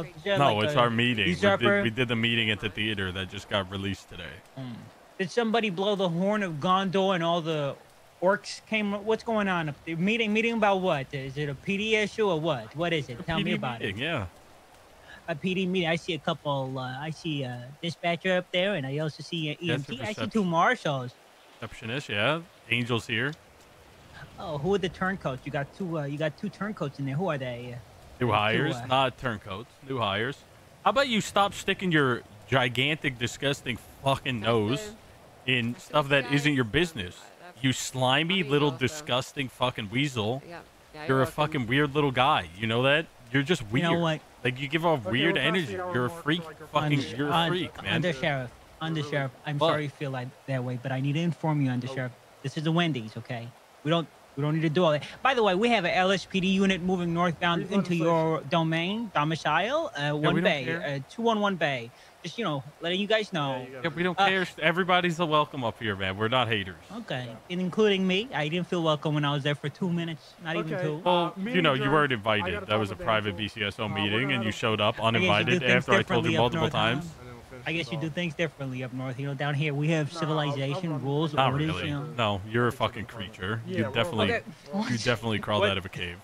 house? Is there No, like it's a our meeting. usurper? We did the meeting at the theater that just got released today. Did somebody blow the horn of Gondor and all the orcs came? What's going on up there? Meeting about what? Is it a PD issue or what? What is it? Tell me PD about meeting, it. yeah. A PD meeting. I see a couple. I see a dispatcher up there, and I also see an That's EMT. your I see two perception. marshals. Receptionist, yeah. Angel's here. Oh, who are the turncoats? You got two. You got two turncoats in there. Who are they? New Two, hires, not turncoats. New hires. How about you stop sticking your gigantic, disgusting fucking nose in stuff that isn't your business? You slimy little disgusting fucking weasel. You're a fucking weird little guy. You know that? You're just weird. You know what? Like you give off weird energy. You're a freak. You're a freak, man. Undersheriff, I'm sorry you feel like that way, but I need to inform you, Undersheriff. This is a Wendy's, okay? We don't need to do all that. By the way, we have an LSPD unit moving northbound into your domicile. One bay, 211 bay. Just letting you guys know. Yeah, we don't care. Everybody's welcome up here, man. We're not haters. Okay, and including me. I didn't feel welcome when I was there for 2 minutes, not even 2. Well, you weren't invited. That was a private BCSO meeting, and you showed up uninvited after I told you multiple times. I guess you do things differently up north. Down here we have civilization, rules, Not orders. really. No, you're a fucking creature. You definitely crawled out of a cave.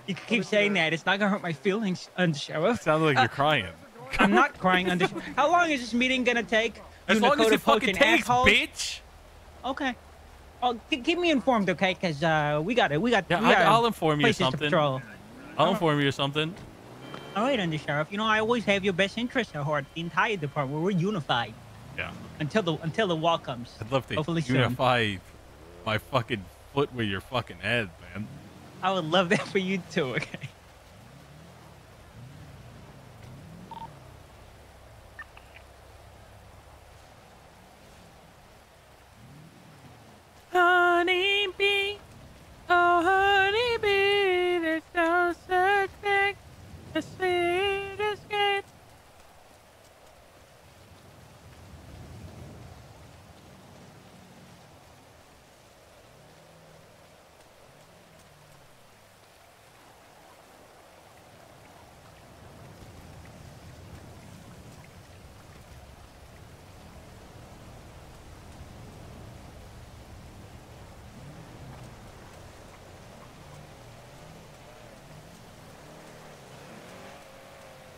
You keep saying that. It's not gonna hurt my feelings, Undersheriff. Sounds like you're crying. I'm not crying, Undersheriff. How long is this meeting gonna take? As long as it fucking takes, bitch. Okay. Oh, keep me informed, okay? Because we got it. I'll inform you of something. I'll inform you of something. All right, Undersheriff. I always have your best interest at heart. The entire department, we're unified. Yeah. Until the wall comes. I'd love to Hopefully unify my fucking foot with your fucking head, man. I would love that for you too. Okay. Honey bee, oh honey bee, there's no such thing as sweet escape.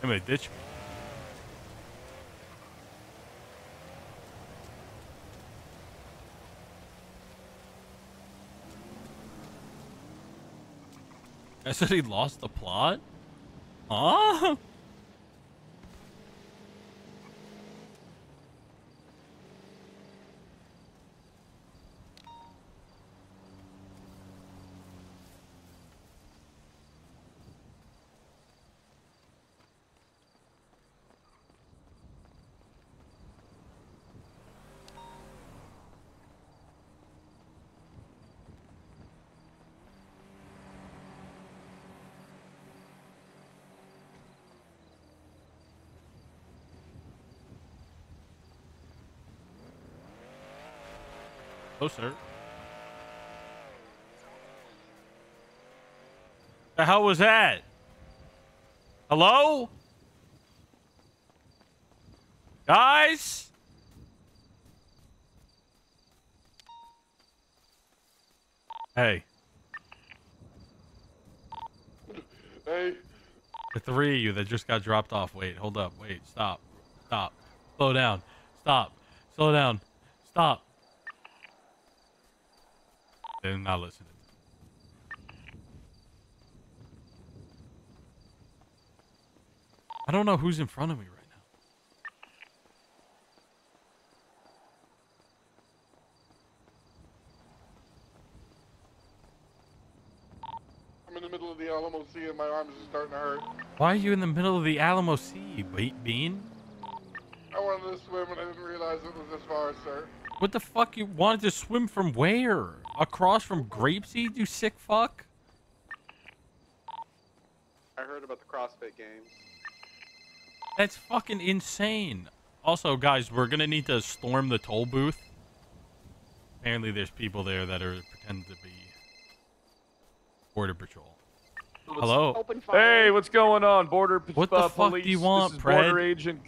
I'm gonna ditch me. I said he lost the plot? Huh? Oh, sir. The hell was that? Hello? Guys? Hey. Hey. The three of you that just got dropped off. Wait, hold up. Wait, stop. Stop. Slow down. Stop. Slow down. Stop. They're not listening. I don't know who's in front of me right now. I'm in the middle of the Alamo Sea and my arms are starting to hurt. Why are you in the middle of the Alamo Sea, Bean? I wanted to swim and I didn't realize it was this far, sir. What the fuck? You wanted to swim from where? Across from Grapeseed, you sick fuck? I heard about the CrossFit games. That's fucking insane. Also, guys, we're gonna need to storm the toll booth. Apparently there's people there that are pretending to be Border Patrol. Hello. Open fire. Hey, what's going on? Border What the fuck police. do you want, this is Pred? Border agent.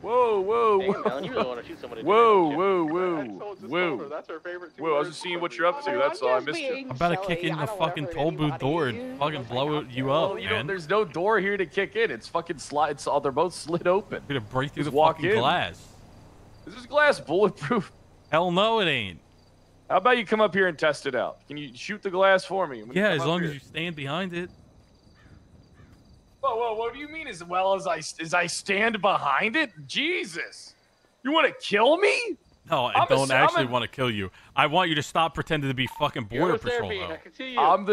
Whoa, whoa, Damn, whoa. Alan, you really want to shoot somebody. Whoa, today, whoa, I whoa, told her whoa. that's her favorite two Whoa, I was words just seeing for what me. you're up to. That's all. I missed you. I'm about to kick in the fucking toll booth door and fucking blow you up, Well, man. there's no door here to kick in. It's fucking slide. It's all. They're both slid open. I'm gonna break through Just the walk fucking in. glass. Is this glass bulletproof? Hell no, it ain't. How about you come up here and test it out? Can you shoot the glass for me? when you Yeah, come as up long here? as you stand behind it. Whoa, what do you mean as well as I stand behind it? Jesus. You want to kill me? No, I don't actually want to kill you. I want you to stop pretending to be fucking border patrol, though. I can see you. I'm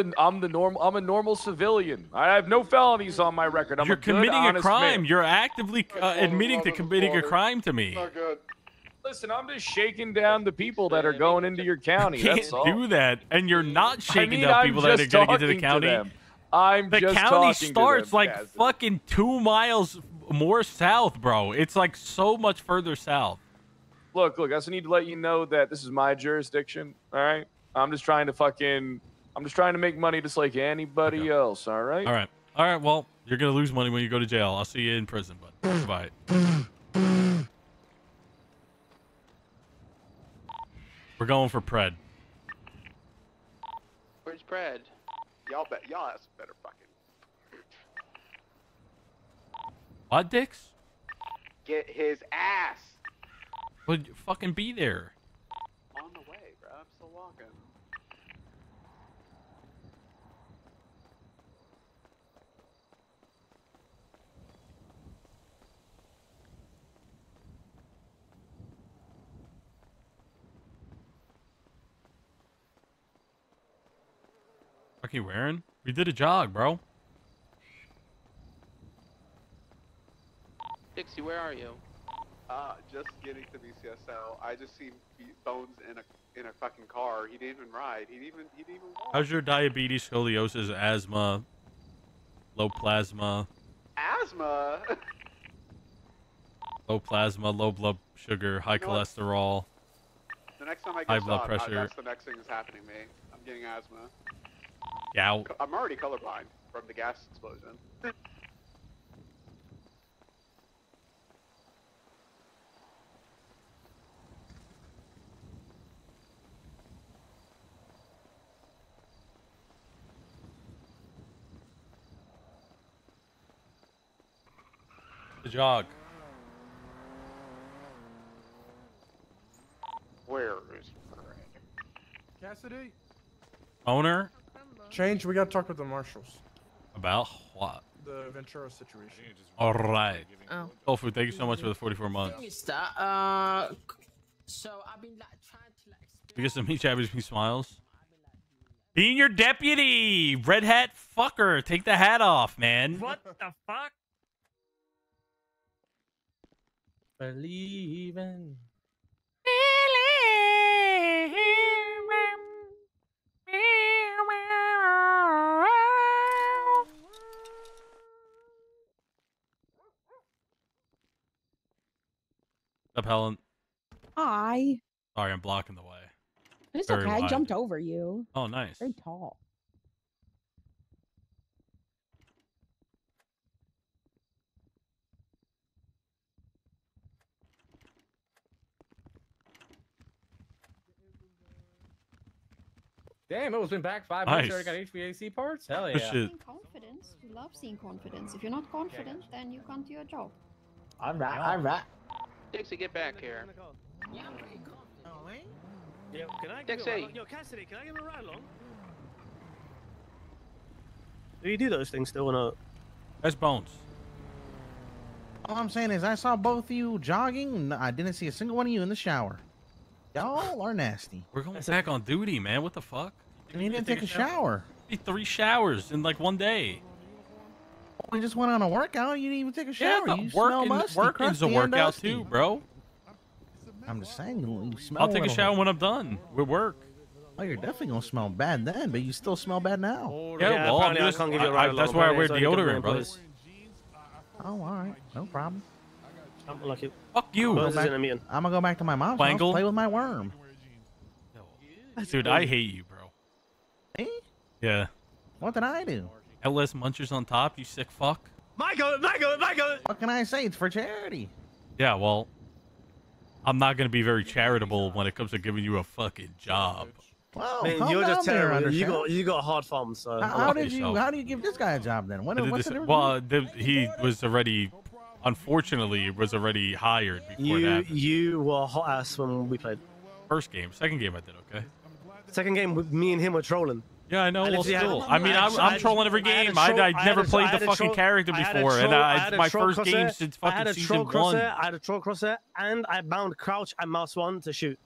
a normal civilian. I have no felonies on my record. I'm You're a good, committing a honest crime. man. You're actively admitting to committing a crime to me. Not good. Listen, I'm just shaking down the people that are going into your county. You can't That's all. do that, and you're not shaking I mean, down people that are going into the county. The The county starts like fucking 2 miles more south, bro. It's like so much further south. Look, I just need to let you know that this is my jurisdiction, all right? I'm just trying to make money just like anybody else, all right? All right. Well, you're gonna lose money when you go to jail. I'll see you in prison, bud. Bye. We're going for Pred. Where's Brad? Y'all ass better fucking What, Dix? get his ass Well, fucking be there. on the way, bro. I'm still walking. What are you wearing? We did a jog, bro. Dixie, where are you? Just getting to BCSO. I just seen Bones in a fucking car. He didn't even ride. He didn't even walk. How's your diabetes, scoliosis, asthma, low plasma, Asthma? low blood sugar, high know what? cholesterol? The next time I get High blood shot, pressure. that's the next thing that's happening to me. I'm getting asthma. Gout. I'm already colorblind from the gas explosion. The jog. Where is Fred? Cassidy? Owner? Change, we gotta talk with the marshals. About what? The Ventura situation. All right. Oh. Tofu, thank you so much for the 44 months. Thing is that, so I've been like trying to like. We get some each between smiles. Being your deputy, red hat fucker. Take the hat off, man. What the fuck? Believing. Up, Helen. Hi. Sorry, I'm blocking the way. It's Very okay. I wide. jumped over you. Oh, nice. Very tall. Damn, it was been back 5 Nice. minutes. Already got HVAC parts. Hell Good yeah. shit. Confidence. We love seeing confidence. If you're not confident, then you can't do your job. I'm right. Dixie, get back here. Yeah, I'm pretty confident. Yo, can I give you a ride? Yo, Cassidy, can I give him a ride along? Do you do those things still or not? That's Bones. All I'm saying is I saw both of you jogging. I didn't see a single one of you in the shower. Y'all are nasty. We're going back on duty, man. What the fuck? And you didn't take a shower. 3 showers in like 1 day. We just went on a workout. You didn't even take a shower. Yeah, you smell musty, working's a crusty, and workout dusty. too, bro. I'm just saying, you smell. I'll take a little- shower when I'm done with work. Oh, you're definitely gonna smell bad then, but you still smell bad now. Yeah, well, apparently I'm I just, can't give you a ride that's along, why I apparently wear it's only good deodorant, for brother. employees. Oh, all right, no problem. I'm lucky. Fuck you. Buzz is in a meeting. I'm gonna go back to my mom's house, Wangle. play with my worm. Dude, I hate you, bro. Me? Yeah. What did I do? LS munchers on top, you sick fuck. Michael. What can I say? It's for charity. Yeah, well, I'm not going to be very charitable when it comes to giving you a fucking job. Well, I mean, calm you're down just there, terrible. Undersheriff. You got a hard farm, so. How did you give this guy a job then? What, I did what's this- the difference? well, he was already, unfortunately, was already hired before that. You were hot ass when we played. First game. Second game I did okay. Second game, with me and him were trolling. Yeah, I know. Well, literally had- still. I mean, I'm trolling every game. I I'd never played the fucking character before, and it's my first game since fucking season 1. I had a troll crosshair, and I bound crouch and mouse 1 to shoot.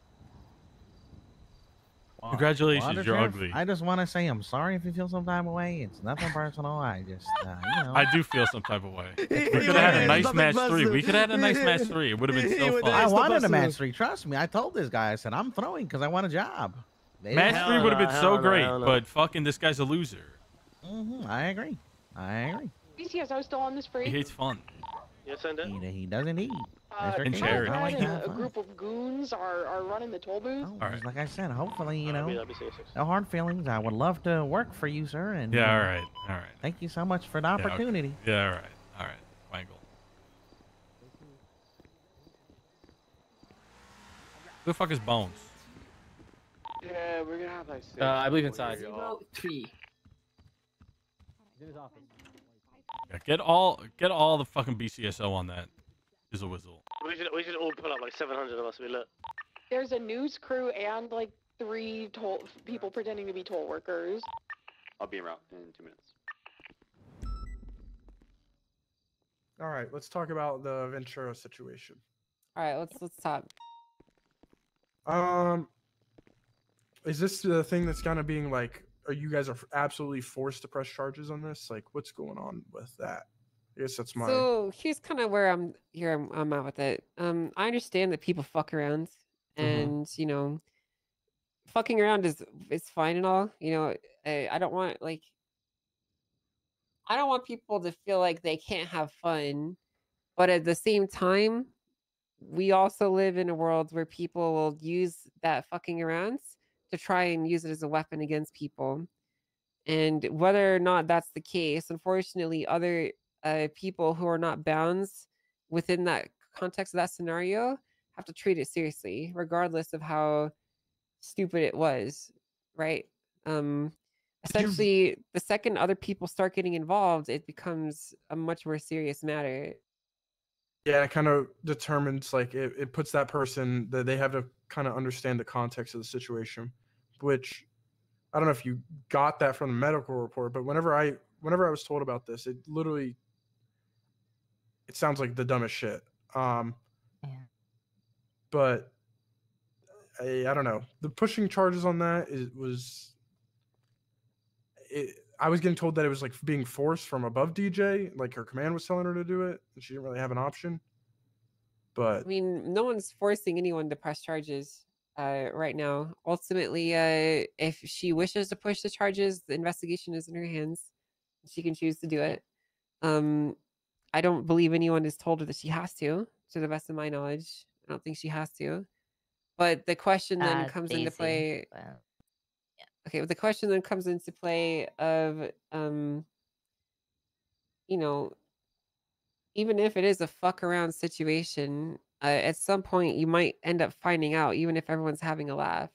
Congratulations, Well, you're Undersheriff, ugly. I just want to say I'm sorry if you feel some type of way. It's nothing personal. I just, you know. I do feel some type of way. We He could have had a was nice nothing match personal. 3. We could have had a nice match 3. It would have been so fun. I wanted a match 3. Trust me. I told this guy. I said I'm throwing because I want a job. Match 3 would have been so great, but fucking this guy's a loser. I agree. BCSO still on this free? He hates fun. Yes, I do. He doesn't eat. And charity. I like to have A fun. group of goons are running the toll booth. Oh, just like I said, hopefully, you know, That'd be safe. no hard feelings. I would love to work for you, sir. And Yeah, all right. Thank you so much for the Yeah, okay. opportunity. Yeah, all right. Wangle. Who the fuck is Bones? Yeah, we're gonna have like 6. I believe inside. 3. Yeah, get all the fucking BCSO on that. Jizzle Whizzle. We should all pull up like 700 of us. We look. There's a news crew and like 3 toll people pretending to be toll workers. I'll be around in 2 minutes. All right, let's talk about the Ventura situation. All right, let's talk. Is this the thing that's kind of being like, are you guys are absolutely forced to press charges on this? Like, what's going on with that? I guess that's my. So here's kind of where I'm at with it. I understand that people fuck around, and you know, fucking around is fine and all. You know, I don't want people to feel like they can't have fun, but at the same time, we also live in a world where people will use that fucking around to try and use it as a weapon against people. And whether or not that's the case, unfortunately, other people who are not bounds within that context of that scenario have to treat it seriously, regardless of how stupid it was, right? Essentially, the second other people start getting involved, it becomes a much more serious matter. Yeah, it kind of determines, like, it puts that person that they have to kind of understand the context of the situation, which I don't know if you got that from the medical report, but whenever I was told about this, it sounds like the dumbest shit. But I don't know. The pushing charges on that I was getting told that it was like being forced from above DJ, like her command was telling her to do it, and she didn't really have an option. But I mean, no one's forcing anyone to press charges right now. Ultimately, if she wishes to push the charges, the investigation is in her hands. She can choose to do it. I don't believe anyone has told her that she has to the best of my knowledge. I don't think she has to. But the question then comes into play. Okay, but the question then comes into play of, you know, even if it is a fuck around situation, at some point you might end up finding out, even if everyone's having a laugh.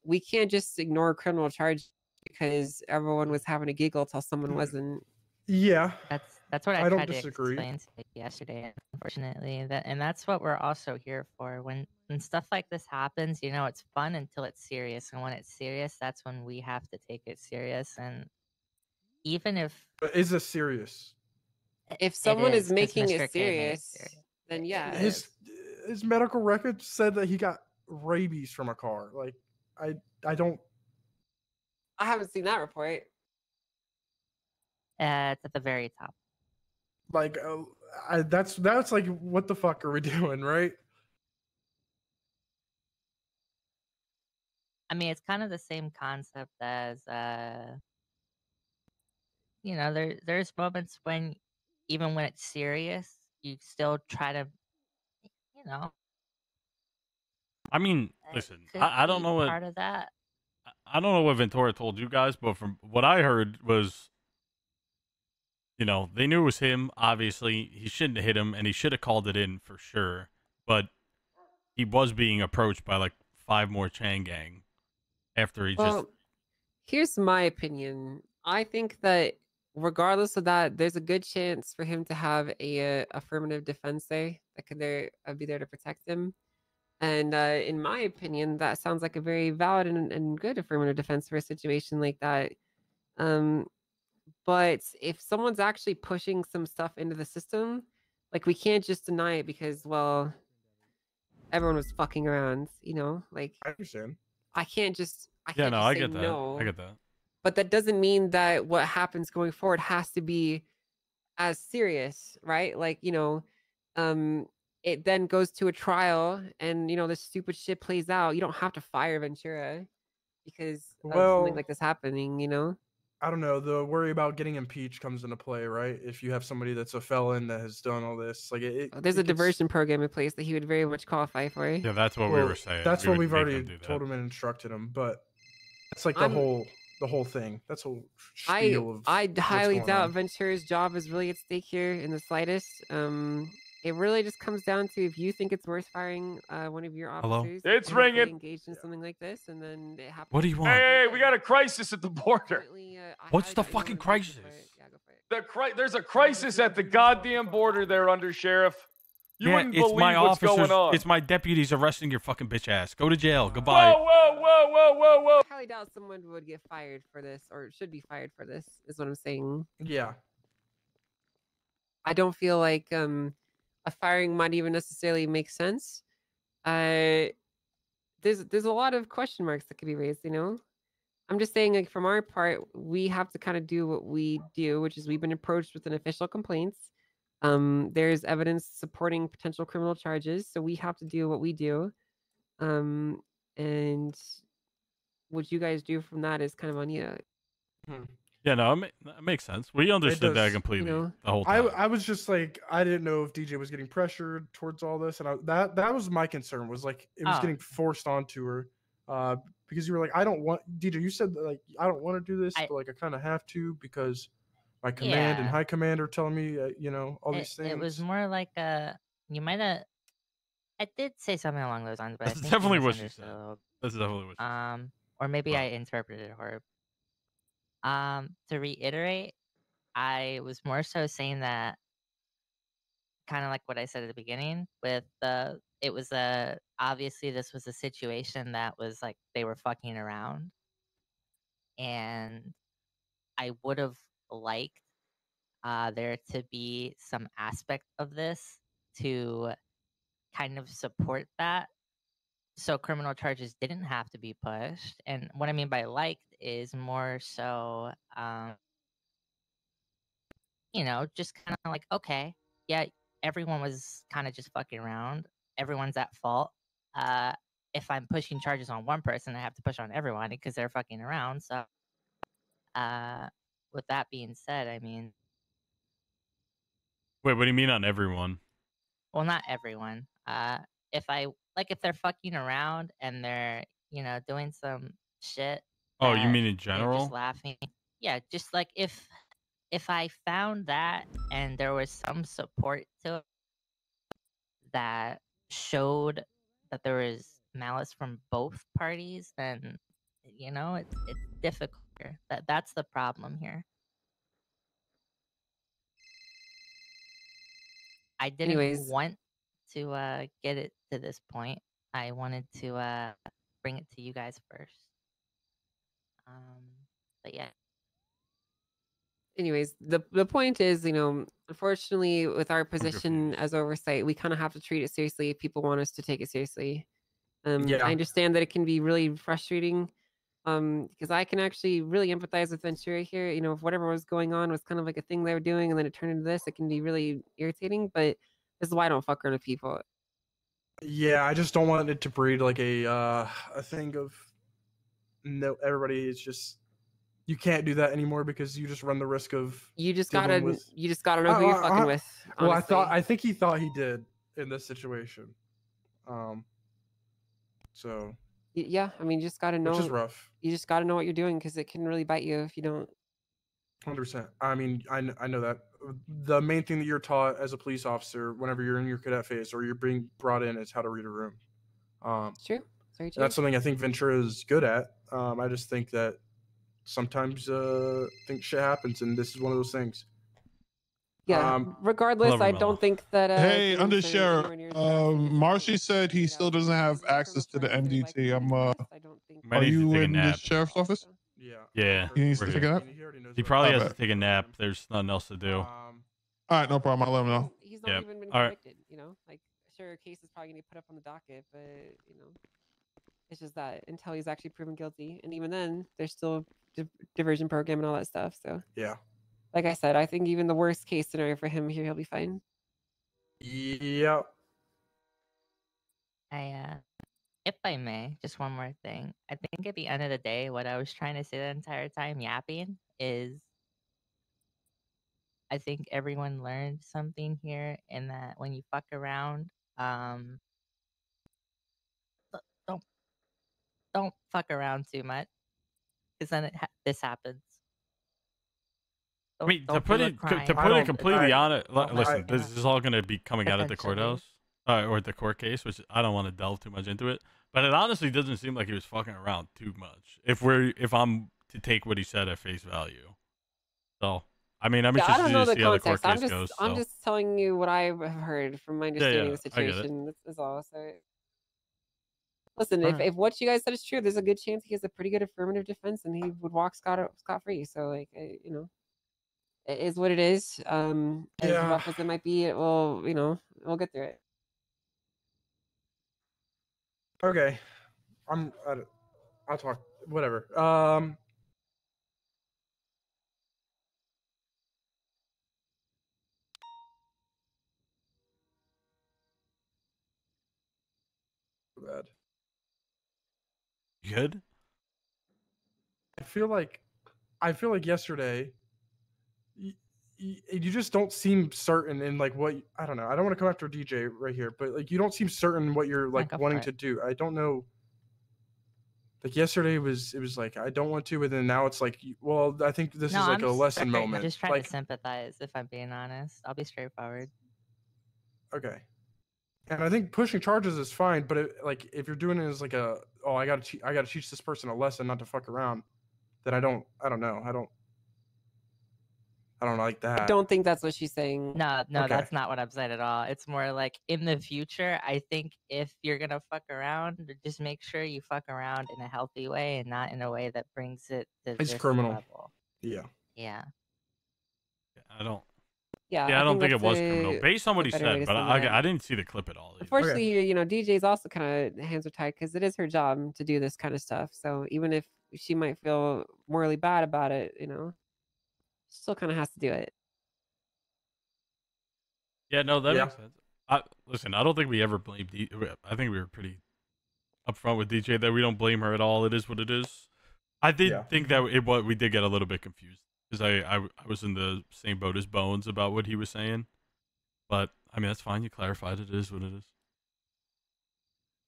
We can't just ignore criminal charge because everyone was having a giggle till someone wasn't. Yeah, that's what I don't tried disagree. to explain to you yesterday. Unfortunately, that's what we're also here for. When stuff like this happens, you know, it's fun until it's serious, and when it's serious, that's when we have to take it serious. And even if But is this serious? If someone is 'cause making Mr. it K made it serious, then yeah. His medical record said that he got rabies from a car. Like, I don't. I haven't seen that report. it's at the very top. Like, that's like, what the fuck are we doing, right? I mean, it's kind of the same concept as, you know, there's moments when, even when it's serious, you still try to, you know. I mean, listen, I don't know what part of that. I don't know what Ventura told you guys, but from what I heard was, you know, they knew it was him. Obviously, he shouldn't have hit him, and he should have called it in for sure. But he was being approached by like 5 more Chang gang after he Well, here's my opinion. I think that regardless of that, there's a good chance for him to have a affirmative defense day that could be there to protect him. And in my opinion, that sounds like a very valid and good affirmative defense for a situation like that. But if someone's actually pushing some stuff into the system, like we can't just deny it because, well, everyone was fucking around, you know? Like I understand. I can't just Yeah, no, just I say get that. no. I get that. But that doesn't mean that what happens going forward has to be as serious, right? Like, you know, it then goes to a trial and, you know, this stupid shit plays out. You don't have to fire Ventura because of something Well, like this happening, you know? I don't know. The worry about getting impeached comes into play, right? If you have somebody that's a felon that has done all this, like There's a diversion program in place that he would very much qualify for. Yeah, that's what we were saying. That's We what would we've make already them do that. told him and instructed him. But it's like I'm- the whole thing. That's a I spiel of what's highly going doubt on. Ventura's job is really at stake here in the slightest. It really just comes down to if you think it's worth firing one of your Hello? officers. It's to hopefully ringing. Engaged in something like this, and then it happens. What do you want? Hey, we got a crisis at the border. What's the fucking crisis? There's a crisis at the goddamn border there, Undersheriff. You wouldn't it's believe my what's officers. going on. It's my deputies arresting your fucking bitch ass. Go to jail. Goodbye. Whoa. I highly doubt someone would get fired for this, or should be fired for this, is what I'm saying. Yeah. I don't feel like a firing might even necessarily make sense. There's a lot of question marks that could be raised, you know? I'm just saying, like, from our part, we have to kind of do what we do, which is we've been approached with an official complaints. There's evidence supporting potential criminal charges, so we have to do what we do. And what you guys do from that is kind of on you. Yeah, no, that makes sense. We understood that completely the whole time. I was just like, I didn't know if DJ was getting pressured towards all this, and that was my concern. Was like it was getting forced onto her, because you were like, I don't want DJ. You said that, like, I don't want to do this, but like I kind of have to because my command and high command are telling me, you know, all these things. It was more like you might have. I did say something along those lines, but That's I think definitely you what she misunderstood said. a little. That's definitely what she said. Or maybe I interpreted it horribly. To reiterate, I was more so saying that kind of like what I said at the beginning with it was obviously this was a situation that was like they were fucking around, and I would have liked there to be some aspect of this to kind of support that, so criminal charges didn't have to be pushed. And what I mean by liked is more so you know, just kind of like, okay, yeah, everyone was kind of just fucking around. Everyone's at fault. If I'm pushing charges on one person, I have to push on everyone because they're fucking around. So, with that being said, I mean, Wait, what do you mean on everyone? well, not everyone. If they're fucking around and they're, you know, doing some shit. Oh, you mean in they're general? just laughing. Yeah, just like if I found that and there was some support to it that showed that there was malice from both parties, then, you know, it's difficult here. That's the problem here. I didn't want to get it to this point. I wanted to bring it to you guys first. But yeah. Anyways, the point is, you know, unfortunately, with our position as oversight, we kind of have to treat it seriously if people want us to take it seriously. I understand that it can be really frustrating, because I can actually really empathize with Ventura here. You know, if whatever was going on was kind of like a thing they were doing, and then it turned into this, it can be really irritating. But this is why I don't fuck around with people. Yeah, I just don't want it to breed like a thing of no. Everybody is just. You can't do that anymore because you just run the risk of you just gotta know who you're fucking with. Honestly. Well, I think he thought he did in this situation. So Yeah, I mean, you just gotta know. Which is rough. You just gotta know what you're doing because it can really bite you if you don't. 100%. I mean, I know that. The main thing that you're taught as a police officer whenever you're in your cadet phase or you're being brought in is how to read a room. True. Very true. That's something I think Ventura is good at. I just think that sometimes think shit happens, and this is one of those things. Yeah. Regardless, I don't think that. Hey, humans are Undersheriff. anywhere near as bad. Marshy said he still doesn't have access to the MDT. Might Are need to you take a in the nap. sheriff's office? Yeah. He needs we're to take good. a nap? He probably I has bet. to take a nap. There's nothing else to do. All right, no problem. I'll let him know. He's not Yeah. even been All right. convicted. You know, like sure, a case is probably gonna be put up on the docket, but you know, it's just that until he's actually proven guilty, and even then, there's still diversion program and all that stuff. So Yeah. like I said, I think even the worst case scenario for him here, he'll be fine. Yep. If I may, just one more thing. I think at the end of the day, what I was trying to say the entire time yapping is I think everyone learned something here in that when you fuck around, don't don't fuck around too much, because then this happens. I mean, to Don't put do a it crime. to put it completely honest. Listen, this is all going to be coming out at the Potentially. courthouse or the court case, which I don't want to delve too much into it. But it honestly doesn't seem like he was fucking around too much. If I'm to take what he said at face value, so I mean, I'm Yeah, I interested don't know to the see how the court context. case goes. I'm so. just telling you what I have heard from my understanding of the I get it. situation. That's all. So listen, All if, right. if what you guys said is true, there's a good chance he has a pretty good affirmative defense and he would walk scot free. So like, you know, it is what it is. As Yeah. rough as it might be, it will, you know, we'll get through it. Okay. I'll talk. Whatever. Bad. Good. I feel like yesterday you just don't seem certain in like what I don't know. I don't want to come after DJ right here, but like you don't seem certain what you're like go for wanting it. to do. I don't know. Like yesterday it was like I don't want to, but then now it's like well I think this No, is like I'm a lesson straight. moment. I'm just trying like to sympathize. If I'm being honest, I'll be straightforward. okay, and I think pushing charges is fine, but like if you're doing it as like a I gotta teach this person a lesson not to fuck around, then I don't know. I don't like that. I don't think that's what she's saying. No, Okay. that's not what I'm saying at all. It's more like in the future, I think if you're gonna fuck around, just make sure you fuck around in a healthy way and not in a way that brings it to It's this criminal. level. Yeah. Yeah. I don't. Yeah, Yeah, I don't think it that's was criminal based on what he a better way said, to but sum it up. I didn't see the clip at all. either. Unfortunately, you know, DJ's also kind of hands are tied because it is her job to do this kind of stuff. So even if she might feel morally bad about it, you know, she still kind of has to do it. Yeah, no, that Yeah. makes sense. Listen, I don't think we ever blamed. I think we were pretty upfront with DJ that we don't blame her at all. It is what it is. I did think that we did get a little bit confused because I was in the same boat as Bones about what he was saying, but I mean that's fine. You clarified it. It is what it is.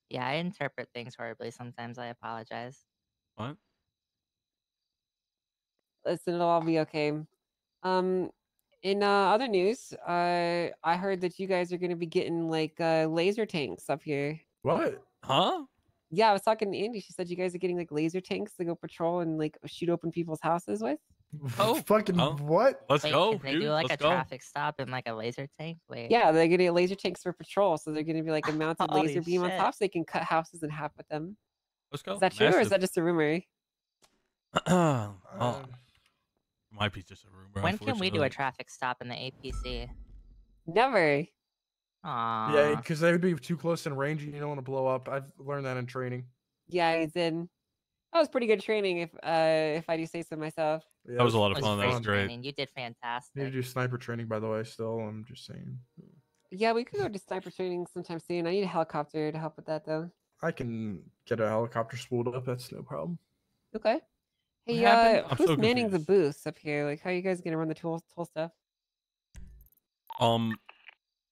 Yeah, I interpret things horribly sometimes. I apologize. What? Listen, it'll all be okay. In other news, I heard that you guys are going to be getting like laser tanks up here. What? Huh? Yeah, I was talking to Andy. She said you guys are getting like laser tanks to go patrol and like shoot open people's houses with. Oh, fucking what? Let's Wait, go. Can they dude. do like Let's a go. traffic stop in like a laser tank? Wait. Yeah, they're getting laser tanks for patrol, so they're going to be like a mounted Holy laser beam on shit. top, so they can cut houses in half with them. Let's go. Is that true, or is that just a rumor? Well, might be just a rumor. When can we do a unfortunately. traffic stop in the APC? Never. Aww. Yeah, because they would be too close in range and you don't want to blow up. I've learned that in training. Yeah, I did. That was pretty good training, if I do say so myself. Yeah, That was a lot of It fun. That was great great. training. You did fantastic. Need to do sniper training, by the way. Still, I'm just saying. Yeah, we could go to sniper training sometime soon. I need a helicopter to help with that, though. I can get a helicopter spooled up. That's no problem. Okay. Hey, happened? I'm who's so manning the confused. booths up here? Like, how are you guys gonna run the tool stuff?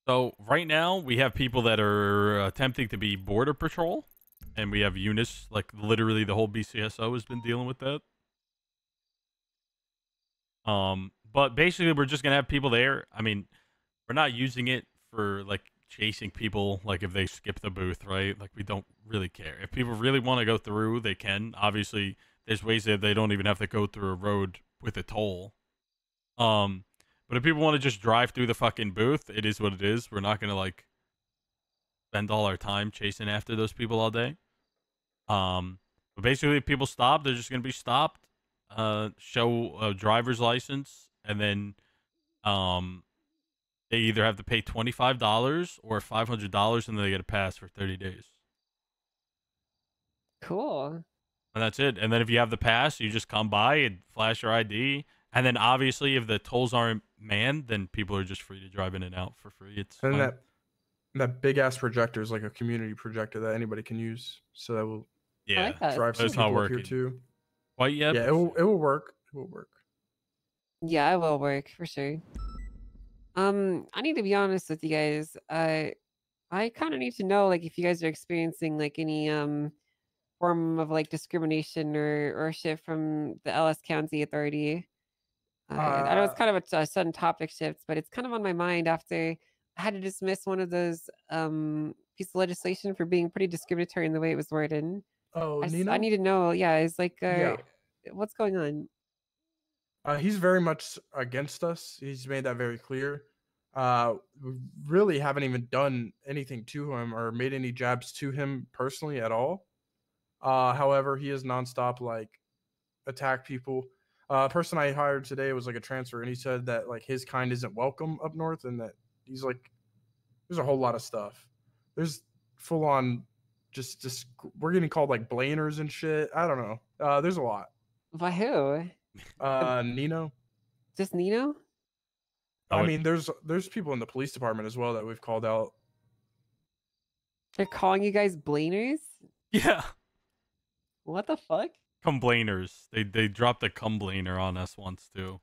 So right now we have people that are attempting to be border patrol, and we have Eunice. Like literally, the whole BCSO has been dealing with that. But basically, we're just gonna have people there. I mean, we're not using it for like chasing people. Like if they skip the booth, right? Like we don't really care. If people really want to go through, they can. Obviously, there's ways that they don't even have to go through a road with a toll. But if people want to just drive through the fucking booth, it is what it is. We're not gonna like spend all our time chasing after those people all day. But basically, if people stop, they're just gonna be stopped. Show a driver's license, and then they either have to pay $25 or $500, and then they get a pass for 30 days. Cool. And that's it. And then if you have the pass, you just come by and flash your ID. And then obviously, if the tolls aren't manned, then people are just free to drive in and out for free. It's And fine. that big ass projector is like a community projector that anybody can use. So that will Yeah, drive some it's not people up here working too. quite yet. Yeah, it will work. It will work. Yeah, it will work for sure. I need to be honest with you guys. I kind of need to know, like, if you guys are experiencing like any form of like discrimination or shit from the Ellis County Authority. I know it's kind of a sudden topic shift, but it's kind of on my mind after I had to dismiss one of those pieces of legislation for being pretty discriminatory in the way it was worded. Oh, I Nino? need to know. Yeah, it's like, Yeah. what's going on? He's very much against us. He's made that very clear. We really haven't even done anything to him or made any jabs to him personally at all. However, he is nonstop like attack people. Person I hired today was like a transfer, and he said that like his kind isn't welcome up north, and that he's like, there's a whole lot of stuff. There's full on, just we're getting called like blaners and shit. I don't know. There's a lot. By who? Nino. Just Nino? I mean, there's people in the police department as well that we've called out. They're calling you guys blaners? Yeah. What the fuck? Complainers. They dropped a complainer on us once too.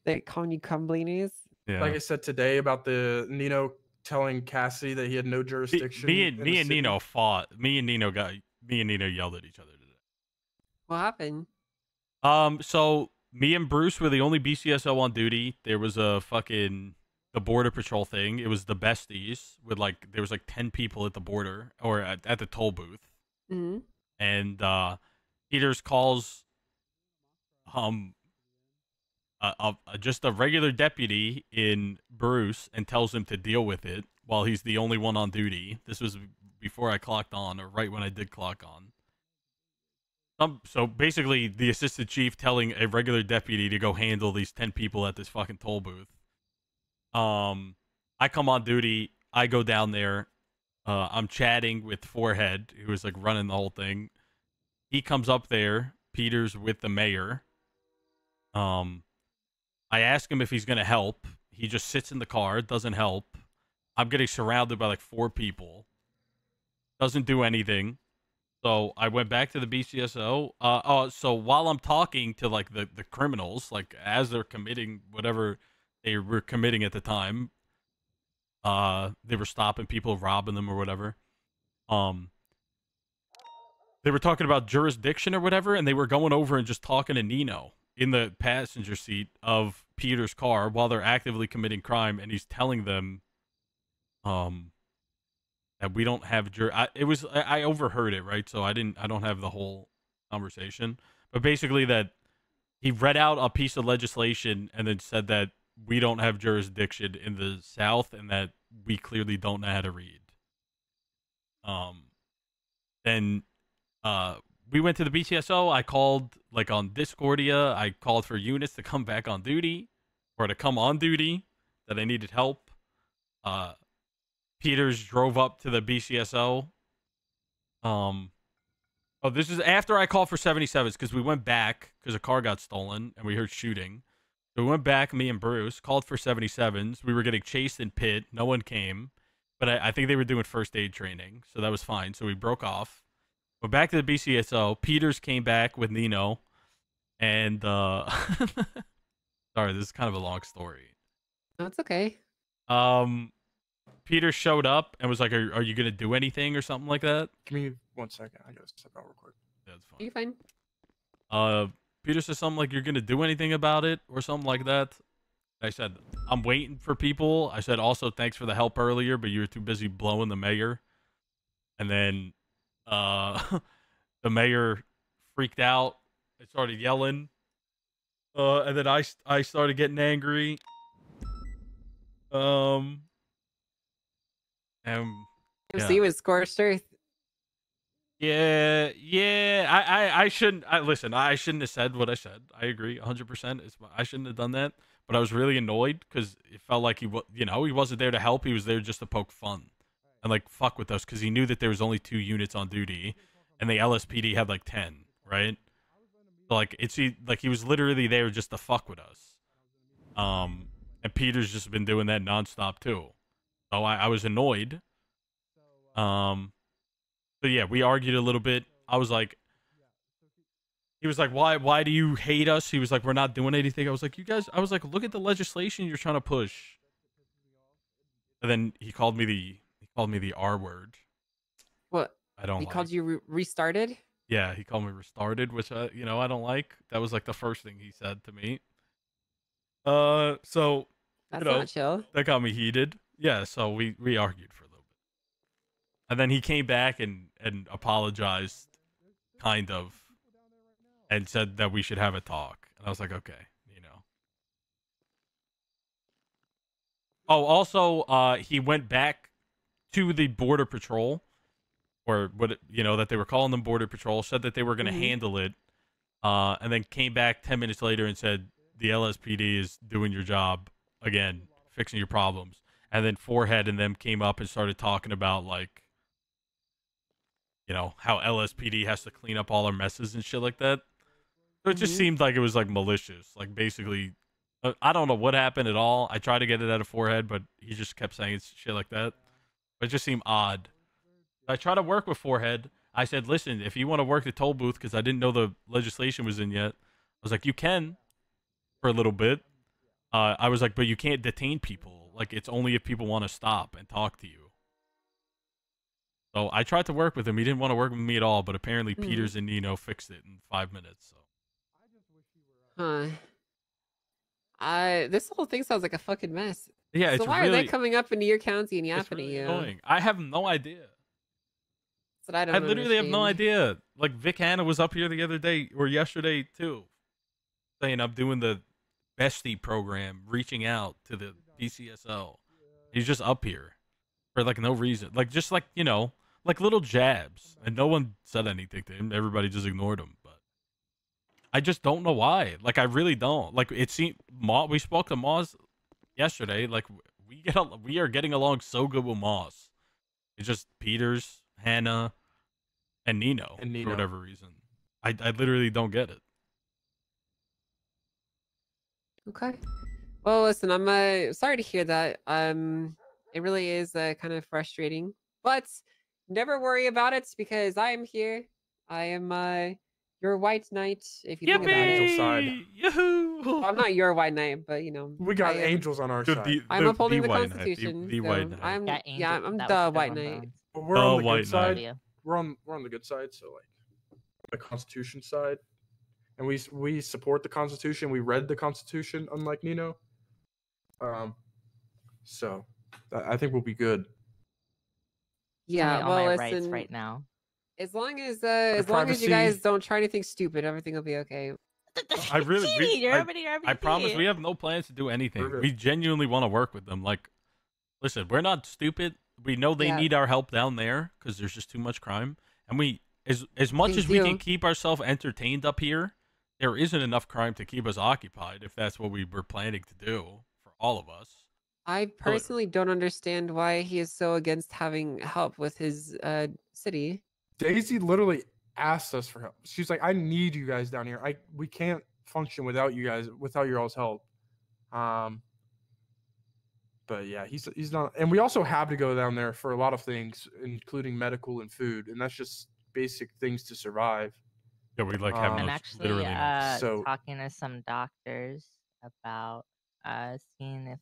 They're calling you blaners? Yeah. Like I said today about the Nino telling Cassidy that he had no jurisdiction. Me and Nino fought. Me and Nino yelled at each other today. What happened? So me and Bruce were the only BCSO on duty. There was a fucking the border patrol thing. It was the besties with like there was like 10 people at the border or at the toll booth. Mm-hmm. And Peters calls just a regular deputy in Bruce and tells him to deal with it while he's the only one on duty. This was before I clocked on, or right when I did clock on. So basically, the assistant chief telling a regular deputy to go handle these 10 people at this fucking toll booth. I come on duty. I go down there. I'm chatting with Forehead, who was like running the whole thing. He comes up there. Peter's with the mayor. I ask him if he's gonna help. He just sits in the car, doesn't help. I'm getting surrounded by like 4 people. Doesn't do anything. So I went back to the BCSO. So while I'm talking to like the criminals, like as they're committing whatever they were committing at the time, they were stopping people, robbing them or whatever. They were talking about jurisdiction or whatever, and they were going over and just talking to Nino in the passenger seat of Peter's car while they're actively committing crime, and he's telling them, that we don't have I overheard it, right? So I don't have the whole conversation, but basically that he read out a piece of legislation and then said that we don't have jurisdiction in the South and that we clearly don't know how to read. Then we went to the BCSO. I called like on Discordia. I called for Eunice to come back on duty or to come on duty, that I needed help. Peters drove up to the BCSO. This is after I called for 77s because we went back because a car got stolen and we heard shooting. So we went back, me and Bruce, called for 77s. We were getting chased in pit. No one came. But I think they were doing first aid training, so that was fine. So we broke off. Went back to the BCSO. Peters came back with Nino. And, sorry, this is kind of a long story. That's okay. Peter showed up and was like, "Are you gonna do anything or something like that?" Give me 1 second. I gotta step out real quick. That's fine. You fine? Peter said something like, "You're gonna do anything about it," or something like that. I said, "I'm waiting for people." I said, "Also, thanks for the help earlier, but you were too busy blowing the mayor." And then, the mayor freaked out and started yelling. And then I started getting angry. And So you was scorched earth. Yeah. I shouldn't. Listen. I shouldn't have said what I said. I agree 100%. I shouldn't have done that. But I was really annoyed because it felt like he wasn't there to help. He was there just to poke fun and like fuck with us because he knew that there was only 2 units on duty, and the LSPD had like 10, right? So like he was literally there just to fuck with us. And Peter's just been doing that nonstop too. So I was annoyed. So yeah, we argued a little bit. I was like, he was like, why do you hate us? He was like, we're not doing anything. I was like, look at the legislation you're trying to push. And then he called me the R word. What? I don't. He like. called you restarted. Yeah, he called me restarted, which I don't like. That was like the first thing he said to me. So That's not chill. That got me heated. Yeah, so we argued for a little bit. And then he came back and apologized, kind of, and said that we should have a talk. And I was like, okay, Oh, also, he went back to the Border Patrol, or that they were calling them Border Patrol, said that they were going to handle it, and then came back 10 minutes later and said, the LSPD is doing your job again, fixing your problems. And then Forehead and them came up and started talking about, like, how LSPD has to clean up all our messes and shit like that. So it just seemed like it was, like, malicious. Like, basically, I don't know what happened at all. I tried to get it out of Forehead, but he just kept saying shit like that. But it just seemed odd. I tried to work with Forehead. I said, listen, if you want to work the toll booth, because I didn't know the legislation was in yet, I was like, you can for a little bit. I was like, but you can't detain people. Like, it's only if people want to stop and talk to you. So I tried to work with him. He didn't want to work with me at all, but apparently Peters and Nino fixed it in 5 minutes. So. This whole thing sounds like a fucking mess. Yeah, so why are they coming up into your county and yapping really to you? Annoying. I have no idea. But I literally have no idea. Like, Vic Hanna was up here the other day, or yesterday, too, saying I'm doing the bestie program, reaching out to the BCSL. He's just up here for, like, no reason. Like, just, like, like little jabs. And no one said anything to him. Everybody just ignored him. But I just don't know why. Like, I really don't. Like, it seemed... we spoke to Moz yesterday. Like, we are getting along so good with Moz. It's just Peters, Hannah, and Nino, for whatever reason. I literally don't get it. Okay. Well, listen, I'm sorry to hear that. It really is kind of frustrating, but never worry about it because I am here. I am your white knight. If you think about it. Angel side. Yahoo! Well, I'm not your white knight, but we got angels on our side. I'm upholding the Constitution. The white knight. I'm the white knight. But we're on the white good side. knight. We're on the good side, so like the Constitution side, and we support the Constitution. We read the Constitution, unlike Nino. So I think we'll be good. Yeah, all well, my listen, rights right now. As long as you guys don't try anything stupid, everything will be okay. I really, I promise we have no plans to do anything. We genuinely want to work with them. Like, listen, we're not stupid. We know they need our help down there because there's just too much crime. And we, as much as we can keep ourselves entertained up here, there isn't enough crime to keep us occupied if that's what we were planning to do for all of us. I personally don't understand why he is so against having help with his city. Daisy literally asked us for help. She's like, I need you guys down here. We can't function without you guys, without your all's help. But yeah, he's not, and we also have to go down there for a lot of things, including medical and food, and that's just basic things to survive. Yeah, we like have I'm actually talking to some doctors about seeing if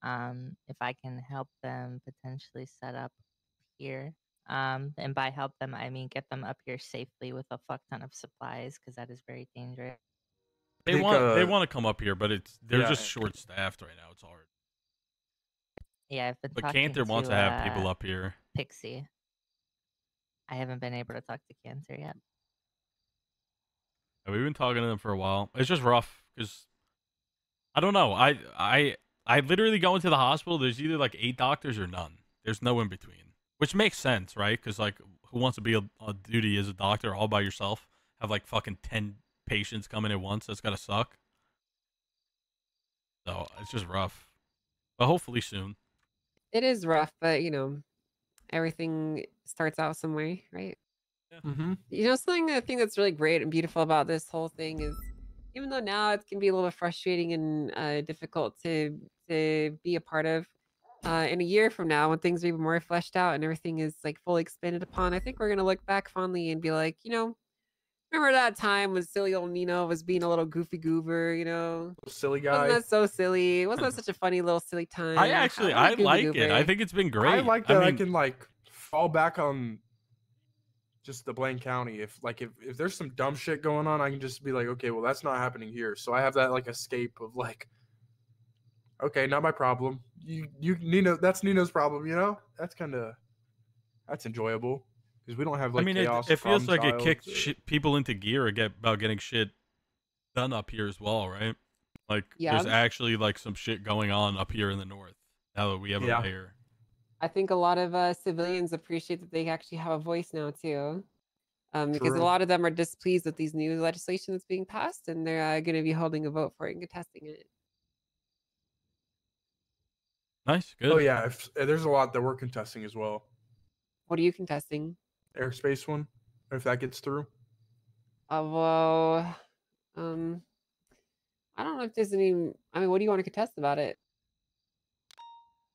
if I can help them potentially set up here. And by help them, I mean get them up here safely with a fuck ton of supplies, because that is very dangerous. They want to come up here, but they're yeah. just short staffed right now. It's hard. Yeah, I've been But talking Cantor wants to have people uh, up here. Pixie. I haven't been able to talk to Cantor yet. We've been talking to them for a while. It's just rough because I don't know. I literally go into the hospital. There's either like 8 doctors or none. There's no in between, which makes sense, right? Because like, who wants to be on duty as a doctor all by yourself? Have like fucking 10 patients coming at once? That's gotta suck. So it's just rough, but hopefully soon. It is rough, but everything starts out somewhere, right? Mm-hmm. Something I think that's really great and beautiful about this whole thing is, even though now it can be a little bit frustrating and difficult to be a part of, in a year from now, when things are even more fleshed out and everything is like fully expanded upon, I think we're gonna look back fondly and be like, remember that time when silly old Nino was being a little goofy goober, silly guy. Wasn't that so silly? Wasn't that such a funny little silly time? I like it. I think it's been great. I like that I mean, can like fall back on just the Blaine County. If there's some dumb shit going on, I can just be like, okay, well that's not happening here. So I have that like escape of like, okay, not my problem. You Nino, that's Nino's problem. That's enjoyable because we don't have like. I mean, chaos it feels like it child. kicked people into gear about getting shit done up here as well, right? Like, there's actually like some shit going on up here in the north now that we have a mayor. I think a lot of civilians appreciate that they actually have a voice now too, because a lot of them are displeased with these new legislation that's being passed, and they're going to be holding a vote for it and contesting it. Nice, good. Oh yeah, there's a lot that we're contesting as well. What are you contesting? Airspace one, if that gets through. Well, I don't know if there's any. I mean, what do you want to contest about it?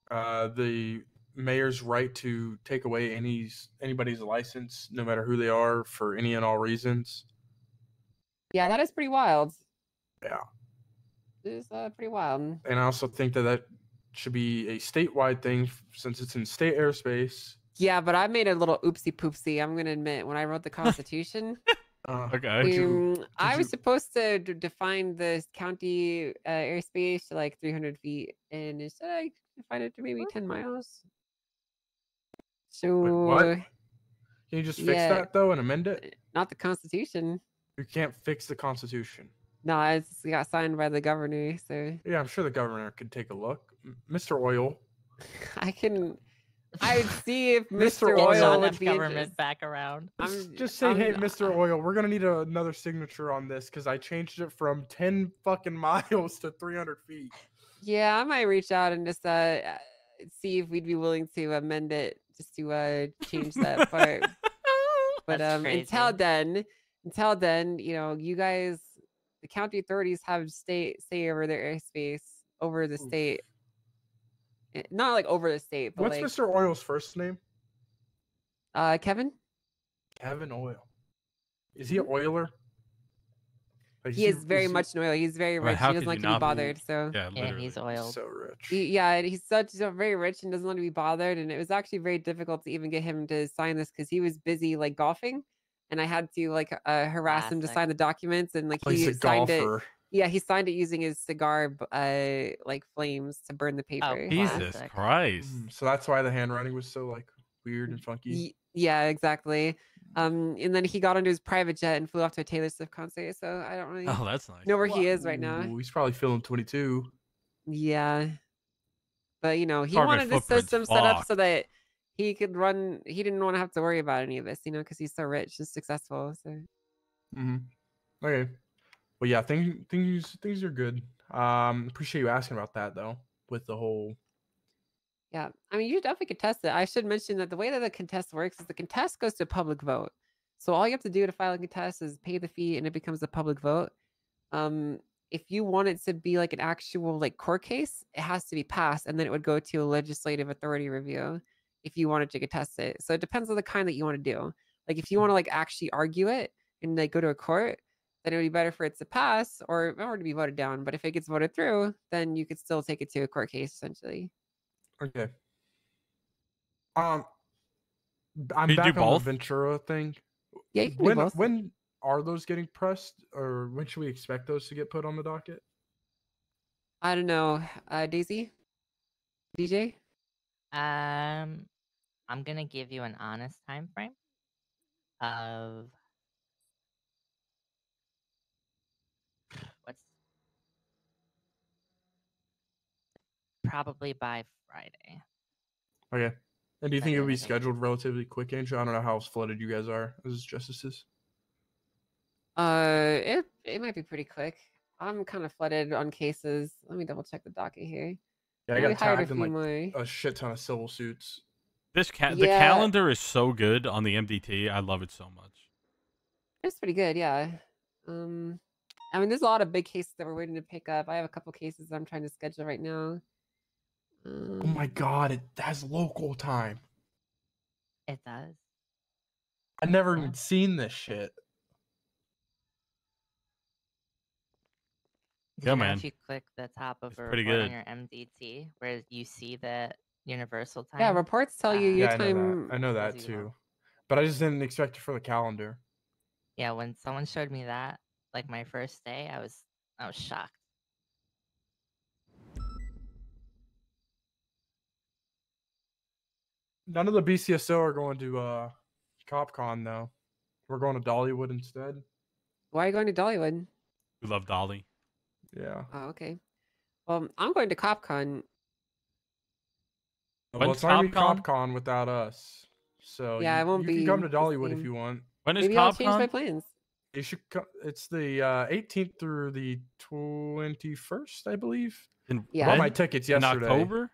The mayor's right to take away anybody's license, no matter who they are, for any and all reasons. Yeah, that is pretty wild. Yeah, it is pretty wild. And I also think that should be a statewide thing since it's in state airspace. Yeah, but I made a little oopsie poopsie. I'm gonna admit, when I wrote the Constitution, okay, I was supposed to define the county airspace to like 300 feet, and instead I defined it to maybe 10 miles. So wait, what? Can you just fix that though and amend it? Not the Constitution. You can't fix the Constitution. No, it got signed by the governor. So yeah, I'm sure the governor could take a look. Mr. Oil. I'd see if Mr. Oil would be government back around. Just say, hey, Mr. Oil, we're gonna need another signature on this because I changed it from 10 fucking miles to 300 feet. Yeah, I might reach out and just see if we'd be willing to amend it just to change that part. But until then, you guys, the county authorities have say over their airspace, over the state. Not like over the state, but what's Mr. Oil's first name? Kevin. Kevin Oil. Is he an oiler? Like, he is very much an oiler. He's very rich. He doesn't like to be bothered. So yeah, he's oiled. So rich. He's so very rich and doesn't want to be bothered. And it was actually very difficult to even get him to sign this because he was busy like golfing, and I had to like harass him to sign the documents, and like he signed it. Yeah, he signed it using his cigar like flames to burn the paper. Oh, Jesus Christ! So that's why the handwriting was so like weird and funky. Yeah, exactly. And then he got onto his private jet and flew off to a Taylor Swift concert. So I don't really that's nice. know where he is right now. Ooh, he's probably feeling 22. Yeah, but he wanted this system set up so that he could run. He didn't want to have to worry about any of this, because he's so rich and successful. So. Okay. Well, yeah, things are good. Appreciate you asking about that though. With the whole. Yeah, I mean, you definitely contest it. I should mention that the way that the contest works is the contest goes to a public vote. So all you have to do to file a contest is pay the fee, and it becomes a public vote. If you want it to be like an actual like court case, it has to be passed, and then it would go to a legislative authority review if you wanted to contest it. So it depends on the kind that you want to do. Like if you want to like actually argue it and like go to a court, then it would be better for it to pass or to be voted down. But if it gets voted through, then you could still take it to a court case essentially. Okay. Can I'm you back do on both? the Ventura thing. Yeah, you can do both. When are those getting pressed, or when should we expect those to get put on the docket? I don't know, Daisy, DJ. I'm gonna give you an honest time frame of what's probably by Friday. Okay. And do you By think the it'll end be of the week. scheduled relatively quick, Angel? I don't know how flooded you guys are as justices. It might be pretty quick. I'm kind of flooded on cases. Let me double check the docket here. Yeah, I We got hired a tagged in few like more. a shit ton of civil suits. The Yeah. calendar is so good on the MDT. I love it so much. It's pretty good, yeah. I mean, there's a lot of big cases that we're waiting to pick up. I have a couple cases that I'm trying to schedule right now. Oh my god, it has local time. It does. I never even seen this shit. Did Yeah, you know man. if you click the top of a pretty report on good. your MDT where you see the universal time? Yeah, reports tell you your Yeah, time. I know that tells you too. But I just didn't expect it for the calendar. Yeah, when someone showed me that, like my first day, I was shocked. None of the BCSO are going to CopCon though. We're going to Dollywood instead. Why are you going to Dollywood? We love Dolly. Yeah. Oh, okay. Well, I'm going to CopCon. Well, When's it's not gonna be CopCon? CopCon without us. So Yeah, I won't you be can come to the Dollywood if same. you want. When is Maybe I'll change my CopCon? plans. You should come. It's the 18th through the 21st, I believe. In, Yeah. I bought my when? tickets In yesterday. October?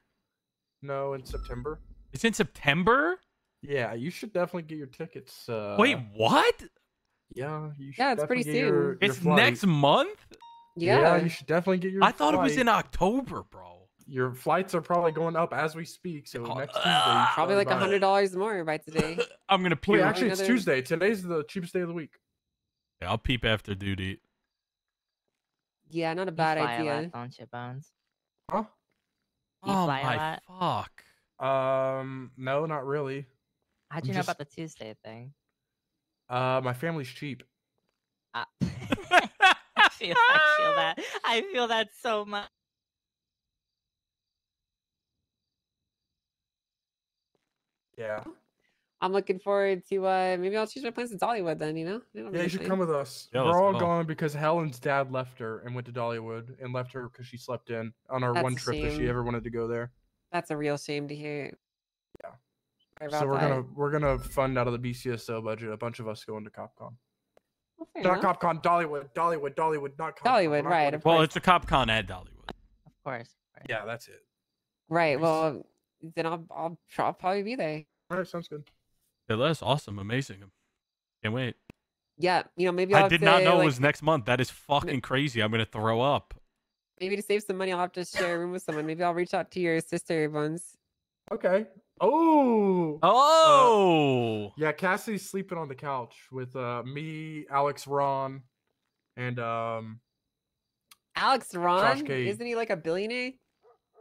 No, in September. It's in September? Yeah, you should definitely get your tickets. Wait, what? Yeah, you should Yeah, it's pretty definitely get your soon. It's flight. next month? Yeah. you should definitely get your I thought it was flight. in October, bro. Your flights are probably going up as we speak, so next Tuesday. you should Probably like buy it. $100 more by today. I'm gonna Wait, puke. actually, it's Another- Tuesday. Today's the cheapest day of the week. Yeah, I'll peep after duty. Yeah, not a You bad fly a idea. lot, don't you, Bones? Huh? You Oh fly a my lot? fuck. No, not really. How'd I'm you know just- about the Tuesday thing? My family's cheap. I feel that. I feel that so much. Yeah. I'm looking forward to maybe I'll change my plans to Dollywood then, you know? That'll be Yeah, you a should thing. come with us. Yeah, We're let's all go. going because Helen's dad left her and went to Dollywood and left her because she slept in on our That's one a trip that she shame. ever wanted to go there. That's a real shame to hear. Yeah. Sorry So about we're gonna fund out of the BCSO budget a bunch of us going to CopCon. Well, fair Not enough. CopCon, Dollywood, not CopCon. Dollywood, We're not right, going to of Well, course. it's a CopCon at Dollywood. Of course. Yeah, that's it. Right. Well, then I'll probably be there. All right, sounds good. Yeah, that's awesome. Amazing. Can't wait. Yeah, maybe I'll I have did to, not know like, it was next month. That is fucking crazy. I'm gonna throw up. maybe to save some money, I'll have to share a room with someone. Maybe I'll reach out to your sister, Bones. Okay. Oh. Oh. Yeah, Cassidy's sleeping on the couch with me, Alex, Ron, and Alex Ron? Cade. Isn't he like a billionaire?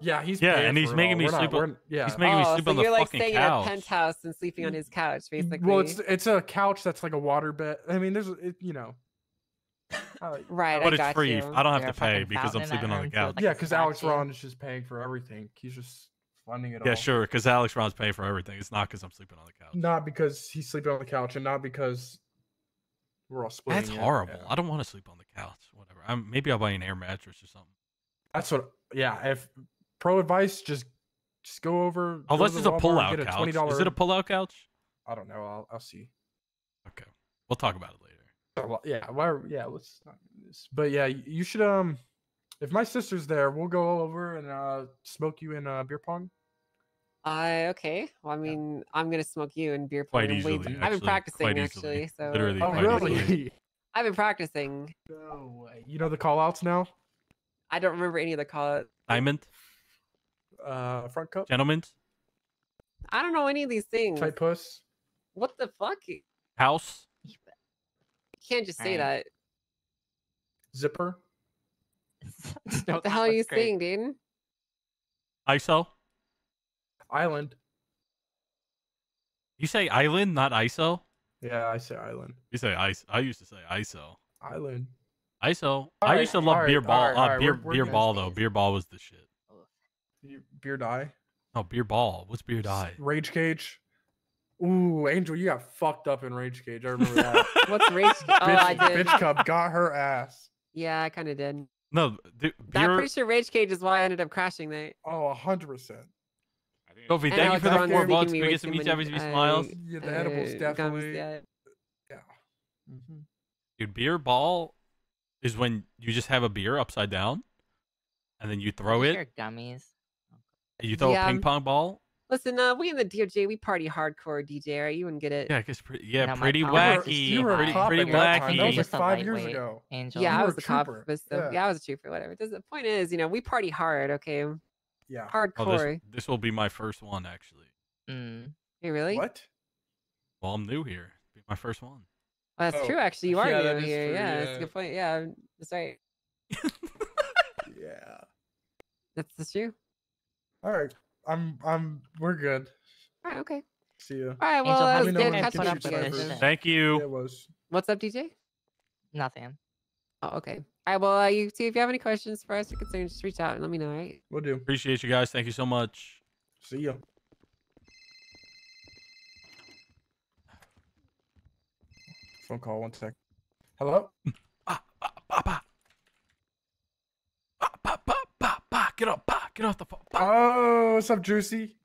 yeah, he's Yeah, paying and he's for it making all. me We're not- sleep. we're- yeah, He's making me sleep so on the you're like fucking staying in couch. a penthouse and sleeping on his couch, basically. well, it's a couch that's like a water bed. I mean, you know. Right, But I it's got free. you. I don't have There to a pay fucking because I'm fountain in that sleeping on the room, too, couch. like Yeah, a because Alex statue? Ron is just paying for everything. He's just funding it all. Yeah, sure. Because Alex Ron's paying for everything. It's not because I'm sleeping on the couch. Not because he's sleeping on the couch, and not because we're all splitting. That's it. horrible. Yeah. I don't want to sleep on the couch. Whatever. Maybe I'll buy an air mattress or something. That's what. Yeah. If pro advice, just go over. Oh, go this to is a Walmart, pull-out get a couch. $20. Is it a pull-out couch? I don't know. I'll see. Okay, we'll talk about it later. Oh, well, yeah. Yeah. Let's not do this. But yeah, you should. If my sister's there, we'll go over and smoke you in beer pong. Okay. Well, I mean, I'm gonna smoke you in beer Quite pong. easily, I've been actually, practicing quite easily. actually. So Literally Oh, quite really? easily. I've been practicing. No way. You know the call outs now? I don't remember any of the call. Diamond, Front cup? gentlemen, I don't know any of these things. Tight puss? What the fuck? You house. can't just say Alright. that. Zipper. What the hell are you saying, dude? ISO? Island. You say island, not ISO? Yeah, I say island. You say ISO. I used to say ISO. Island. ISO. I Alright, used to love alright, beer ball. alright, alright, Beer we're beer good. ball though. Beer ball was the shit. Beer die. No, beer ball. What's beer die? Rage Cage. Ooh, Angel, you got fucked up in Rage Cage. I remember that. What's Rage Cage? Oh, I did. Bitch Cup got her ass. Yeah, I kind of did. No, I'm beer. pretty sure Rage Cage is why I ended up crashing that. Oh, 100%. Sophie, And thank you for the Alexander's 4 making bucks. me Can we way get some too each many, every smiles? Yeah, the edibles gums, definitely. yeah. Yeah. Dude, beer ball is when you just have a beer upside down, and then you throw Just it. your gummies. And you throw a ping pong ball. Listen, we in the DOJ, we party hardcore, DJ. Right? You wouldn't get it. Yeah, cause No, my pretty tolerance is wacky. too high. Pretty at that time. wacky. That was like Just a 5 years lightweight, ago. Angel. Yeah, You I were was a the cop. trooper. But still, Yeah. I was a trooper. Whatever. The point is, we party hard. Okay. Yeah. Hardcore. This will be my first one actually. Hey, really? What? Well, I'm new here. Be my first one. Well, that's true. Actually, you are Yeah, that new is here. true, Yeah, that's a good point. Yeah, that's right. Yeah. That's true. All right. We're good. All right. Okay. See ya. All right. Angel, Well, how it's many good more catching put up up with with you this guys. shit? Thank you. Yeah, it was. What's up, DJ? Nothing. Oh, okay. All right. Well, you see if you have any questions for us or concerns, just reach out and let me know. All right. We'll do. Appreciate you guys. Thank you so much. See ya. Phone call. 1 sec. Hello. Get up. Get off the phone. Oh, what's up, Juicy?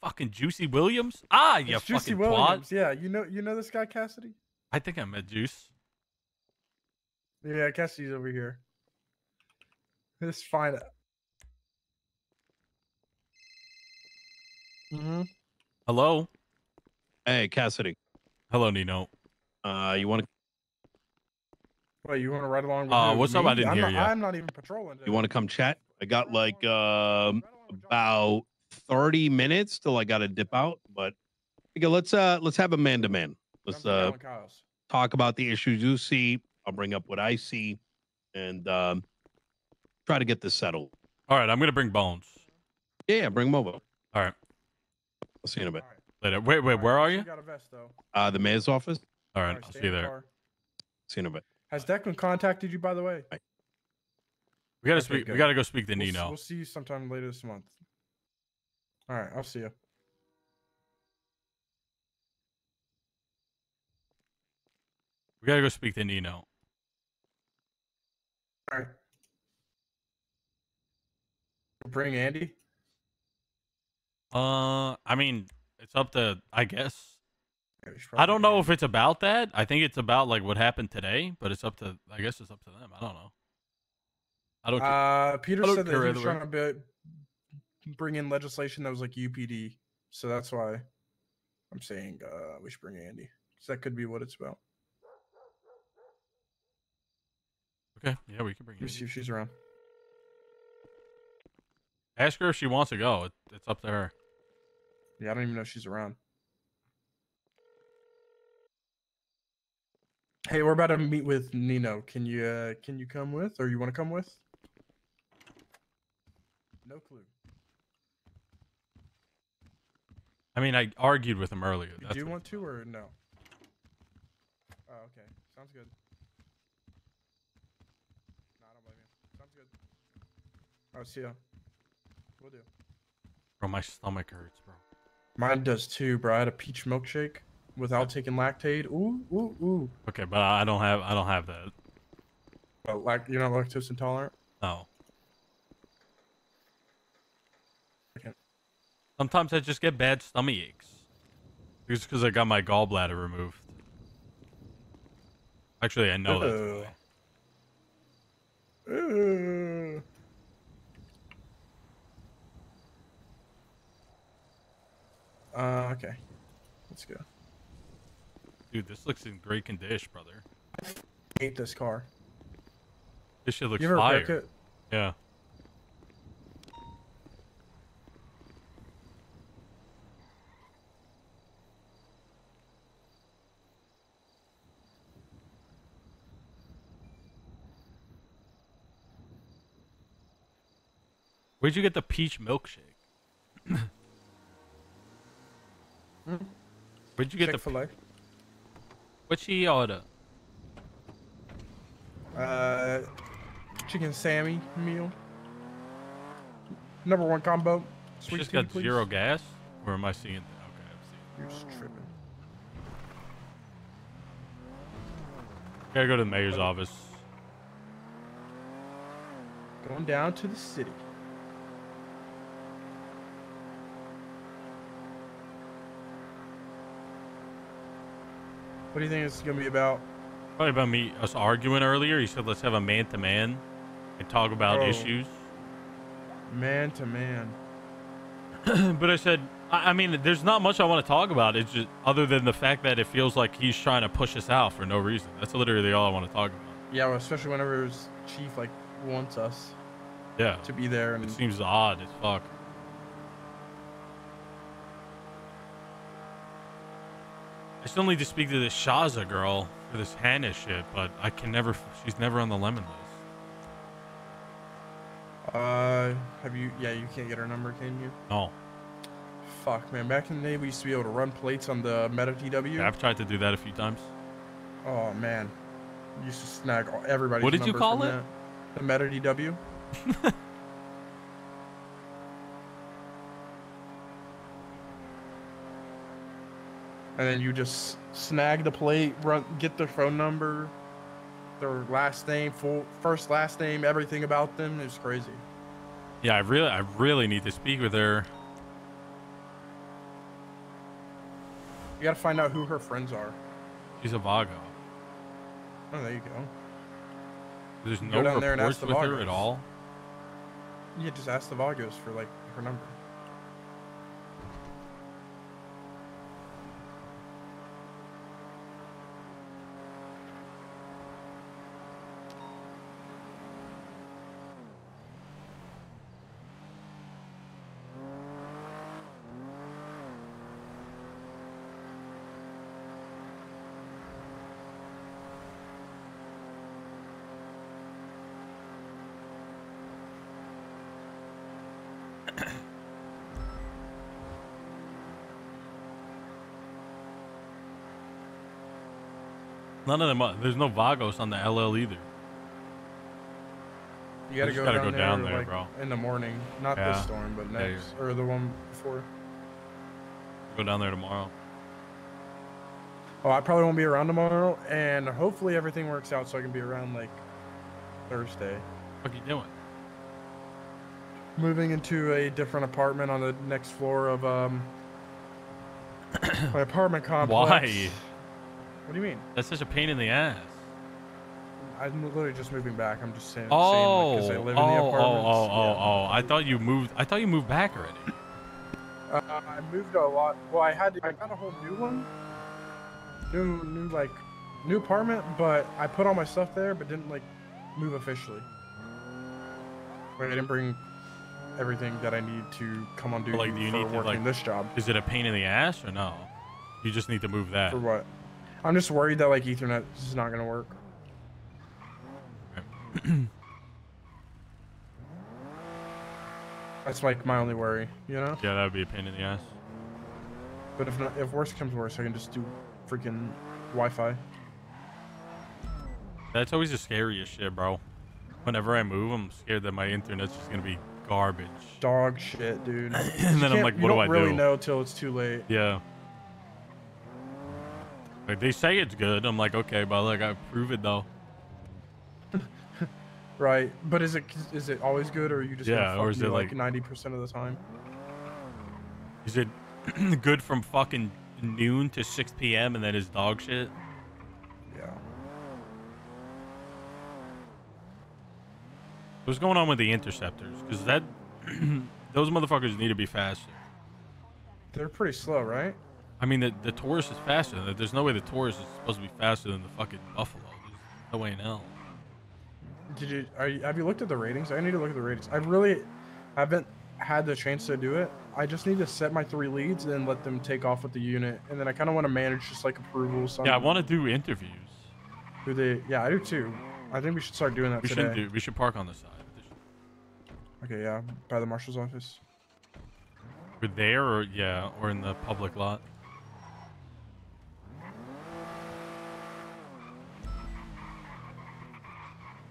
Fucking Juicy Williams. Ah, you It's Juicy fucking Williams. twat. Yeah, you know this guy Cassidy? I think I met Juice. Yeah, Cassidy's over here. Let's find out. Hello. Hey, Cassidy. Hello, Nino. You want to? Wait, you want to ride along with who? What's up? Me? I didn't hear you. I'm not even patrolling. You want to come chat? I got like about 30 minutes till I got to dip out, but okay, let's have a man to man. Let's talk about the issues you see. I'll bring up what I see, and try to get this settled. All right, I'm gonna bring Bones. Yeah, bring him over. All right. I'll see you in a bit. Later. Wait, where are you? Got a vest, though. The mayor's office. All right, I'll stay see you in the there. car. See you in a bit. Has Declan contacted you, by the way? We gotta Okay, speak. good. We gotta go speak to We'll Nino. We'll see you sometime later this month. All right, I'll see you. We gotta go speak to Nino. All right. Bring Andy. I mean, it's up to. I guess. I don't know if it's about that. I think it's about like what happened today, but it's up to. I guess it's up to them. I don't know. I don't. Peter I don't said that care he was either way. trying to bring in legislation that was like UPD, so that's why I'm saying we should bring Andy, because that could be what it's about. Okay, yeah, we can bring. Let me see if she's around. Ask her if she wants to go. It's up to her. Yeah, I don't even know if she's around. Hey, we're about to meet with Nino. Can you come with, or you want to come with? No clue. I mean, I argued with him earlier. You That's do what- want to, or no? Oh, okay. Sounds good. No, I don't blame you. Sounds good. I'll see ya. We'll do. Bro, my stomach hurts, bro. Mine does too, bro. I had a peach milkshake without taking lactate. Ooh, ooh, ooh. Okay, but I don't have that. Oh, you're not lactose intolerant? No. Okay. Sometimes I just get bad stomach aches. Just because I got my gallbladder removed. Actually, I know that's why. Okay. Let's go. Dude, this looks in great condition, brother. I hate this car. This shit looks You ever fire. wreck it? Yeah. Where'd you get the peach milkshake? Where'd you get Chick-fil-A. What she order? Chicken Sammy meal. Number 1 combo. She Sweet just tea, got please. 0 gas? Or am I seeing that? Okay, I'm seeing. You're just tripping. Gotta go to the mayor's office. Going down to the city. What do you think it's gonna be about? Probably about us arguing earlier. He said let's have a man-to-man and talk about issues. Man to man. But I said, I mean, there's not much I want to talk about. It's just other than the fact that it feels like he's trying to push us out for no reason. That's literally all I want to talk about. Yeah, well, especially whenever his chief like wants us. Yeah. To be there, and it seems odd as fuck. I still need to speak to this Shaza girl for this Hannah shit, but I can never. She's never on the lemon list. Have you? Yeah, you can't get her number, can you? No. Fuck, man. Back in the day, we used to be able to run plates on the Meta TW. Yeah, I've tried to do that a few times. Oh man, you used to snag everybody's. What did you number call from it? that. The Meta DW. And then you just snag the plate, get their phone number, their last name, first, last name, everything about them. It's crazy. Yeah, I really need to speak with her. You gotta find out who her friends are. She's a Vago. Oh, there you go. There's Go no down there and reports ask with the her Vagos. at all. Yeah, just ask the Vagos for like her number. None of them. There's no Vagos on the LL either. You gotta just go gotta down go there, there, like, bro. in the morning. Not Yeah. this storm, but Yeah, next. Or the one before. Go down there tomorrow. Oh, I probably won't be around tomorrow, and hopefully everything works out so I can be around, like, Thursday. What are you doing? Moving into a different apartment on the next floor of, my apartment complex. Why? What do you mean? That's such a pain in the ass. I'm literally just moving back. I'm just saying. Oh, because I live in the apartments. oh. I thought you moved back already. I moved a lot. Well, I got a whole new one. New apartment, but I put all my stuff there, but didn't, like, move officially. Like, I didn't bring everything that I need to come on duty Like, do you for need to, working like, this job. Is it a pain in the ass or no? You just need to move that. For what? I'm just worried that, like, Ethernet is not gonna work. That's, like, my only worry, you know? Yeah, that would be a pain in the ass. But if worse comes worse, I can just do freaking Wi-Fi. That's always the scariest shit, bro. Whenever I move, I'm scared that my internet's just gonna be garbage. Dog shit, dude. And then I'm like, what do I do? You don't really know till it's too late. Yeah. Like, they say it's good. I'm like, okay, but like, I prove it though. Right, but is it always good, or are you just Yeah, or is it like 90% of the time? Is it good from fucking noon to 6 p.m. and then is dog shit? Yeah. What's going on with the interceptors? Because that those motherfuckers need to be faster. They're pretty slow, right? I mean, the Taurus is faster. There's no way the Taurus is supposed to be faster than the fucking Buffalo. There's no way in hell. Have you looked at the ratings? I need to look at the ratings. I really haven't had the chance to do it. I just need to set my 3 leads and then let them take off with the unit, and then I kind of want to manage just like approvals. Yeah, I want to do interviews. Yeah, I do too. I think we should start doing that today. We should park on the side. Okay, yeah, by the marshal's office. We're there, or yeah, or in the public lot.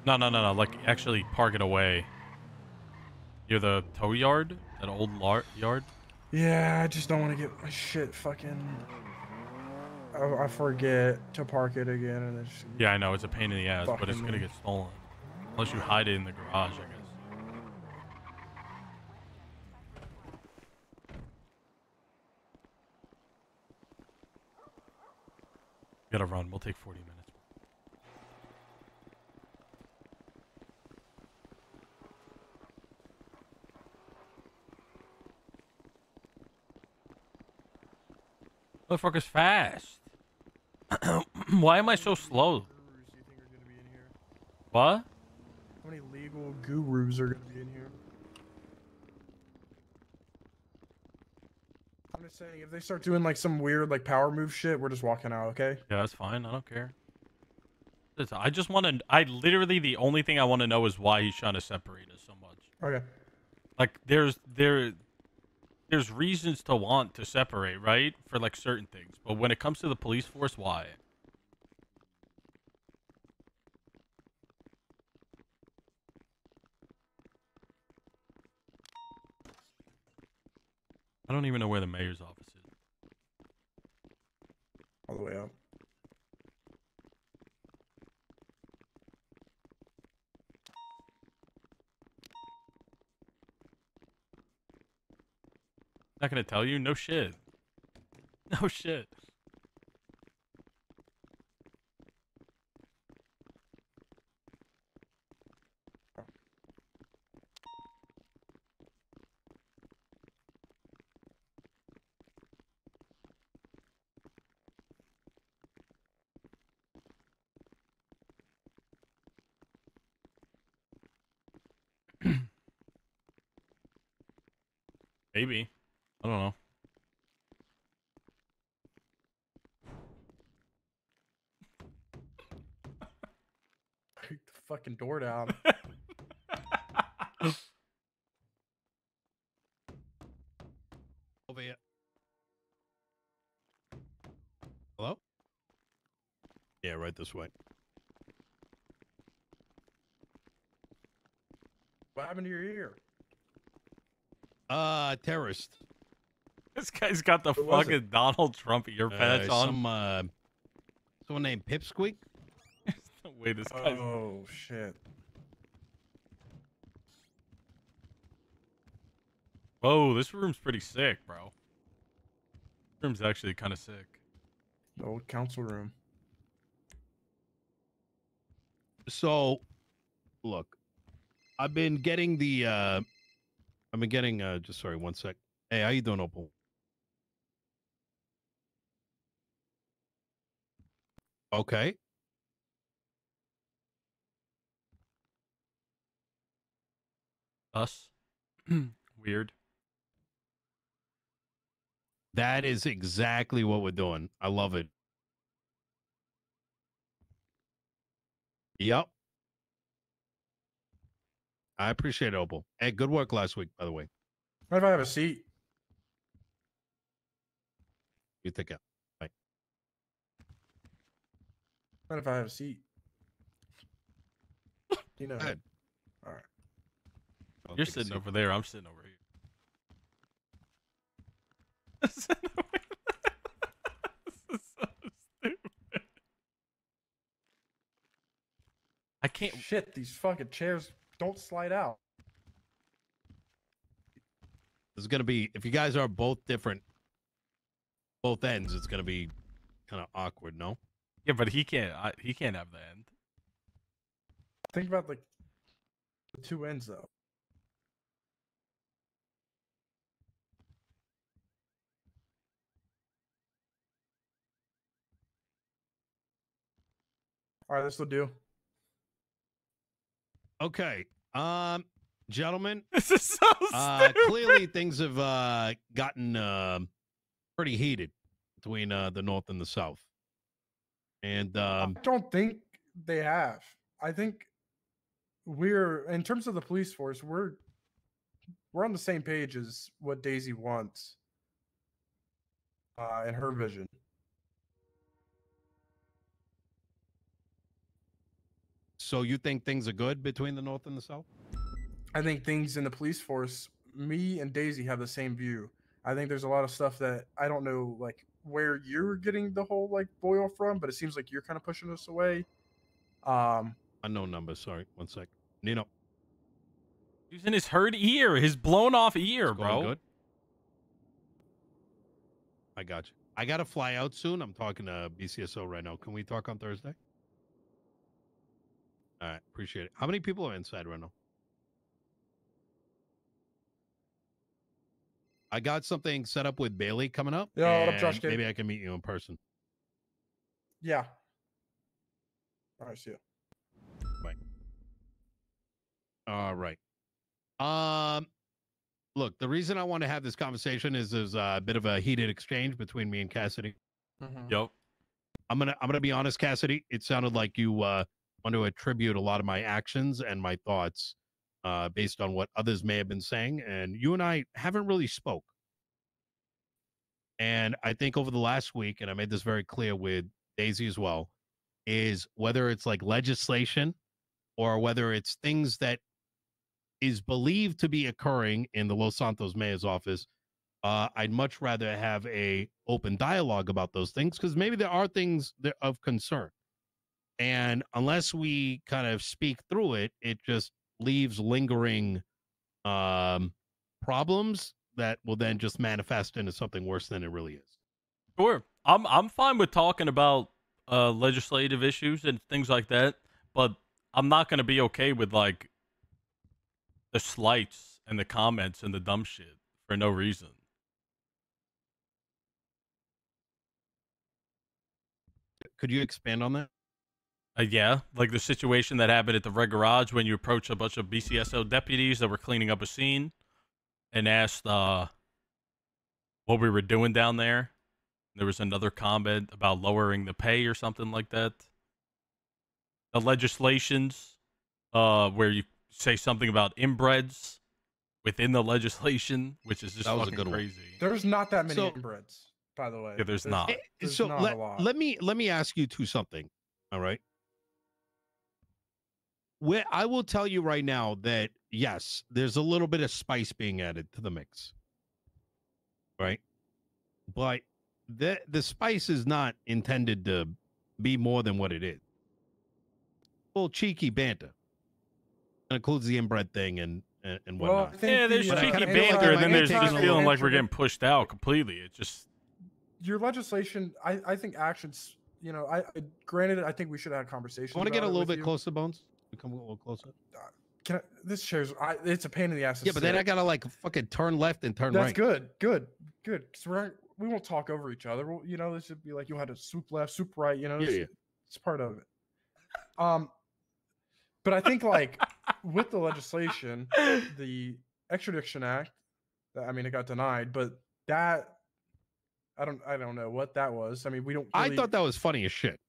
No, no, no, no. Like, actually park it away. Near the tow yard? That old yard? Yeah, I just don't want to get my shit fucking. I forget to park it again, and it's. Yeah, I know. It's a pain in the ass, but it's Fucking gonna me. get stolen. Unless you hide it in the garage, I guess. Gotta run. We'll take 40 minutes. Motherfucker's fast. Why am I so slow? What? How many legal gurus are gonna be in here? I'm just saying, if they start doing like some weird like power move shit, we're just walking out, okay? Yeah, that's fine. I don't care. I just want to. I literally the only thing I want to know is why he's trying to separate us so much. Okay. Like there's reasons to want to separate, right? For like certain things, but when it comes to the police force, why? I don't even know where the mayor's office is. All the way up. Not gonna tell you? No shit. No shit. Maybe. I don't know. Kick the fucking door down. Over here. Hello? Yeah, right this way. What happened to your ear? Terrorist. This guy's got the Who was fucking Donald Trump ear patch on. Someone named Pipsqueak. The way this guy's. Oh shit. Whoa, this room's pretty sick, bro. This room's actually kind of sick. The old council room. So, look, I've been getting just sorry, one sec. Hey, how you doing, Opal? Okay. Us? Weird. That is exactly what we're doing. I love it. Yep. I appreciate it, Opal. Hey, good work last week, by the way. What if I have a seat? You take care. Bye. What if I have a seat? You know. Go ahead. All right. You're sitting over there. I'm sitting over here. This is so stupid. I can't. Shit, these fucking chairs don't slide out. This is gonna be if you guys are both different, both ends. It's gonna be kind of awkward, no? Yeah, but he can't. He can't have the end. Think about like the two ends though. All right, this will do. Okay. Gentlemen, This is so stupid. clearly things have gotten pretty heated between the North and the South. And I don't think they have. I think we're in terms of the police force, we're we're on the same page as what Daisy wants in her vision. So you think things are good between the North and the South? I think things in the police force, me and Daisy have the same view. I think there's a lot of stuff that I don't know, like where you're getting the whole like boil from, but it seems like you're kind of pushing us away. Unknown number. Sorry, 1 sec. Nino. Using his hurt ear, his blown off ear, It's going bro. good. I got you. I got to fly out soon. I'm talking to BCSO right now. Can we talk on Thursday? All right, appreciate it. How many people are inside right now? I got something set up with Bailey coming up. Yeah, what up, Josh? And maybe I can meet you in person. Yeah. All right, see you. Bye. All right. Look, the reason I want to have this conversation is there's a bit of a heated exchange between me and Cassidy. Yep. I'm gonna be honest, Cassidy. It sounded like you want to attribute a lot of my actions and my thoughts based on what others may have been saying, and you and I haven't really spoke. And I think over the last week, and I made this very clear with Daisy as well, is whether it's like legislation or whether it's things that is believed to be occurring in the Los Santos mayor's office, I'd much rather have a open dialogue about those things because maybe there are things that of concern. And unless we kind of speak through it, it just leaves lingering problems that will then just manifest into something worse than it really is. Sure. I'm fine with talking about legislative issues and things like that, but I'm not going to be okay with like the slights and the comments and the dumb shit for no reason. Could you expand on that? Yeah, like the situation that happened at the Red Garage when you approached a bunch of BCSO deputies that were cleaning up a scene and asked what we were doing down there. There was another comment about lowering the pay or something like that. The legislations where you say something about inbreds within the legislation, which is just fucking crazy. There's not that many inbreds, by the way. Yeah, there's not. There's So not a lot. let me ask you something. All right. Where I will tell you right now that yes, there's a little bit of spice being added to the mix. Right? But the spice is not intended to be more than what it is. A little cheeky banter. It includes the inbred thing and whatnot. Yeah, there's cheeky banter, and then there's just feeling like we're getting pushed out completely. It just your legislation. I think actions. You know, granted, I think we should have a conversation. I want to get a little bit closer, Bones. Come a little closer. This chair's. It's a pain in the ass. Yeah, but then I gotta like fucking turn left and turn right. That's good. Because we won't talk over each other. We'll, you know, this should be like you had to swoop left, swoop right. You know, it's part of it. But I think like with the legislation, the Extradition Act, I mean, it got denied, but that I don't know what that was. I mean, we don't. Really... I thought that was funny as shit.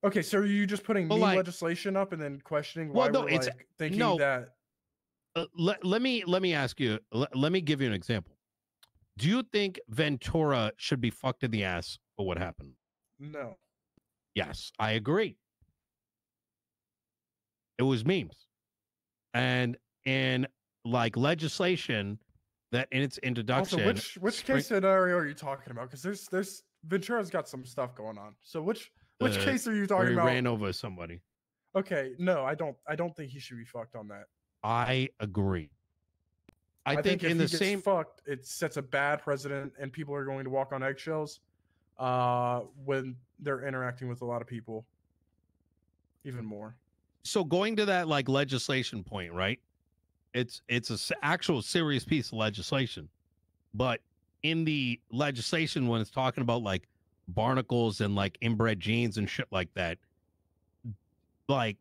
Okay, so are you just putting mean legislation up and then questioning why we're like thinking that? Let me ask you. Let me give you an example. Do you think Ventura should be fucked in the ass for what happened? No. Yes, I agree. It was memes, and in like legislation that in its introduction. Also, which case scenario are you talking about? Because there's Ventura's got some stuff going on. So which case are you talking about? He ran over somebody. Okay, no, I don't think he should be fucked on that. I agree. I think if in he the gets same fucked, it sets a bad precedent, and people are going to walk on eggshells when they're interacting with a lot of people. Even more. So going to that like legislation point, right? It's actual serious piece of legislation, but in the legislation when it's talking about like barnacles and like inbred genes and shit like that, like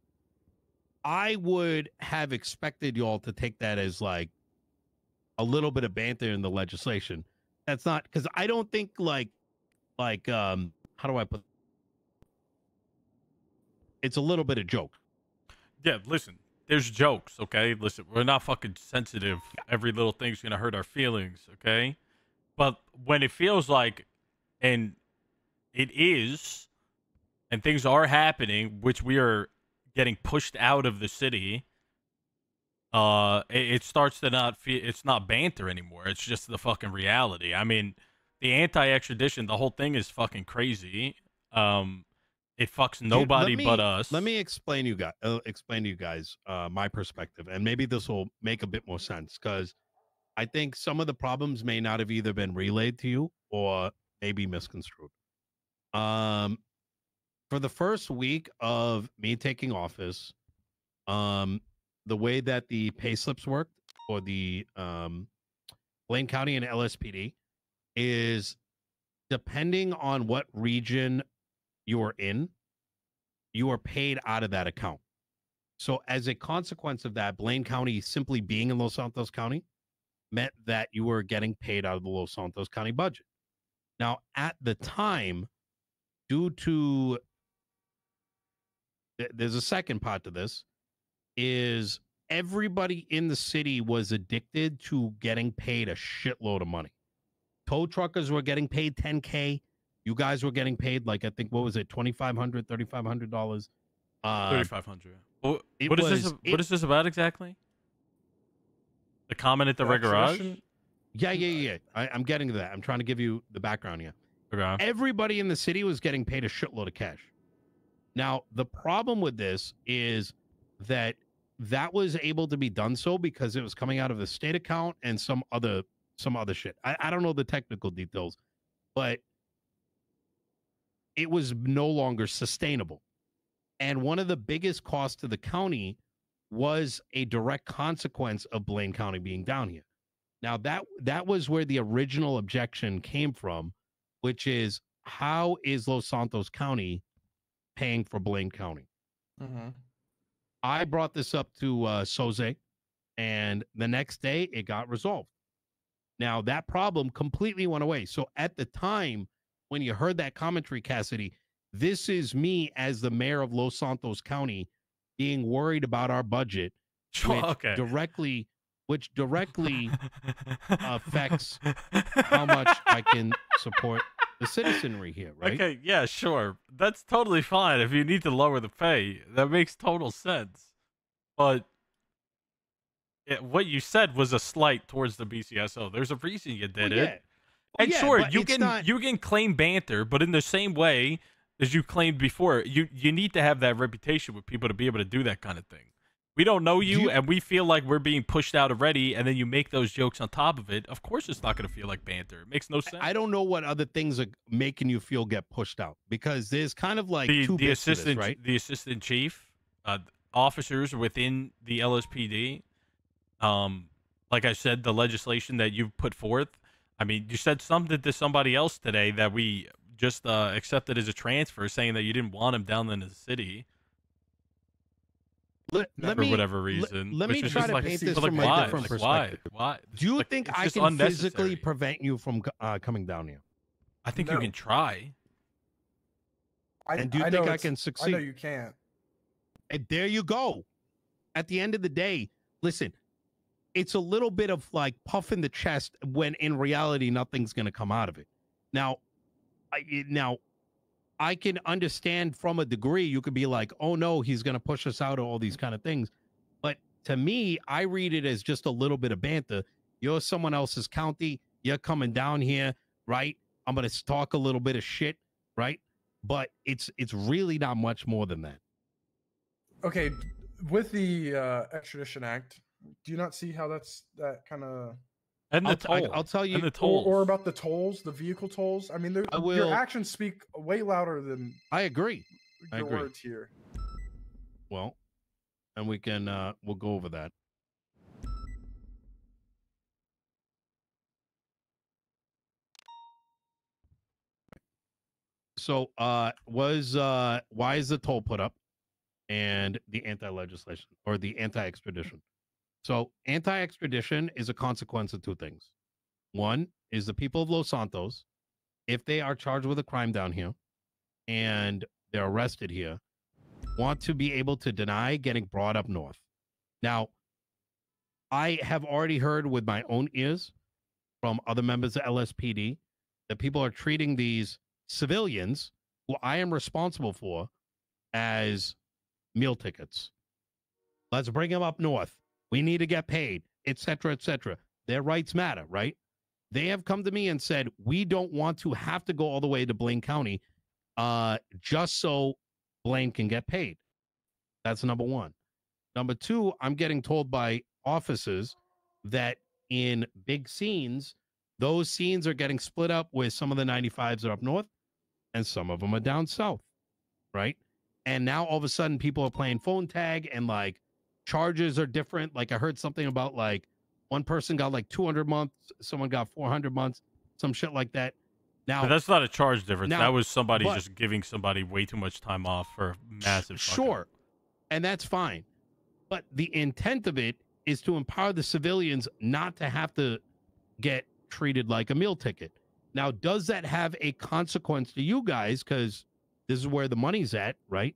I would have expected y'all to take that as like a little bit of banter in the legislation. That's not because I don't think like how do I put? It's a little bit of joke. Yeah, listen, there's jokes, okay? Listen, we're not fucking sensitive. Every little thing's gonna hurt our feelings, okay? But when it feels like, and it is, and things are happening, which we are getting pushed out of the city, it starts to not feel, it's not banter anymore. It's just the fucking reality. I mean, the anti-extradition, the whole thing is fucking crazy. It fucks nobody but us. Let me explain to you guys my perspective, and maybe this will make a bit more sense, because I think some of the problems may not have either been relayed to you or maybe misconstrued. For the first week of me taking office, the way that the pay slips worked for the Blaine County and LSPD is, depending on what region you are in, you are paid out of that account. So as a consequence of that, Blaine County simply being in Los Santos County meant that you were getting paid out of the Los Santos County budget. Now, at the time, due to there's a second part to this, is everybody in the city was addicted to getting paid a shitload of money. Tow truckers were getting paid $10K. You guys were getting paid, like, I think, what was it, $2,500, $3,500? $3,500. What is this about exactly? The comment at the Red Garage? Yeah. I'm getting to that. I'm trying to give you the background here. Okay. Everybody in the city was getting paid a shitload of cash. Now, the problem with this is that was able to be done so because it was coming out of the state account and some other shit. I don't know the technical details, but it was no longer sustainable. And one of the biggest costs to the county was a direct consequence of Blaine County being down here. Now, that was where the original objection came from, which is, how is Los Santos County paying for Blaine County? Mm-hmm. I brought this up to Soze, and the next day it got resolved. Now, that problem completely went away. So at the time, when you heard that commentary, Cassidy, this is me as the mayor of Los Santos County being worried about our budget, which directly affects how much I can support the citizenry here, right? Okay, yeah, sure. That's totally fine if you need to lower the pay. That makes total sense. But what you said was a slight towards the BCSO. There's a reason you did it. And sure, you can claim banter, but in the same way as you claimed before, you need to have that reputation with people to be able to do that kind of thing. We don't know you, and we feel like we're being pushed out already, and then you make those jokes on top of it. Of course it's not going to feel like banter. It makes no sense. I don't know what other things are making you feel get pushed out, because there's kind of like the assistant, right? The assistant chief, officers within the LSPD. Like I said, the legislation that you've put forth. I mean, you said something to somebody else today that we just accepted as a transfer, saying that you didn't want him down in the city. For whatever reason. Let me try to paint this from a different perspective. Why? Do you think I can physically prevent you from coming down here? I think you can try. And do you think I can succeed? I know you can't. And there you go. At the end of the day, listen, it's a little bit of like puffing the chest when in reality nothing's going to come out of it. Now, I can understand from a degree. You could be like, oh no, he's going to push us out of all these kind of things. But to me, I read it as just a little bit of banter. You're someone else's county. You're coming down here, right? I'm going to talk a little bit of shit, right? But it's really not much more than that. Okay, with the Extradition Act, do you not see how that kind of... And the toll. I'll tell you. And the tolls. Or about the tolls, the vehicle tolls. I mean, your actions speak way louder than... I agree. Your words here. Well, and we can, we'll go over that. So, why is the toll put up and the anti-legislation or the anti-extradition? So anti-extradition is a consequence of two things. One is the people of Los Santos, if they are charged with a crime down here and they're arrested here, want to be able to deny getting brought up north. Now, I have already heard with my own ears from other members of LSPD that people are treating these civilians, who I am responsible for, as meal tickets. Let's bring them up north. We need to get paid, etc., etc. Their rights matter, right? They have come to me and said, we don't want to have to go all the way to Blaine County just so Blaine can get paid. That's number one. Number two, I'm getting told by officers that in big scenes, those scenes are getting split up where some of the 95s are up north and some of them are down south, right? And now all of a sudden people are playing phone tag and like charges are different. Like I heard something about like one person got like 200 months, someone got 400 months, some shit like that. Now, But that's not a charge difference. now- that was somebody but- just giving somebody way too much time off for massive. fucking- Sure. And that's fine. But the intent of it is to empower the civilians not to have to get treated like a meal ticket. Now, does that have a consequence to you guys? Because this is where the money's at, right?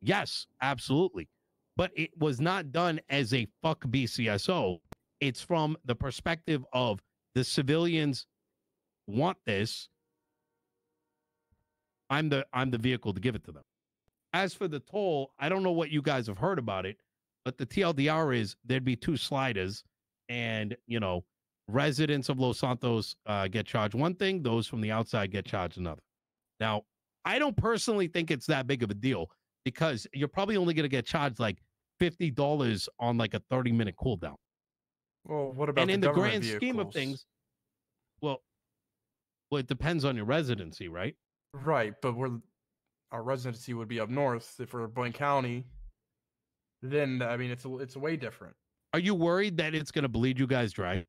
Yes, absolutely. But it was not done as a fuck BCSO. It's from the perspective of the civilians want this. I'm the vehicle to give it to them. As for the toll, I don't know what you guys have heard about it, but the TLDR is there'd be 2 sliders, and residents of Los Santos get charged one thing, those from the outside get charged another. Now, I don't personally think it's that big of a deal because you're probably only going to get charged like $50 on like a 30-minute cooldown. Well, what about And in the government grand scheme of vehicles? things, well, it depends on your residency, right? Right, but our residency would be up north. If we're Blaine County, then I mean it's way different. Are you worried that it's going to bleed you guys dry?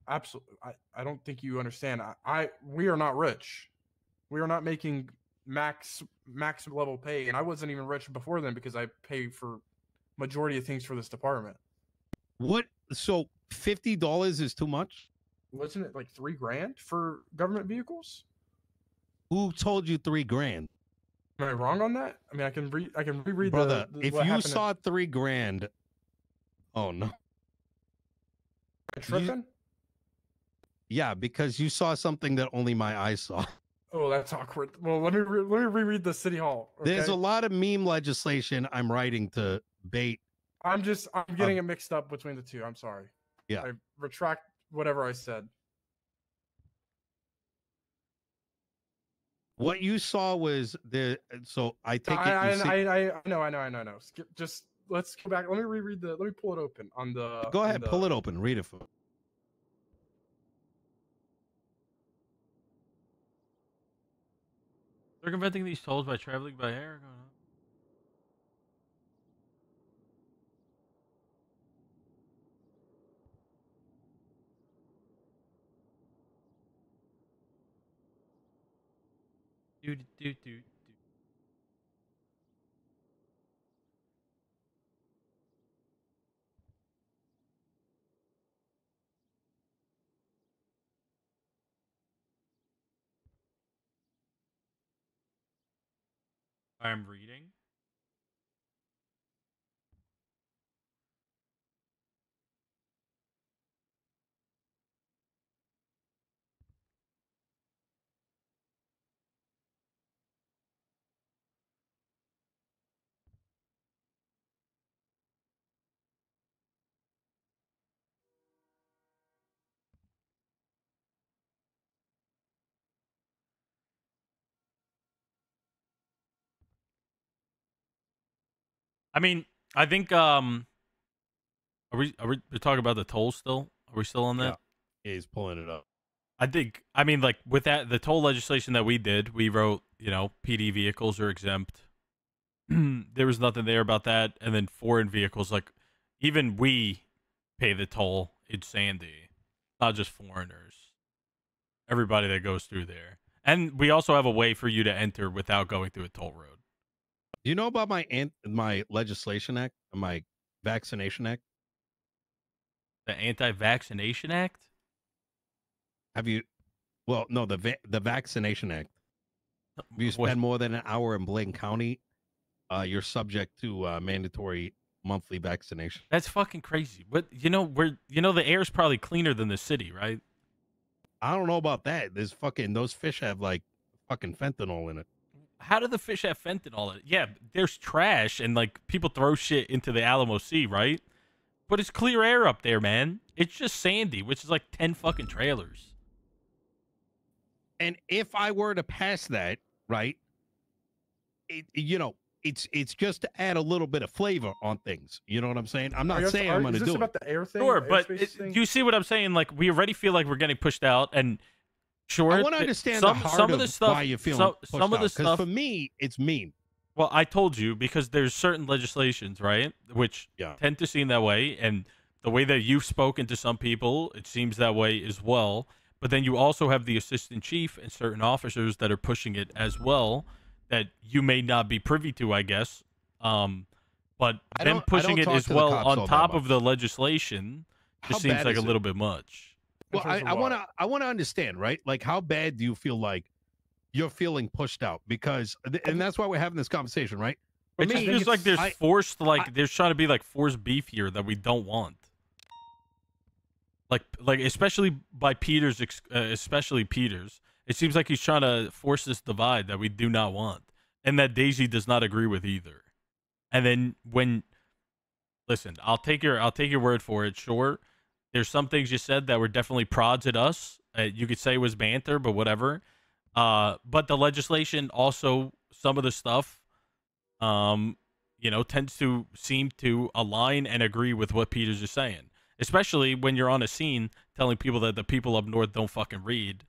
Absolutely. I don't think you understand. We are not rich. We are not making max level pay, and I wasn't even rich before then because I pay for majority of things for this department. What? So $50 is too much? Wasn't it like $3,000 for government vehicles? Who told you $3,000? Am I wrong on that? I mean, I can reread Brother, the if what you happened saw $3,000, oh no. Am I tripping? Yeah, because you saw something that only my eyes saw. Oh, that's awkward. Well, let me reread the city hall. Okay? There's a lot of meme legislation I'm writing to bait. I'm getting it mixed up between the two. I'm sorry. Yeah. I retract whatever I said. What you saw was the so I take it. I know. Just let's go back. Let me pull it open on the. Go ahead, pull it open. Read it for me. Circumventing these tolls by traveling by air. Do. I'm reading. I mean, I think are we talking about the toll still? Are we still on that? Yeah, he's pulling it up. I mean, like with that the toll legislation that we did, we wrote, PD vehicles are exempt. There was nothing there about that, and then foreign vehicles, like even we pay the toll in Sandy, not just foreigners. Everybody that goes through there. And we also have a way for you to enter without going through a toll road. Do you know about my legislation act, my vaccination act? The Anti-Vaccination Act? Have you? Well, no, the vaccination act. If you spend more than an hour in Blaine County, you're subject to mandatory monthly vaccination. That's fucking crazy. But the air's probably cleaner than the city, right? I don't know about that. Those fish have like fucking fentanyl in it. How do the fish have fentanyl in it? Yeah, there's trash and like people throw shit into the Alamo Sea, right? But it's clear air up there, man. It's just sandy, which is like 10 fucking trailers. And if I were to pass that, right, it's just to add a little bit of flavor on things. You know what I'm saying? I'm not saying I'm going to do it. Is this about the air thing? Sure, the but airspace thing? you see what I'm saying? Like, we already feel like we're getting pushed out, and sure, I want to understand the heart some of the stuff, why you feel some of the stuff. For me, it's mean. Well, I told you, because there's certain legislations, right, which tend to seem that way, and the way that you've spoken to some people, it seems that way as well. But then you also have the assistant chief and certain officers that are pushing it as well, that you may not be privy to, I guess. But them pushing it as well on top of the legislation just seems like a little bit much. Well, I want to understand, right? Like, how bad do you feel like you're feeling pushed out? Because, and that's why we're having this conversation, right? It just feels like there's there's trying to be like forced beef here that we don't want. Like especially by Peters, especially Peters. It seems like he's trying to force this divide that we do not want, and that Daisy does not agree with either. And then listen, I'll take your word for it. Sure, there's some things you said that were definitely prods at us. You could say it was banter, but whatever. But the legislation also, some of the stuff, tends to seem to align and agree with what Peters is saying. Especially when you're on a scene telling people that the people up north don't fucking read.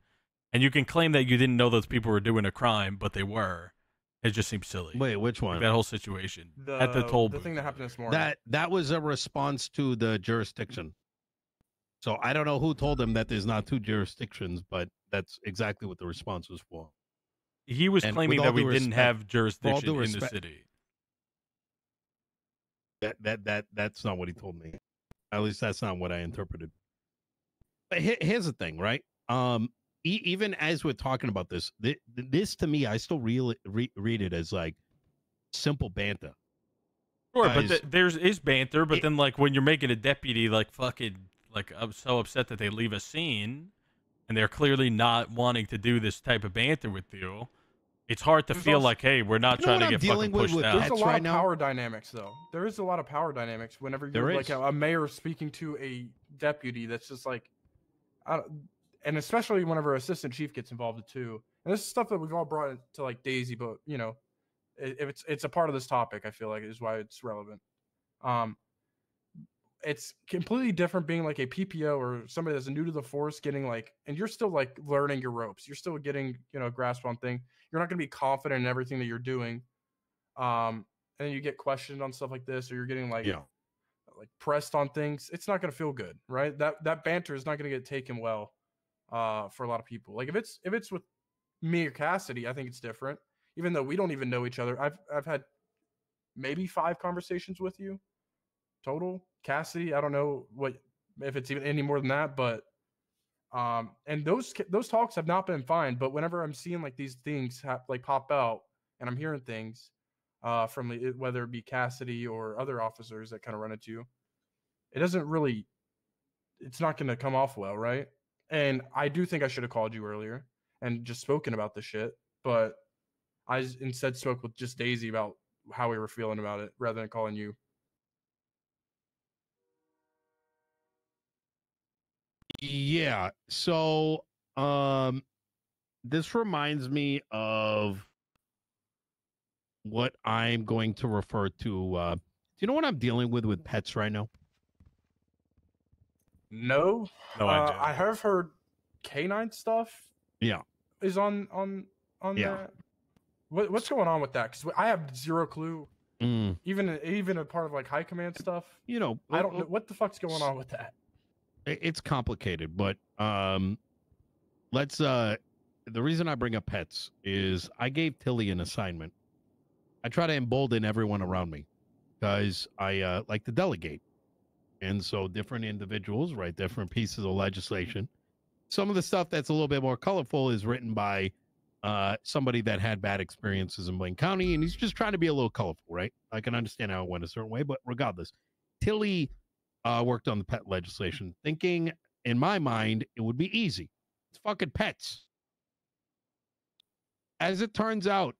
And you can claim that you didn't know those people were doing a crime, but they were. It just seems silly. Wait, which one? That whole situation at the toll booth. The thing that happened this morning. That was a response to the jurisdiction. So I don't know who told them that there's not two jurisdictions, but that's exactly what the response was for. He was claiming that we didn't have jurisdiction in the city. That's not what he told me. At least that's not what I interpreted. But here's the thing, right? Even as we're talking about this, this to me, I still read it as like simple banter. Sure, but there's banter. But then, like, when you're making a deputy, like, fucking, like, I'm so upset that they leave a scene, and they're clearly not wanting to do this type of banter with you. It's hard to feel like, hey, we're not trying to get fucking pushed out. There's a lot of power dynamics, though. There is a lot of power dynamics whenever you're like a mayor speaking to a deputy. That's just like, and especially whenever assistant chief gets involved too. And this is stuff that we've all brought to like Daisy, but if it's a part of this topic, I feel like is why it's relevant. It's completely different being like a PPO or somebody that's new to the force, getting like, and you're still like learning your ropes. You're still getting, a grasp on thing. You're not going to be confident in everything that you're doing. And then you get questioned on stuff like this, or you're getting like pressed on things. It's not going to feel good, right? That banter is not going to get taken well for a lot of people. Like if it's with me or Cassidy, I think it's different. Even though we don't even know each other. I've had maybe 5 conversations with you total. Cassidy, I don't know if it's even any more than that, but and those talks have not been fine. But whenever I'm seeing like these things like pop out, and I'm hearing things from whether it be Cassidy or other officers that kind of run into you, it's not going to come off well, right? And I do think I should have called you earlier and just spoken about this shit, but I instead spoke with just Daisy about how we were feeling about it rather than calling you. Yeah. So, this reminds me of what I'm going to refer to. Do you know what I'm dealing with pets right now? No, I have heard canine stuff. Yeah, is on that. What's going on with that? Because I have zero clue. Even a part of like high command stuff. I don't know what the fuck's going on with that. It's complicated, but let's. The reason I bring up pets is I gave Tilly an assignment. I try to embolden everyone around me because I like to delegate, and so different individuals write different pieces of legislation. Some of the stuff that's a little bit more colorful is written by somebody that had bad experiences in Blaine County, and he's just trying to be a little colorful, right? I can understand how it went a certain way, but regardless, Tilly worked on the pet legislation, thinking in my mind it would be easy. It's fucking pets. As it turns out,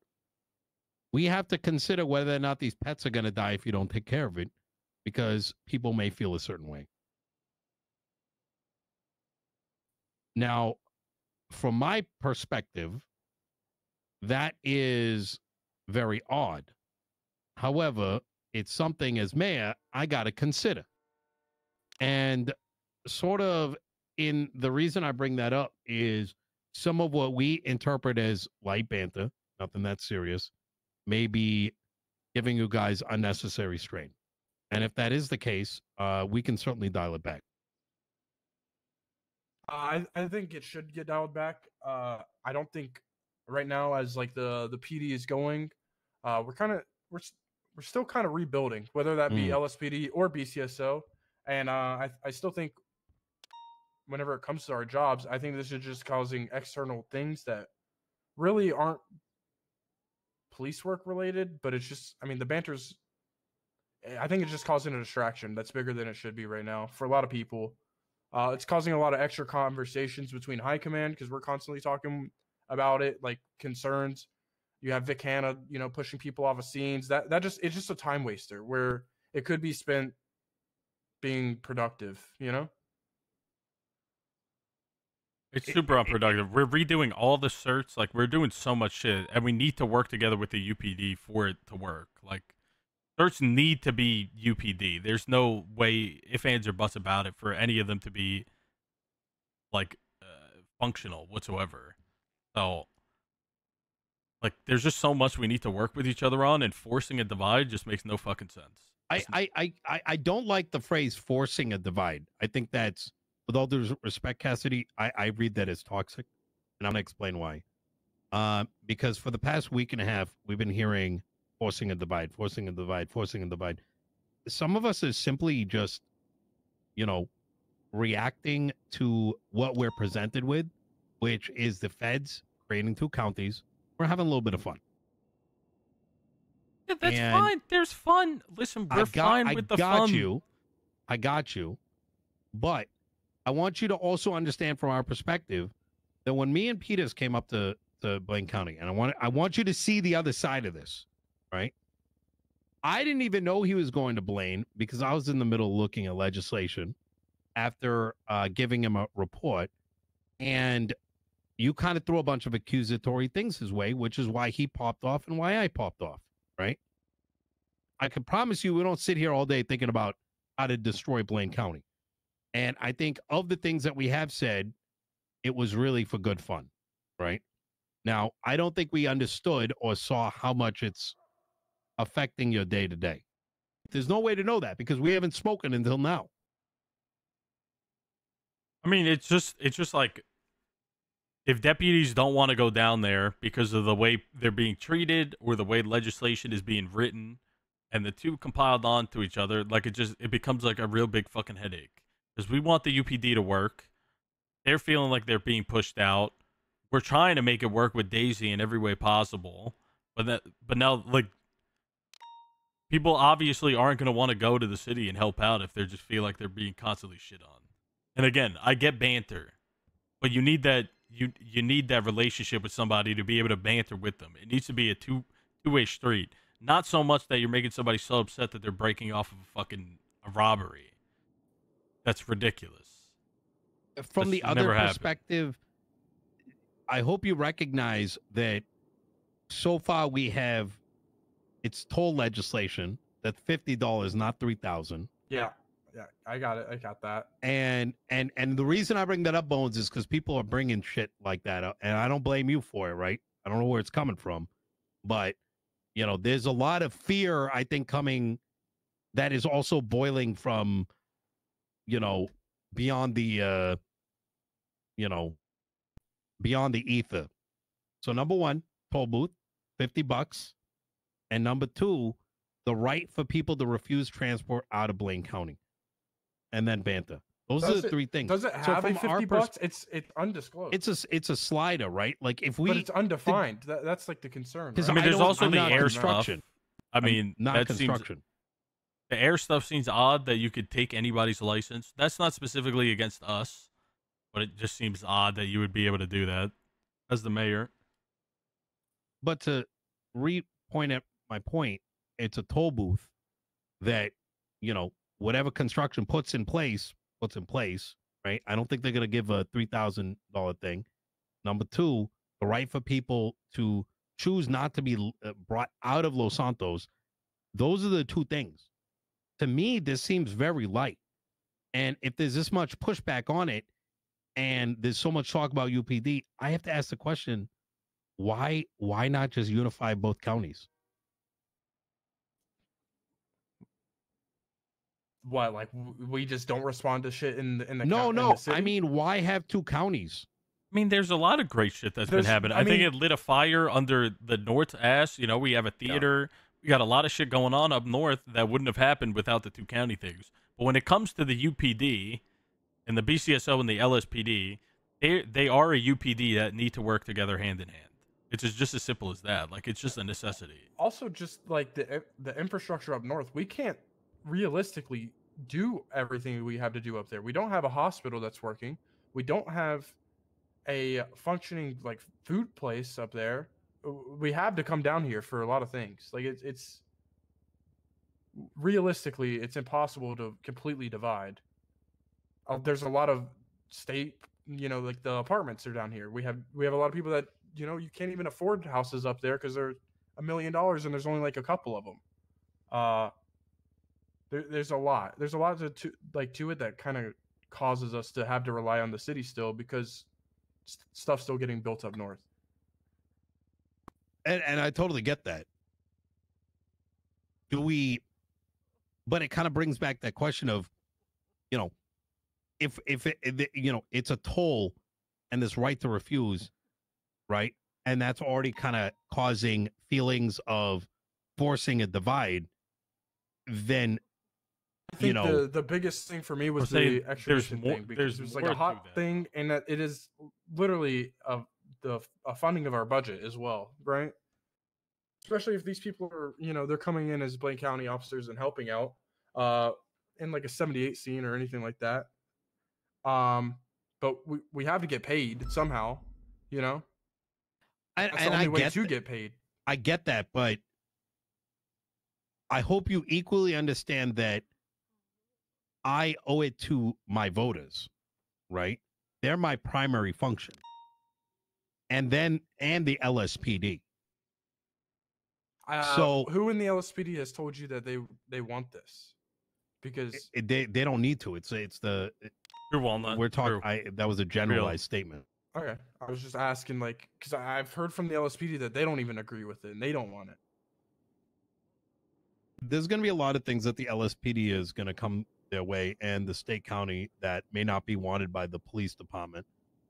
we have to consider whether or not these pets are going to die if you don't take care of it, because people may feel a certain way. Now, from my perspective, that is very odd. However, it's something as mayor I got to consider. And sort of in the reason I bring that up is some of what we interpret as light banter, nothing that serious, may be giving you guys unnecessary strain. And if that is the case, we can certainly dial it back. I think it should get dialed back. I don't think right now, as like the PD is going, we're still kind of rebuilding, whether that be LSPD or BCSO. And I still think whenever it comes to our jobs, I think this is just causing external things that really aren't police work related, but it's just, I mean, the banter's, I think it's just causing a distraction that's bigger than it should be right now for a lot of people. It's causing a lot of extra conversations between high command because we're constantly talking about it, like concerns. You have Vic Hanna, pushing people off of scenes. It's just a time waster where it could be spent being productive, It's super unproductive. We're redoing all the certs. Like, we're doing so much shit, and we need to work together with the UPD for it to work. Like, certs need to be UPD. There's no way, if, ands, or buts about it, for any of them to be, like, functional whatsoever. So, like, there's just so much we need to work with each other on, and forcing a divide just makes no fucking sense. I don't like the phrase forcing a divide. I think that's, with all due respect, Cassidy, I read that as toxic, and I'm going to explain why. Because for the past week and a half, we've been hearing forcing a divide, forcing a divide, forcing a divide. Some of us is simply just, reacting to what we're presented with, which is the feds creating 2 counties. We're having a little bit of fun. Yeah, that's fine. There's fun. Listen, we're fine with the fun. I got you. But I want you to also understand from our perspective that when me and Peters came up to Blaine County, and I want you to see the other side of this, right? I didn't even know he was going to Blaine because I was in the middle of looking at legislation after giving him a report, and you kind of threw a bunch of accusatory things his way, which is why he popped off and why I popped off, right? I can promise you we don't sit here all day thinking about how to destroy Blaine County. And I think of the things that we have said, it was really for good fun, right? Now, I don't think we understood or saw how much it's affecting your day-to-day. There's no way to know that because we haven't spoken until now. I mean, it's just like, if deputies don't want to go down there because of the way they're being treated or the way legislation is being written, and the two compiled onto each other, like, it becomes like a real big fucking headache. Because we want the UPD to work. They're feeling like they're being pushed out. We're trying to make it work with Daisy in every way possible. But now, like, people obviously aren't going to want to go to the city and help out if they just feel like they're being constantly shit on. And again, I get banter, but you need that you need that relationship with somebody to be able to banter with them. It needs to be a two-way street. Not so much that you're making somebody so upset that they're breaking off of a robbery. That's ridiculous. From the other perspective, I hope you recognize that so far it's toll legislation that's $50, not $3,000. Yeah, I got it. I got that. And the reason I bring that up, Bones, is because people are bringing shit like that up, and I don't blame you for it, right? I don't know where it's coming from, but there's a lot of fear, I think, coming that is also boiling from, beyond the, beyond the ether. So number one, toll booth, $50. And number two, the right for people to refuse transport out of Blaine County. And then banter. Those are the three things. Does it So have a from our 50 bucks? It's undisclosed. It's a slider, right? Like if we, but it's undefined. That's like the concern. Because Right? I mean, there's also I'm the not air construction. stuff. I mean, not that construction. The air stuff seems odd that you could take anybody's license. That's not specifically against us, but it just seems odd that you would be able to do that as the mayor. But to point at my point, it's a toll booth that, whatever construction puts in place, right? I don't think they're going to give a $3,000 thing. Number two, the right for people to choose not to be brought out of Los Santos. Those are the two things. To me, this seems very light. And if there's this much pushback on it and there's so much talk about UPD, I have to ask the question, why not just unify both counties? What, like we just don't respond to shit in the No, in the city? I mean, why have two counties? I mean, there's a lot of great shit that's been happening. I think it lit a fire under the North ass. We have a theater. Yeah. We got a lot of shit going on up north that wouldn't have happened without the two county things. But when it comes to the UPD and the BCSO and the LSPD, they are a UPD that need to work together hand in hand. It's just as simple as that. Like, it's just a necessity. Also, just like the infrastructure up north, we can't realistically do everything we have to do up there. We don't have a hospital that's working. We don't have a functioning like food place up there. We have to come down here for a lot of things. Like it's realistically, it's impossible to completely divide. There's a lot of state, like the apartments are down here. We have a lot of people that you can't even afford houses up there because they're $1 million and there's only like a couple of them. There's a lot. There's a lot to it that kind of causes us to have to rely on the city still because stuff's still getting built up north. And I totally get that. But it kind of brings back that question of, if it's a toll and this right to refuse, right? And that's already kind of causing feelings of forcing a divide, then, I think the biggest thing for me was the extradition thing because it was like a hot thing and that it is literally a funding of our budget as well, right? Especially if these people are, they're coming in as Blaine County officers and helping out in like a 78 scene or anything like that. But we have to get paid somehow, That's the only way to get paid. I get that, but I hope you equally understand that I owe it to my voters, right? They're my primary function. And the LSPD. So who in the LSPD has told you that they want this? Because they don't need to. You're walnut. We're talking. That was a generalized statement. Okay, I was just asking, like, because I've heard from the LSPD that they don't even agree with it and they don't want it. There's going to be a lot of things that the LSPD is going to come their way and the state county that may not be wanted by the police department,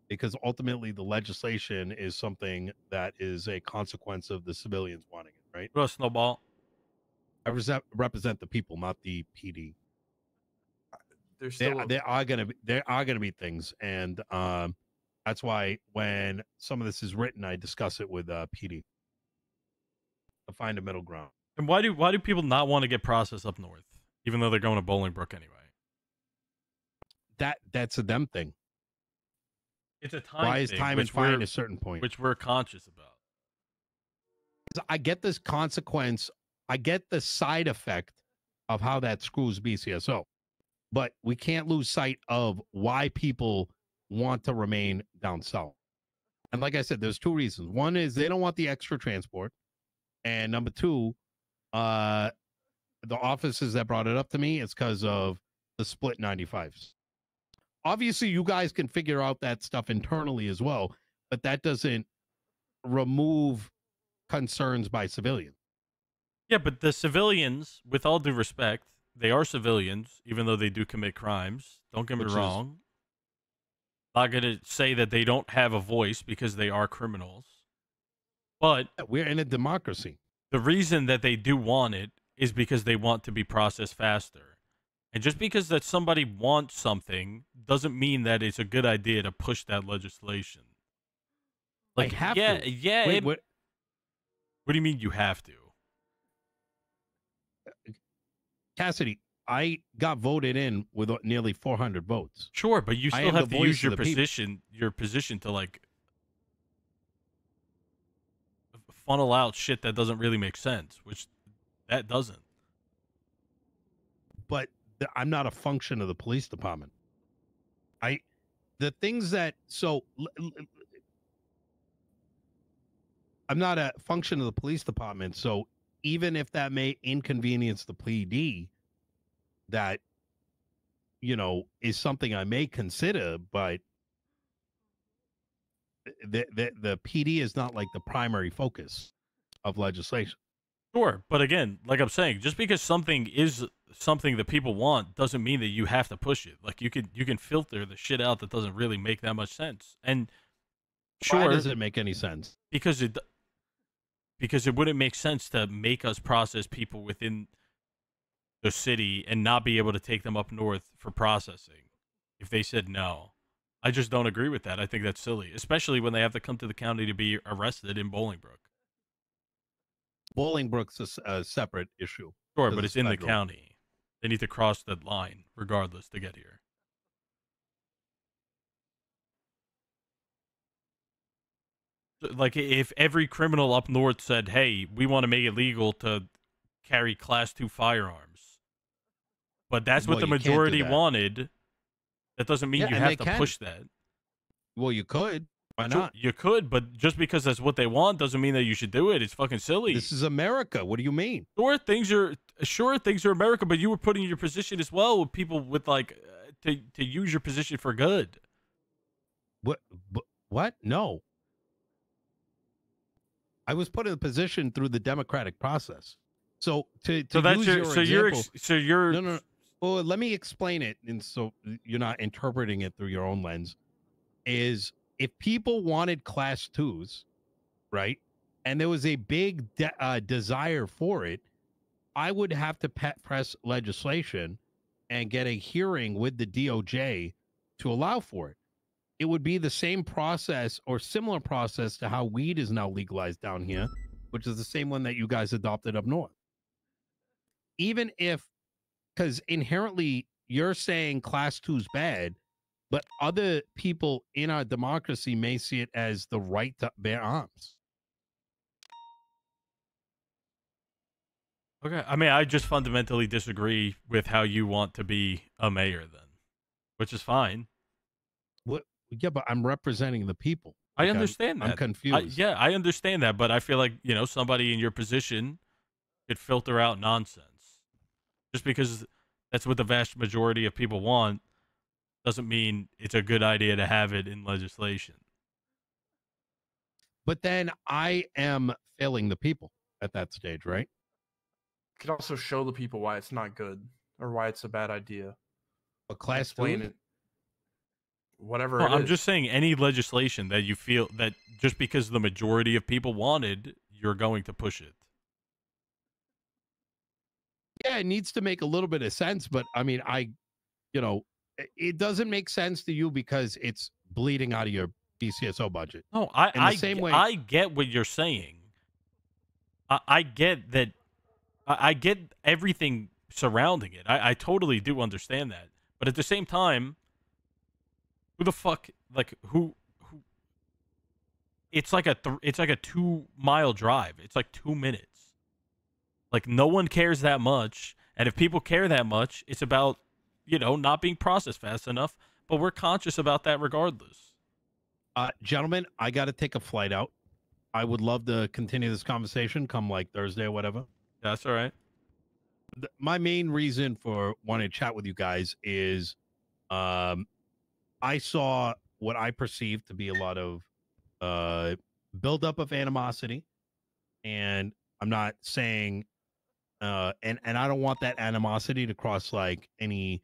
because ultimately the legislation is something that is a consequence of the civilians wanting it, right? Well, Snowball. I represent the people, not the PD. There are gonna be things, and that's why when some of this is written, I discuss it with PD to find a middle ground. And why do people not want to get processed up north, even though they're going to Bolingbrook anyway? That's a them thing. It's a time. Why is thing, time and fine a certain point? Which we're conscious about. I get this consequence. I get the side effect of how that screws BCSO, but we can't lose sight of why people want to remain down south. And like I said, there's two reasons. One is they don't want the extra transport. And number two, the officers that brought it up to me, it's because of the split 95s. Obviously, you guys can figure out that stuff internally as well, but that doesn't remove concerns by civilians. Yeah, but the civilians, with all due respect, they are civilians, even though they do commit crimes. Don't get me wrong. Not going to say that they don't have a voice because they are criminals. But we're in a democracy. The reason that they do want it is because they want to be processed faster. And just because that somebody wants something doesn't mean that it's a good idea to push that legislation. Like, I have yeah, to. yeah. Wait, what do you mean you have to? Cassidy, I got voted in with nearly 400 votes. Sure, but you I still am have the to use voice your of the people. position to like funnel out shit that doesn't really make sense, which that doesn't. But I'm not a function of the police department. The things that I'm not a function of the police department. So even if that may inconvenience the PD, that is something I may consider, but the PD is not like the primary focus of legislation. Sure, but again, like I'm saying, just because something is something that people want doesn't mean that you have to push it. Like you can filter the shit out that doesn't really make that much sense. And sure, why does it make any sense? Because it wouldn't make sense to make us process people within the city and not be able to take them up north for processing if they said no. I just don't agree with that. I think that's silly, especially when they have to come to the county to be arrested in Bolingbrook. Bolingbrook's a separate issue. Sure, but it's in the county. They need to cross that line regardless to get here. Like if every criminal up north said, "Hey, we want to make it legal to carry Class 2 firearms," but that's what the majority wanted, that doesn't mean you have to push that. Well, you could. Why not? You could, but just because that's what they want doesn't mean that you should do it. It's fucking silly. This is America. What do you mean? Sure, things are America, but you were putting your position as well with people with like to use your position for good. What? No. I was put in a position through the democratic process. So that's your Well, let me explain it, and so you're not interpreting it through your own lens. Is if people wanted Class 2s, right, and there was a big desire for it, I would have to press legislation and get a hearing with the DOJ to allow for it. It would be the same process or similar process to how weed is now legalized down here, which is the same one that you guys adopted up north. Even if, because inherently you're saying Class 2's bad, but other people in our democracy may see it as the right to bear arms. Okay. I mean, I just fundamentally disagree with how you want to be a mayor then, which is fine. What? Yeah, but I'm representing the people. I understand that. I'm confused. I understand that, but I feel like, somebody in your position could filter out nonsense. Just because that's what the vast majority of people want doesn't mean it's a good idea to have it in legislation. But then I am failing the people at that stage, right? You could also show the people why it's not good or why it's a bad idea. A Class 2? it. Whatever. No, I'm just saying any legislation that you feel that just because the majority of people wanted, you're going to push it. Yeah, it needs to make a little bit of sense, but I mean, it doesn't make sense to you because it's bleeding out of your BCSO budget. No, I get what you're saying. I get that. I get everything surrounding it. I totally do understand that. But at the same time, who the fuck, like, who it's like a 2-mile drive. It's like 2 minutes. Like, no one cares that much. And if people care that much, it's about, not being processed fast enough. But we're conscious about that regardless. Gentlemen, I got to take a flight out. I would love to continue this conversation come like Thursday or whatever. That's all right. My main reason for wanting to chat with you guys is I saw what I perceived to be a lot of buildup of animosity. And I'm not saying, and I don't want that animosity to cross like any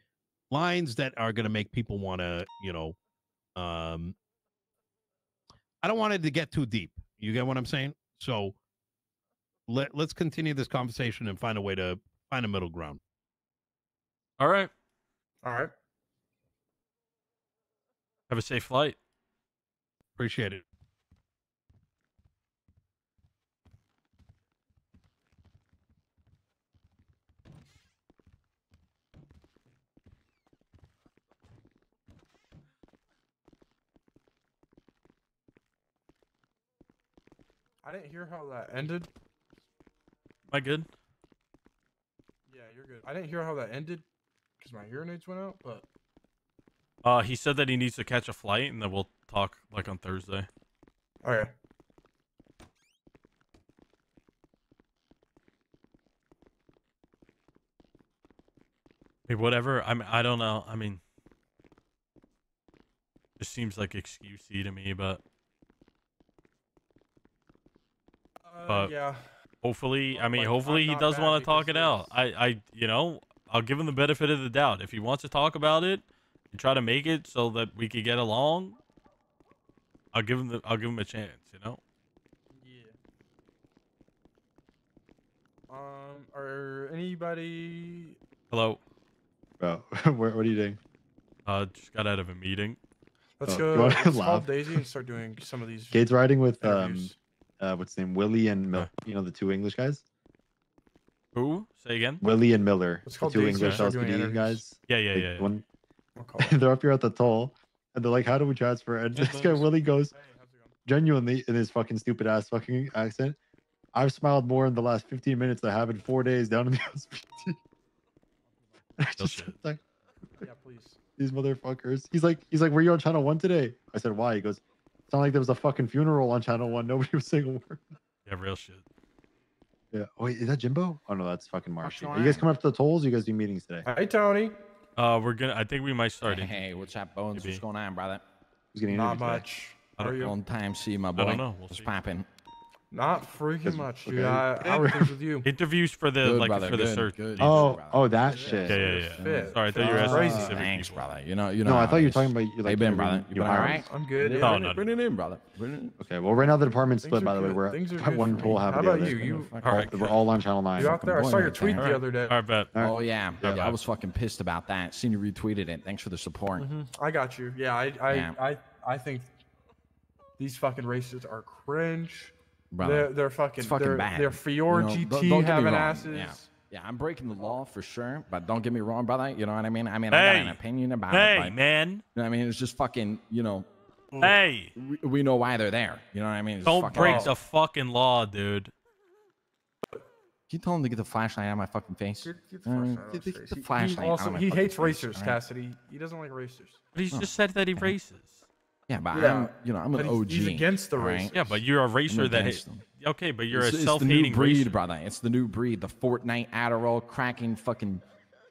lines that are going to make people want to, I don't want it to get too deep. You get what I'm saying? So let's continue this conversation and find a way to find a middle ground. All right. All right. Have a safe flight. Appreciate it. I didn't hear how that ended. Am I good? Yeah, you're good. I didn't hear how that ended because my hearing aids went out, but He said that he needs to catch a flight, and then we'll talk like on Thursday. okay. Hey, whatever. I don't know. I mean, this seems like excusey to me, but Yeah. hopefully, I mean, Like, hopefully I'm he not does bad want to talk it because out. You know, I'll give him the benefit of the doubt. If he wants to talk about it and try to make it so that we could get along, I'll give him a chance. You know. Are anybody? Hello. Bro, what are you doing? Just got out of a meeting. Let's You go. wanna Let's call laugh? Daisy and start doing some of these. Gates riding with interviews. what's his name? Willie and you know, the two English guys. Who? Say again. Willie and Miller, Let's the call two Daisy English and start doing LSPD interviews. guys. Yeah, yeah, Like, yeah. When they're up here at the toll, and they're like, "How do we transfer?" And this guy Willie goes, genuinely in his fucking stupid ass fucking accent, "I've smiled more in the last 15 minutes than I have in 4 days down in the hospital." I just like, Yeah, please. these motherfuckers. He's like, "Were you on channel 1 today?" I said, "Why?" He goes, "It's not like there was a fucking funeral on channel 1. Nobody was saying a word." Yeah, real shit. Yeah. Oh, wait, is that Jimbo? Oh no, that's fucking Martian. going Are you guys on? coming up to the tolls? Or you guys do meetings today? Hey, Tony. I think we might start. Hey, what's up, Bones? What's going on, brother? Who's getting Not interviewed today? much. How are you? Long time see, my boy. I don't know. We'll What's see. popping? Not freaking much, dude. okay. How are things with you? Interviews for the Good, brother, for the good, search. good. Oh, that shit. Yeah. Sorry, I thought you were asking Crazy. specific Thanks, people. brother. You know. No, I thought you were talking about you How like you been, interviewing brother? You new been all hires. right? I'm good. No, no, Bring it in, brother. Bring it in. Okay, well, right now the department's Things split. are By the way, good. we're Things are at good one for toll me. half How of the about other. you? You All right, We're all on channel 9. you out there? I saw your tweet the other day. All right, bet. Oh yeah. Yeah. I was fucking pissed about that. Seen you retweeted it. Thanks for the support. I got you. Yeah, Yeah. I think these fucking races are cringe. Brother, They're fucking. it's fucking they're, bad. They're Fior You know, GT don't get me having wrong. asses. Yeah, I'm breaking the law for sure, but don't get me wrong, brother. You know what I mean? I got Hey. an opinion about it. Hey, But, man. you know what I mean? It's just fucking, Hey. we know why they're there. You know what I mean? It's Don't fucking break awesome. the fucking law, dude. Can you tell him to get the flashlight out of my fucking face? Get the flashlight out of his Get face. the He- flashlight he out of also my he fucking hates face, racers, all right? Cassidy. He doesn't like racers. But he's just said that he races. Yeah, but Yeah, I'm but an he's- OG. he's against the all right? racers. Yeah, but you're a racer that against them. okay, but you're It's a the new self-hating breed, racer. brother. It's the new breed. The Fortnite Adderall cracking fucking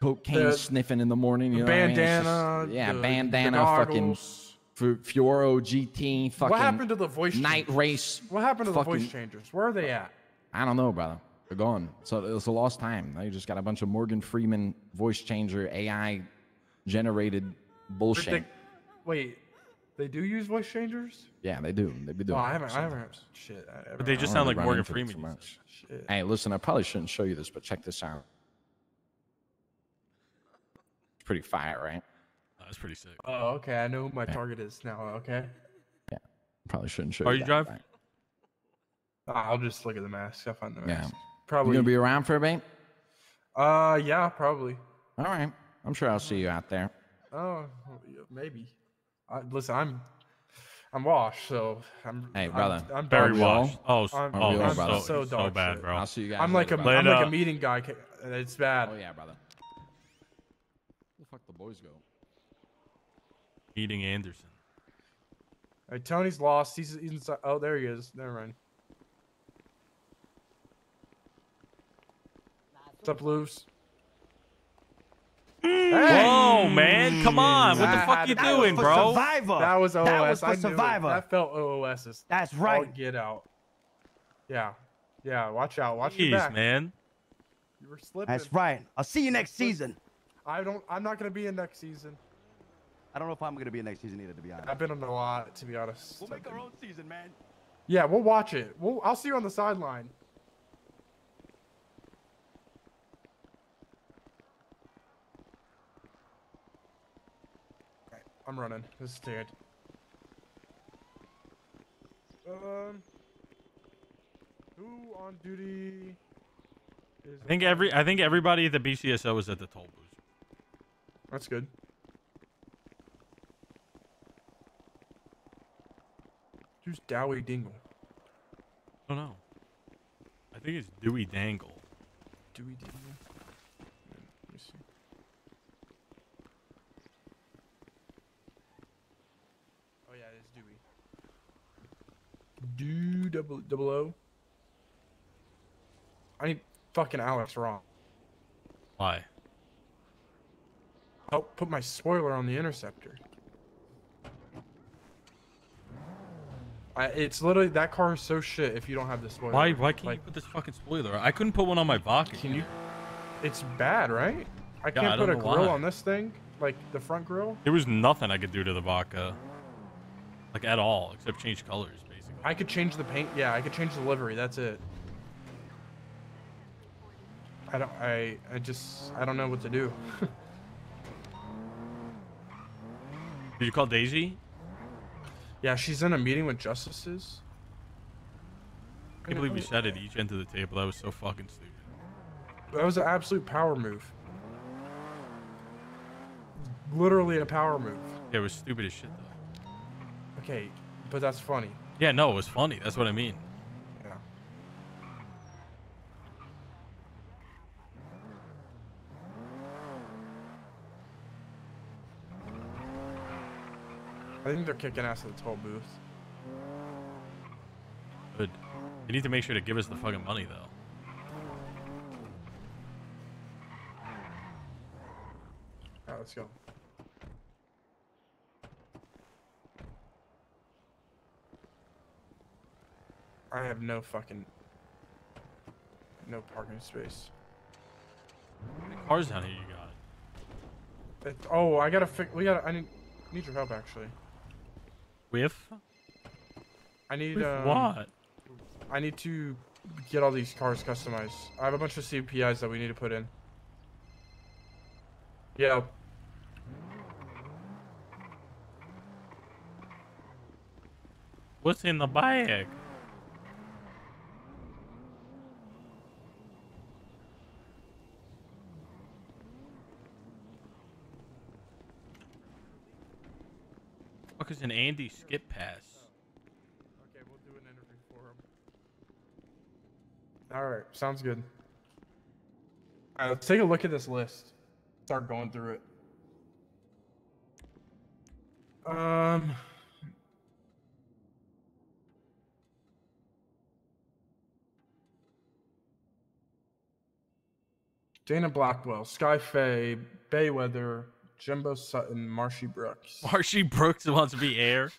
cocaine The- sniffing in the morning. You the know what I mean? It's bandana, just- yeah, the bandana, goggles. fucking Fioro GT, fucking What happened to the voice night changers? race. What happened to the fucking- voice changers? Where are they at? I don't know, brother. They're gone. So it's a lost time. Now you just got a bunch of Morgan Freeman voice changer AI generated bullshit. Wait, they do use voice changers? Yeah, they do. They be doing. Oh, I it haven't. sometimes. Shit. But they I just don't sound really like run Morgan into it Freeman. too much. Shit. Hey, listen, I probably shouldn't show you this, but check this out. It's pretty fire, right? That's pretty sick. Oh, okay. I know who my target is now. Okay. Yeah. Probably shouldn't show Are you you that, drive? right? I'll just look at the mask. I'll find the Yeah. mask. You Probably. gonna be around for a bit? Yeah, probably. All right. I'm sure I'll see you out there. Oh, maybe. Listen, I'm washed, so I'm. Hey, brother. I'm Very dog washed. shit. Oh, I'm, oh, I'm brother. so so dog bad, shit. bro. I'll see you guys. I'm like a later, I'm brother. like a meeting guy. It's bad. Oh yeah, brother. Where the fuck the boys go? Eating Anderson. All right, Tony's lost. He's inside. Oh, there he is. Never mind. What's up, Loose? Whoa, man. Come on. What the fuck you doing, bro? That was OOS. That was for I knew it. Survivor. That felt OOS. That's All right. get out. Yeah. Yeah, watch out. Watch Jeez, your back. man. You were slipping. That's right. I'll see you next season. I'm not gonna be in next season. I don't know if I'm gonna be in next season either, to be honest. I've been on a lot, to be honest. We'll make our own season, man. Yeah, we'll watch it. I'll see you on the sideline. I'm running. This is scared. Who on duty? I think everybody at the BCSO is at the toll booth. That's good. Who's Dowie Dingle? I don't know. I think it's Dewey Dangle. Dewey Dingle. Let me see. Oh yeah, it is Dewey. Double O. I need fucking Alex wrong. Why? Oh, put my spoiler on the Interceptor. It's literally, that car is so shit if you don't have the spoiler. Why can't you put this fucking spoiler? I couldn't put one on my Vodka. Can you? It's bad, right? I can't put a grill on this thing, like the front grill. There was nothing I could do to the Vodka, like at all, except change colors, basically. I could change the paint. Yeah, I could change the livery. That's it. I don't know what to do. Did you call Daisy? Yeah, she's in a meeting with justices. I can't believe you said it each end of the table. That was so fucking stupid. That was an absolute power move. Literally a power move. Yeah, it was stupid as shit, though. Okay, but that's funny. Yeah, no, it was funny. That's what I mean. Yeah. I think they're kicking ass at the toll booth. Good. You need to make sure to give us the fucking money, though. Alright, let's go. I have no parking space. How many cars down here you got? Oh, I gotta fix. I need your help actually. With? I need. With what? I need to get all these cars customized. I have a bunch of CPIs that we need to put in. Yeah. What's in the bag? Fuck is an Andy skip pass? Okay, we'll do an interview for him. Alright, sounds good. Alright, let's take a look at this list. Start going through it. Dana Blackwell, Skyfae, Bayweather, Jimbo Sutton, Marshy Brooks. Marshy Brooks wants to be air.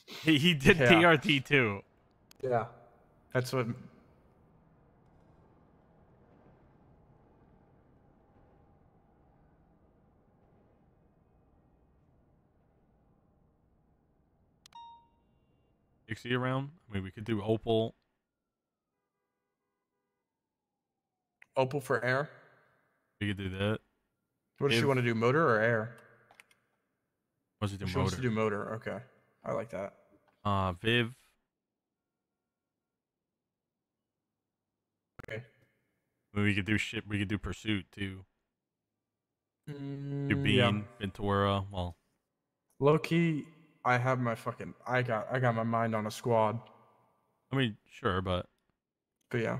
He did Yeah. TRT too. Yeah, that's what. Dixie around? I mean, we could do Opal. Opal for air. We could do that. What does she want to do, motor or air? Wants to do She motor. wants to do motor. Okay, I like that. Viv. Okay. I mean, we could do shit. We could do Pursuit too. Do Bean, Yeah. Ventura. Well, Low key, I have my fucking. I got my mind on a squad. I mean, sure, but yeah.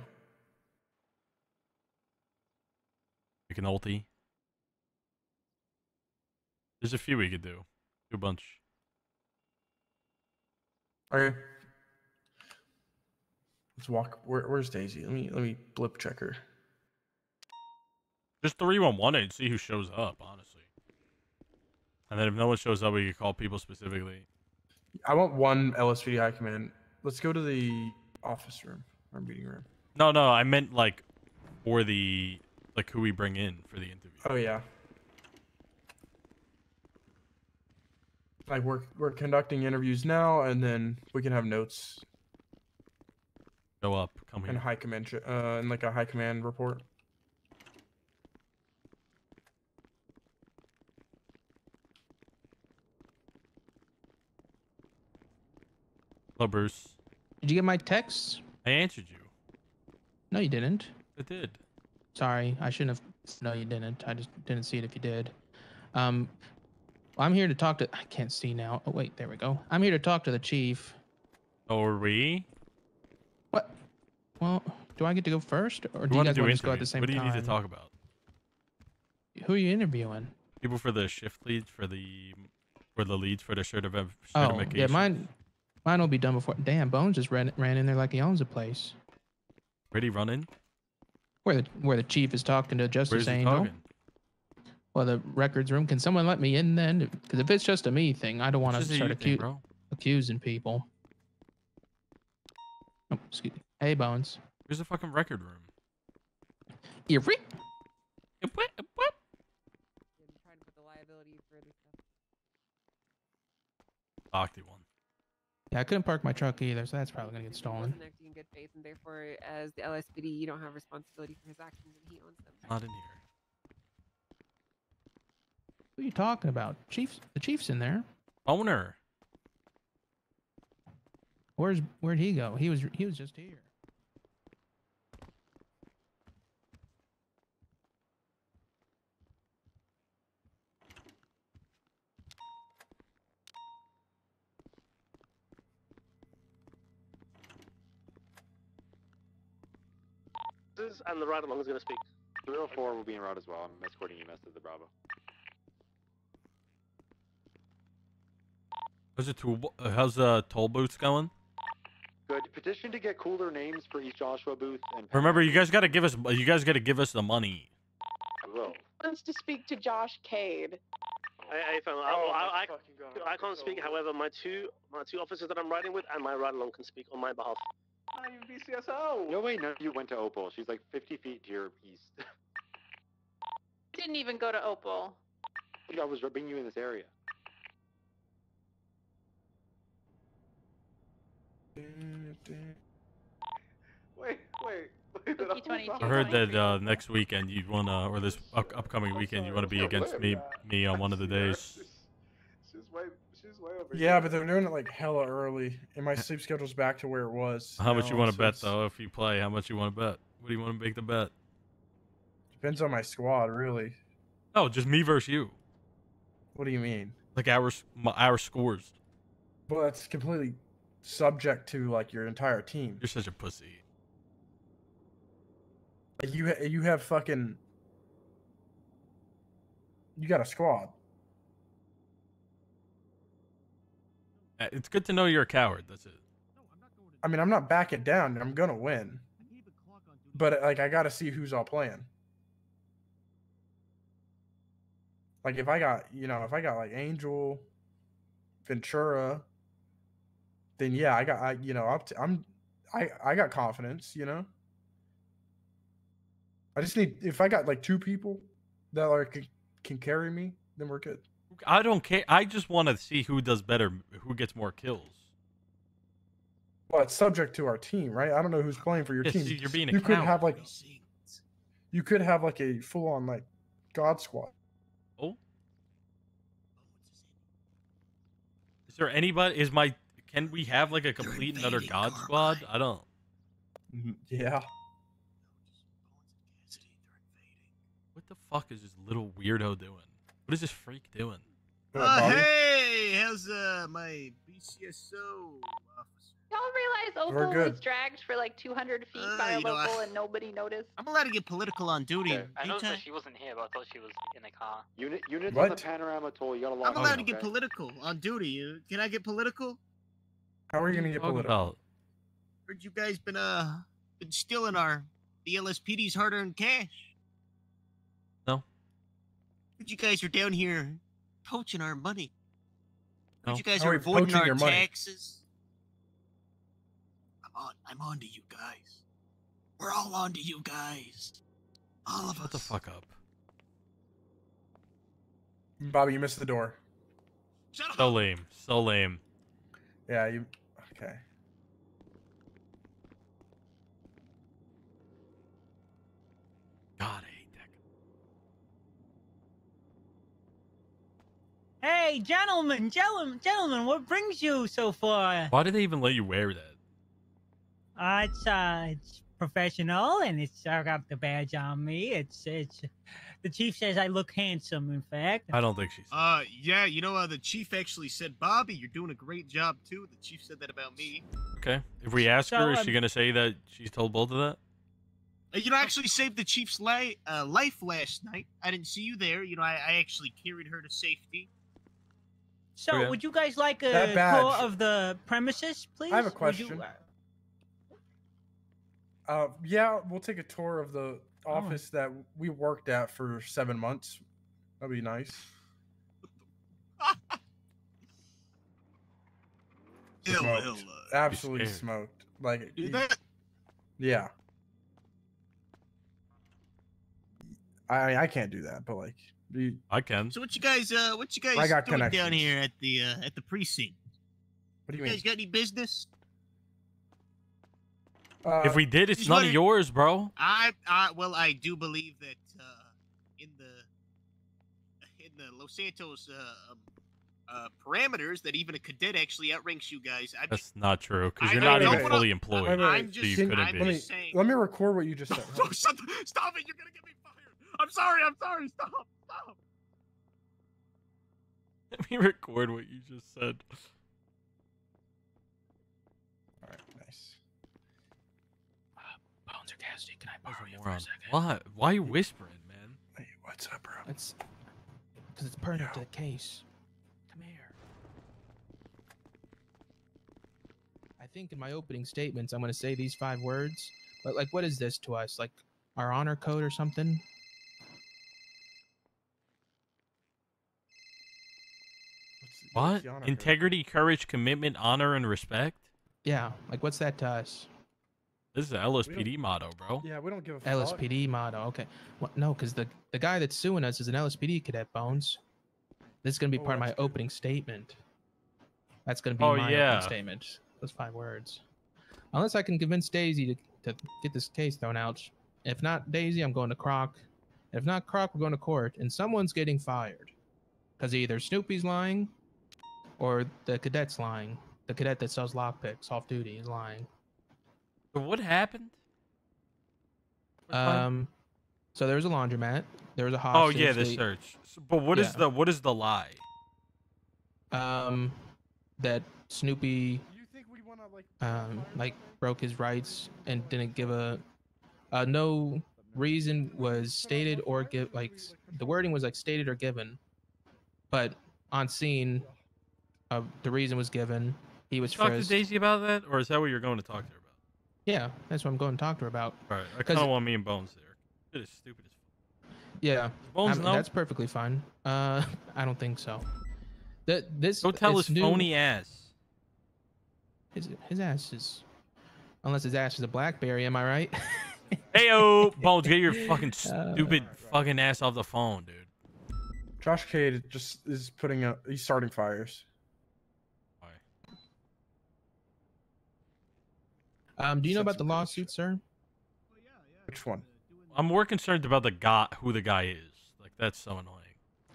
like an ulti. There's a few we could do. Do a bunch. Okay. Let's walk. Where's Daisy? Let me blip check her. Just 311 it and see who shows up, honestly. And then if no one shows up, we could call people specifically. I want one LSPD high command. Let's go to the office room or meeting room. No, I meant like for the who we bring in for the interview. Oh yeah. Like we're conducting interviews now, and then we can have notes. Show up, come here. And high command, and like a high command report. Hello, Bruce. Did you get my text? I answered you. No, you didn't. I did. Sorry, I shouldn't have. No, you didn't. I just didn't see it if you did. I'm here to talk to. I can't see now. Oh wait, there we go. I'm here to talk to the chief. Oh, are we? What? Well, do I get to go first, or We do you wanna guys do want to just go at the interviews. same What do you time? need to talk about? Who are you interviewing? People for the shift leads for the leads for the certification. Oh, yeah, mine will be done before. Damn, Bones just ran in there like he owns the place. Where'd he run in? Where the chief is talking to Justice Where's he Angel. talking? Well, the records room. Can someone let me in then? Because if it's just a me thing, I don't want to just a start you thing, bro. accusing people. Oh, excuse me. Hey, Bones. Where's the fucking record room? You free? Octi one. Yeah, I couldn't park my truck either, so that's probably gonna get stolen. Wasn't acting in good faith, and therefore, as the LSPD, you don't have responsibility for his actions, and he owns them. Not in here. Who are you talking about? The chief's in there. Owner. Where'd he go? He was just here. And the ride along is going to speak. 304 will be en route as well. I'm escorting EMS to the Bravo. How's toll booths going? Good. Petition to get cooler names for East Joshua booth and. Remember, you guys got to give us the money. I will. Wants to speak to Josh Cade. I can't speak. However, my two officers that I'm riding with and my ride along can speak on my behalf. I'm BCSO. No way, no, you went to Opal. She's like 50 feet to your east. Didn't even go to Opal. I was bringing you in this area. Wait. I heard that next weekend you wanna, or this upcoming weekend, you wanna be against me on one of the days. She's way over here. Yeah, but they're doing it like hella early, and my sleep schedule's back to where it was. How much now, you want to so bet it's- though? If you play, how much you want to bet? What do you want to make the bet? Depends on my squad, really. Oh, just me versus you. What do you mean? Like our scores. Well, that's completely subject to like your entire team. You're such a pussy. Like you have fucking. You got a squad. It's good to know you're a coward. That's it. I mean, I'm not backing down. I'm gonna win. But like, I gotta see who's all playing. Like, if I got like Angel, Ventura, then yeah, I got confidence. You know. I just need, if I got like two people that can carry me, then we're good. I don't care. I just want to see who does better, who gets more kills. Well, it's subject to our team, right? I don't know who's playing for your Yes, team. you're being a you could coward. have like, you could have like a full on like God squad. Oh, is there anybody? Can we have like a complete another God squad? I don't. Yeah. What the fuck is this little weirdo doing? What is this freak doing? Hey, how's my BCSO officer? Y'all realize We're Opal good. was dragged for like 200 feet by a you know, local and nobody noticed? I'm allowed to get political on duty. I ain't noticed I? that she wasn't here, but I thought she was in the car. Units on the What? panorama toll. You gotta log I'm on, allowed to get okay? political on duty. Can I get political? How are you gonna get political? Heard you guys been stealing the LSPD's hard-earned cash. No. Heard you guys are down here poaching our money. Heard No. you guys How are are we avoiding poaching our your money? taxes. I'm on to you guys. We're all on to you guys. All of Shut us. the fuck up. Bobby, you missed the door. So lame. So lame. Yeah, you. Okay. God, I hate that. Hey, gentlemen, what brings you so far? Why did they even let you wear that? It's professional, and I got the badge on me. It's the chief says I look handsome. In fact, I don't think she's. Yeah, you know, the chief actually said, Bobby, you're doing a great job too. The chief said that about me. Okay. If we ask her, is she gonna say that she's told both of that? You know, I actually saved the chief's life last night. I didn't see you there. You know, I actually carried her to safety. So, Okay. would you guys like a That badge- tour of the premises, please? I have a Would you- question. Yeah, we'll take a tour of the office that we worked at for 7 months. That'd be nice. Smoked. Absolutely scared. smoked. Like, Do that? yeah. I can't do that, but like, I can. So what you guys I got doing down connections. here at the precinct? What do you You mean? guys got any business? If we did, it's just none of wondering- yours, bro. Well, I do believe that in the Los Santos parameters, that even a cadet actually outranks you guys. That's not true, because you're I not don't even wanna- fully employed. I'm so just- you couldn't I'm be. just saying. Let me record what you just said. No, stop it! You're gonna get me fired. I'm sorry. Stop. Let me record what you just said. All right, nice. Bones or Cassidy, can I borrow you for Moron. a second? What? Why are you whispering, man? Hey, what's up, bro? It's because it's pertinent to the case. Come here. I think in my opening statements, I'm going to say these 5 words. But like, what is this to us? Like our honor code or something? What? Integrity, courage, commitment, honor, and respect? Yeah. Like, what's that to us? This is the LSPD motto, bro. Yeah, we don't give a fuck. LSPD motto. Okay. Well, no, because the guy that's suing us is an LSPD cadet, Bones. This is going to be part of my opening statement. That's going to be my opening statement. Those 5 words. Unless I can convince Daisy to get this case thrown out. If not Daisy, I'm going to Croc. If not Croc, we're going to court. And someone's getting fired. Because either Snoopy's lying or the cadet's lying. The cadet that sells lockpicks off duty is lying. So what happened? So there was a laundromat. There was a Oh hostage. yeah, the search. But what is the lie? That Snoopy like broke his rights and didn't give no reason was stated or give, like the wording was like stated or given, but on scene the reason was given. He was Talk to frisked. Daisy about that, or is that what you're going to talk to her about? Yeah, that's what I'm going to talk to her about. Right. I kind of want me and Bones there. It is stupid as fuck. Yeah, Bones know? that's perfectly fine. I don't think so. This Go tell his new- phony ass. His ass is, unless his ass is a BlackBerry. Am I right? Heyo, Bones, get your fucking stupid fucking ass off the phone, dude. Josh Cade just is he's starting fires. Do you know about the lawsuit, sir? Which one? I'm more concerned about who the guy is. Like, that's so annoying.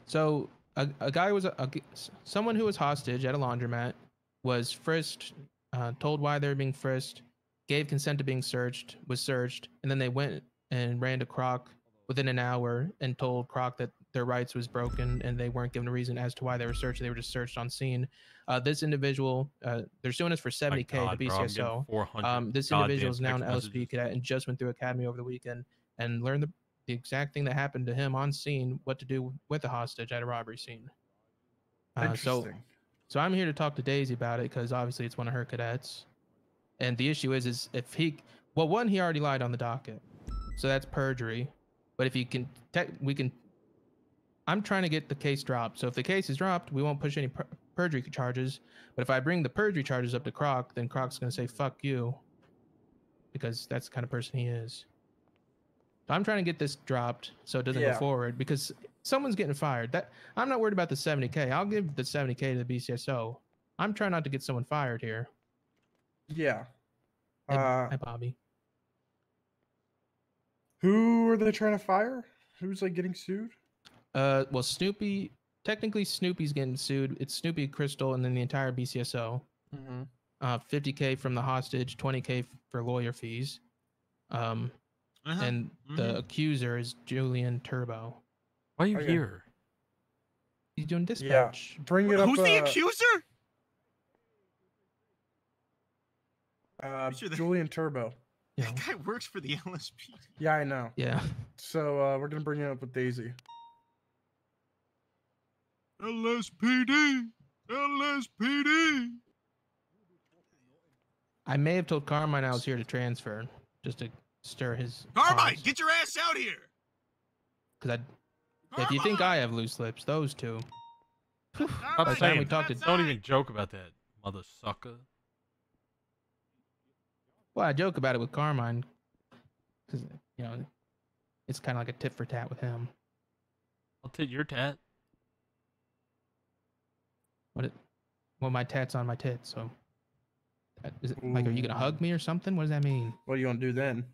So a guy was someone who was hostage at a laundromat, was frisked, told why they were being frisked, gave consent to being searched, was searched, and then they went and ran to Croc within an hour and told Croc that their rights was broken and they weren't given a reason as to why they were searched. They were just searched on scene. This individual, they're suing us for $70K, God, the bro, I'm getting BCSO. 400 This goddamn individual is now an text LSP cadet and just went through academy over the weekend and learned the exact thing that happened to him on scene, what to do with a hostage at a robbery scene. Interesting. So I'm here to talk to Daisy about it because obviously it's one of her cadets. And the issue is if he already lied on the docket. So that's perjury. But if he can, I'm trying to get the case dropped. So if the case is dropped, we won't push any perjury charges. But if I bring the perjury charges up to Croc, then Croc's going to say, fuck you. Because that's the kind of person he is. So I'm trying to get this dropped so it doesn't go forward because someone's getting fired. I'm not worried about the $70K. I'll give the $70K to the BCSO. I'm trying not to get someone fired here. Yeah. Hi, Bobby. Who are they trying to fire? Who's like getting sued? Well, Snoopy technically Snoopy's getting sued. It's Snoopy, Crystal, and then the entire BCSO. Mhm. 50K from the hostage, 20K for lawyer fees. And the accuser is Julian Turbo. Why are you Okay. here? He's doing Yeah, dispatch. bring it up. Who's the accuser? Julian Turbo. That guy works for the LSP. Yeah, I know. Yeah. So we're gonna bring it up with Daisy. LSPD. LSPD. I may have told Carmine I was here to transfer, just to stir his. Carmine, get your ass out here. Because if you think I have loose lips, those two. By Stop the time saying we talked that. to, Don't even joke about that, mother sucker. well, I joke about it with Carmine, because it's kind of like a tit for tat with him. I'll tit your tat. Well, my tat's on my tit, so. Is it like, are you gonna hug me or something? What does that mean? What are you gonna do then?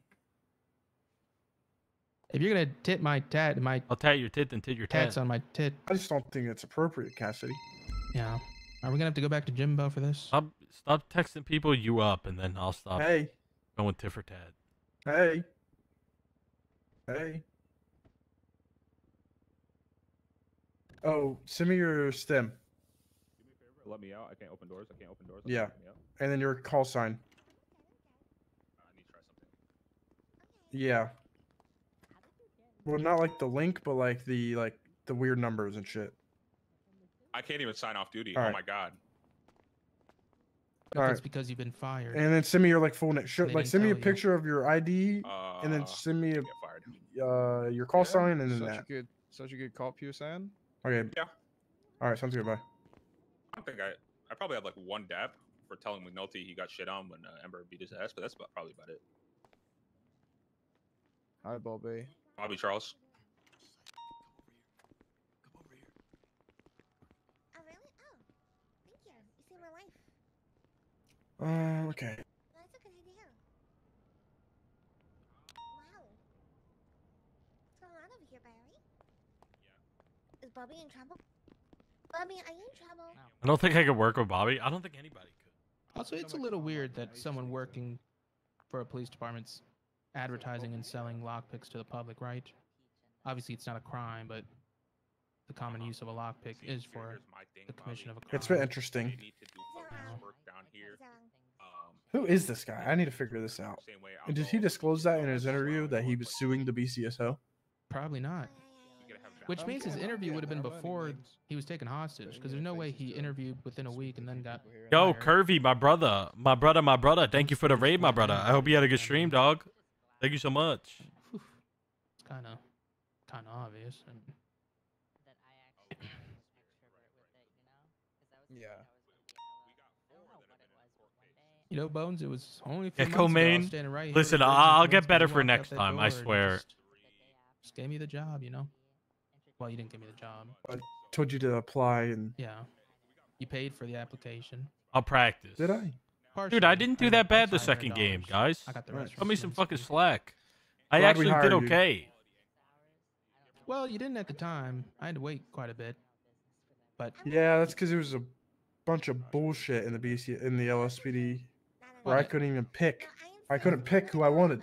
If you're gonna tit my tat, I'll tat your tit and tit your tat. tat's on my tit. I just don't think it's appropriate, Cassidy. Yeah. Are we gonna have to go back to Jimbo for this? Stop texting people you up, and then I'll stop. Hey. Going tit for tat. Hey. Hey. Oh, send me your stem. Let me out. I can't open doors. I can't open doors. Yeah. Let me out. And then your call sign. I need to try something. Yeah. Well, not like the link, but like the weird numbers and shit. I can't even sign off duty. All Oh right. my god. All right. It's because you've been fired. And then send me your full name. They Like didn't send me a tell you. picture of your ID, and then send me your call sign, and then that. Such a good cop, you were saying? Okay. Yeah. All right. Sounds good. Bye. I don't think I probably have like one dap for telling McNulty he got shit on when Ember beat his ass, but that's probably about it. Hi, Bobby. Bobby Charles. Oh, really? Oh, thank you. You saved my life. Okay. That's a good idea. Wow. What's going on over here, Barry? Yeah. Is Bobby in trouble? Bobby, are you in trouble? I don't think I could work with Bobby. I don't think anybody could. Also, it's a little weird that someone working for a police department's advertising and selling lockpicks to the public, right? Obviously, it's not a crime, but the common use of a lockpick is for the commission of a crime. It's been interesting. Down here. Who is this guy? I need to figure this out. And did he disclose that in his interview that he was suing the BCSO? Probably not. Which means his interview would have been before he was taken hostage, because there's no way he interviewed within a week and then got. Yo, fired. Curvy, my brother. Thank you for the raid, my brother. I hope you had a good stream, dog. Thank you so much. It's kind of obvious. Yeah. You know, Bones, it was only a few Gecko months ago, I was main. standing right here Listen, with Bridget I'll Twins get when better you for walked out next that time. I door and swear. Just gave me the job, you know. Well, you didn't give me the job. I told you to apply, and Yeah. You paid for the application. I'll practice. did I? Dude, I didn't do that bad the second game, guys. I got the rest Cut me from some Twins, fucking please. slack. I Glad we actually did hired you. okay. Well, you didn't at the time. I had to wait quite a bit. But Yeah, that's because there was a bunch of bullshit in the LSPD where I couldn't even pick. I couldn't pick who I wanted.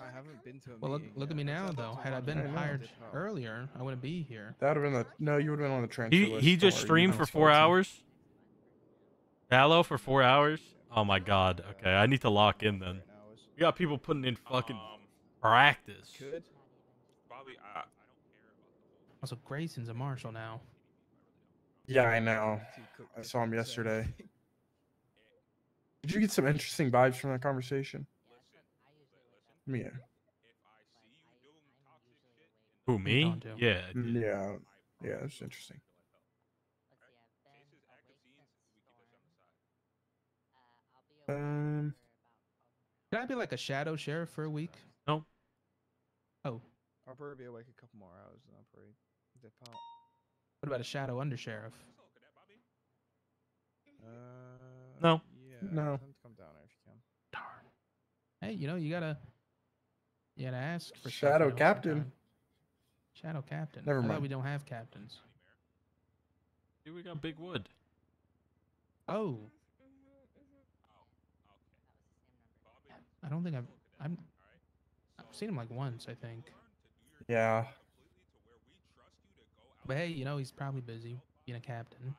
I haven't been to a well, look at me now, though. Had I been I know. hired earlier, I wouldn't be here. That would have been no. You would have been on the transfer list. He Don't just worry, streamed you for don't 4 fault him. hours. Hello for 4 hours. Oh my god. Okay, I need to lock in then. We got people putting in fucking practice. Could. Bobby, I don't care Also, Grayson's a marshal now. Yeah, I know. I saw him yesterday. Did you get some interesting vibes from that conversation? Yeah. Who, me? Don't do. Yeah. I did. Yeah. Yeah, it's interesting. Can I be like a shadow sheriff for a week? No. Oh, I'll probably be awake a couple more hours and I'll probably dip out. what about a shadow undersheriff? No. Yeah. No. Tell him to come down here if you can. Darn. Hey, you gotta ask for stuff, Shadow you know, captain. sometime. Shadow captain. Never I thought mind. we don't have captains. See, we got Big Wood. Oh. I don't think I've seen him like once, I think. Yeah. But hey, you know, he's probably busy being a captain.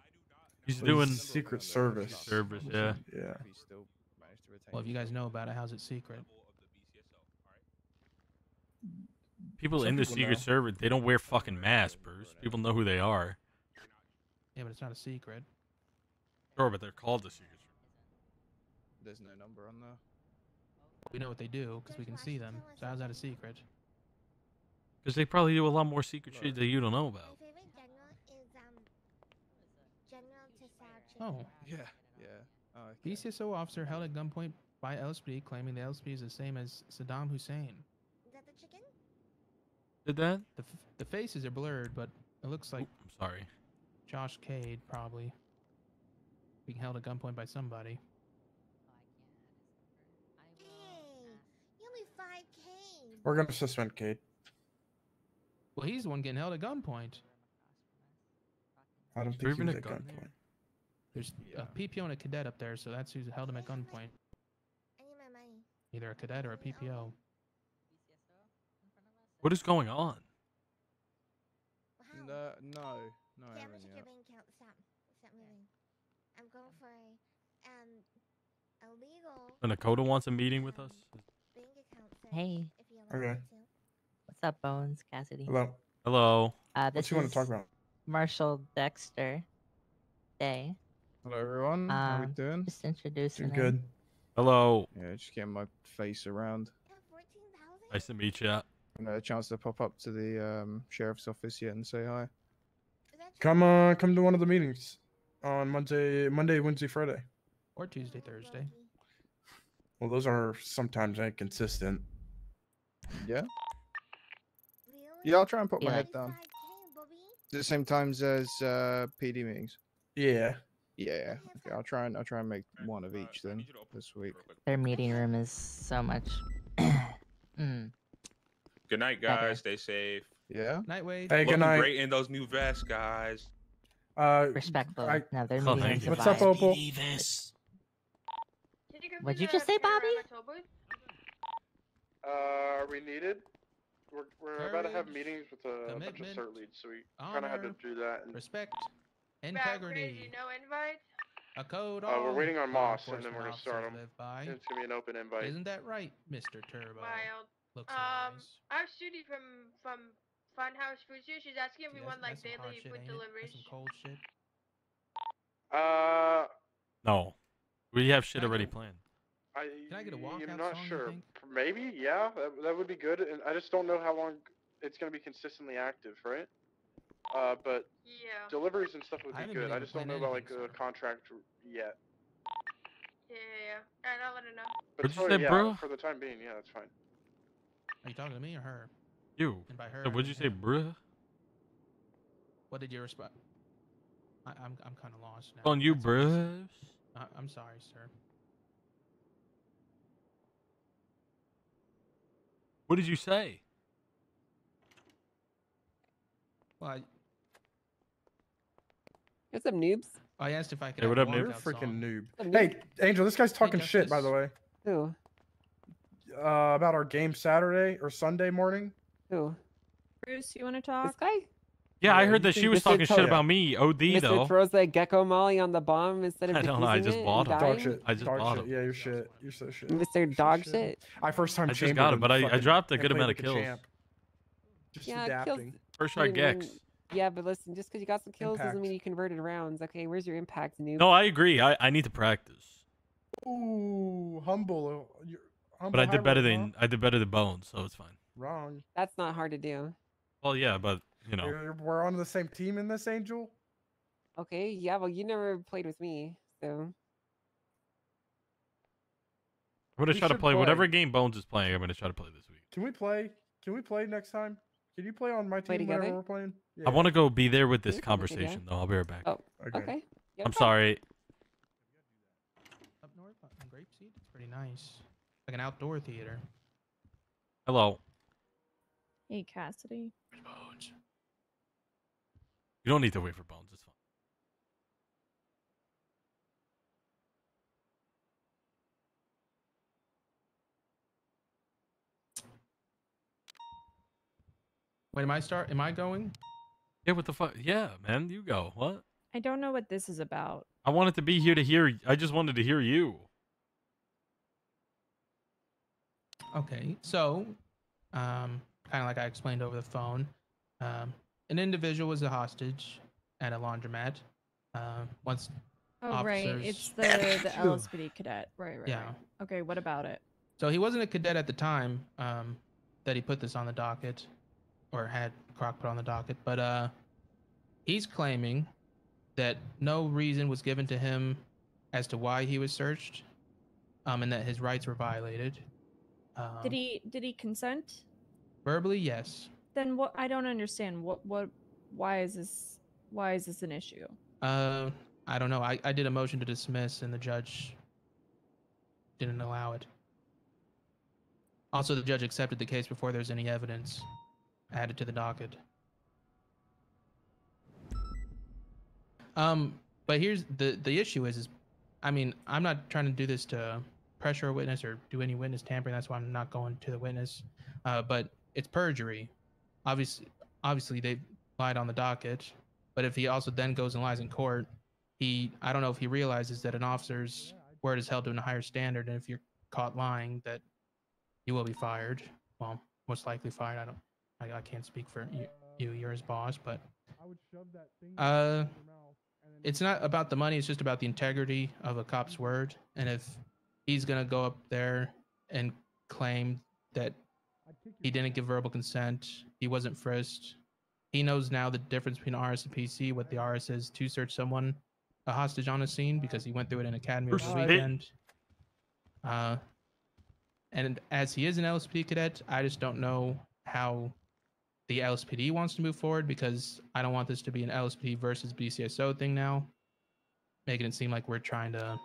He's Well, doing Secret Service. Service, yeah. Yeah. Well, if you guys know about it, how's it secret? People Some in the people Secret know. Service, they don't wear fucking masks, Bruce. People know who they are. Yeah, but it's not a secret. Sure, but they're called the Secret Service. There's no number on there. We know what they do because we can see them. So how's that a secret? Because they probably do a lot more secret shit that you don't know about. My favorite general is General Tassachi. Oh. Yeah. Yeah. Oh, okay. BCSO officer held at gunpoint by LSPD, claiming the LSPD is the same as Saddam Hussein. Is that the chicken? Did that? The faces are blurred, but it looks like I'm sorry. Josh Cade probably being held at gunpoint by somebody. Hey, you owe me 5K. We're gonna suspend Kate. Well, he's the one getting held at gunpoint. I don't think he was at gunpoint. There's a PPO and a cadet up there, so that's who's held him at gunpoint. I need my money. Either a cadet or a PPO. What is going on? No, I Okay, I'm gonna haven't check yet. your bank account. Stop moving. I'm going for a legal And Dakota wants a meeting with us? bank account search. Hey. If you allow me Okay. to. What's up, Bones? Cassidy. Hello. Hello. This What you want is to talk about? Marshall Dexter Day. Hello, everyone. How we doing? Just introducing Doing good. Hello. Yeah, just getting my face around. Nice to meet you. And a chance to pop up to the sheriff's office yet and say hi. Come to one of the meetings on Monday, Wednesday, Friday. Or Tuesday, Thursday. Well, those are sometimes inconsistent. Yeah. Yeah, I'll try and put my head down. At the same times as PD meetings. Yeah. Yeah. Okay, I'll try and make one of each then this week. Their meeting room is so much. Good night, guys. Stay safe. Yeah. Night, Wade. Hey, good night. Great in those new vests, guys. Respectful. No, their Oh, meeting thank rooms you. are What's up, vibes. Opal? What'd you just say, Bobby? Are we needed? We're about to have meetings with a bunch of commitment, cert leads, so we kind of had to honor, do that. And, Respect. Integrity. No invite? A code we're all waiting on law Moss, and then we're gonna enforcement start officers them. live by. It's gonna be an open invite. Isn't that right, Mr. Turbo? Wild. Looks nice. I have Sudi from Funhouse Food Street. She's asking if we want like That's some hot daily shit, food ain't it? deliveries. That's some cold shit. No. We have shit already planned. Can I get a walkout I'm not song, you sure. think? Maybe, yeah, that would be good. And I just don't know how long it's gonna be consistently active, right? But Yeah. deliveries and stuff would I be haven't good. been I able to just don't plan know about like anything, a contract yet. Yeah. Alright, I'll let her know. But What'd you so, say, yeah, bro? for the time being, yeah, that's fine. Are you talking to me or her? You. And by her, So what'd you say, bruh? What did you respond? I'm kind of lost now. On you, bruh. I'm sorry, sir. What did you say? Well, What's up, noobs? I asked if I could. Hey, what have up, a noob? You're a walkout freaking song. noob. What's up, Hey, Angel, this guy's talking shit, by the way. Who? About our game Saturday or Sunday morning. Who? Bruce, you want to talk? This guy? Yeah, I heard you that she think was Mr. talking shit Toad- about me. OD, Mr. though. throws that gecko molly on the bomb instead of I don't know, I defusing just it bought and him. Dog dying? shit. I just Dog bought shit. him. Yeah, you're shit. You're so shit. Mr. Dog shit. I first time I just got him, but I dropped a good amount of kills. Just Yeah, adapting. kills. First try Gex. Yeah, but listen, just because you got some kills doesn't Impact. mean you converted rounds. Okay, where's your impact, noob? No, I agree. I need to practice. Ooh, humble. You're humble But I did better Hyrule, huh? than Bones, so it's fine. Wrong. That's not hard to do. Well, yeah, but you know. We're on the same team in this, Angel. Okay, yeah, well, you never played with me, so. I'm gonna We try to should play play. whatever game Bones is playing. I'm gonna try to play this week. Can we play? Can we play next time? Can you play on my Play team whenever together? we're playing? I want to go be there with this We can play together. conversation, though. I'll be right back. Oh, okay. Yeah, I'm sorry. Up north on Grapeseed, it's pretty nice. Like an outdoor theater. Hello. Hey, Cassidy. Bones. You don't need to wait for Bones. It's fine. Wait, am I going? Yeah, what the fuck? Yeah, man, you go. What? I don't know what this is about. I wanted to be here to hear. I just wanted to hear you. Okay, so, kind of like I explained over the phone, an individual was a hostage at a laundromat. Once Oh, officers, right. It's the LSPD cadet. Right. Yeah. Right. Okay. What about it? So he wasn't a cadet at the time that he put this on the docket, or had Croc put on the docket, but he's claiming that no reason was given to him as to why he was searched, and that his rights were violated. Did he consent? Verbally, yes. Then what? I don't understand. Why is this an issue? I don't know. I did a motion to dismiss, and the judge didn't allow it. Also, the judge accepted the case before there's any evidence added to the docket. But here's the issue is, I mean, I'm not trying to do this to pressure a witness or do any witness tampering. That's why I'm not going to the witness. But it's perjury. Obviously they lied on the docket. But if he also then goes and lies in court, I don't know if he realizes that an officer's word is held to a higher standard, and if you're caught lying, that you will be fired. Well, most likely fired. I can't speak for you. You're his boss, but it's not about the money. It's just about the integrity of a cop's word. And if he's gonna go up there and claim that he didn't give verbal consent, he wasn't frisked, he knows now the difference between RS and PC, what the RS is to search someone, a hostage on a scene, because he went through it in Academy over the weekend. And as he is an LSPD cadet, I just don't know how the LSPD wants to move forward, because I don't want this to be an LSPD versus BCSO thing now, making it seem like we're trying to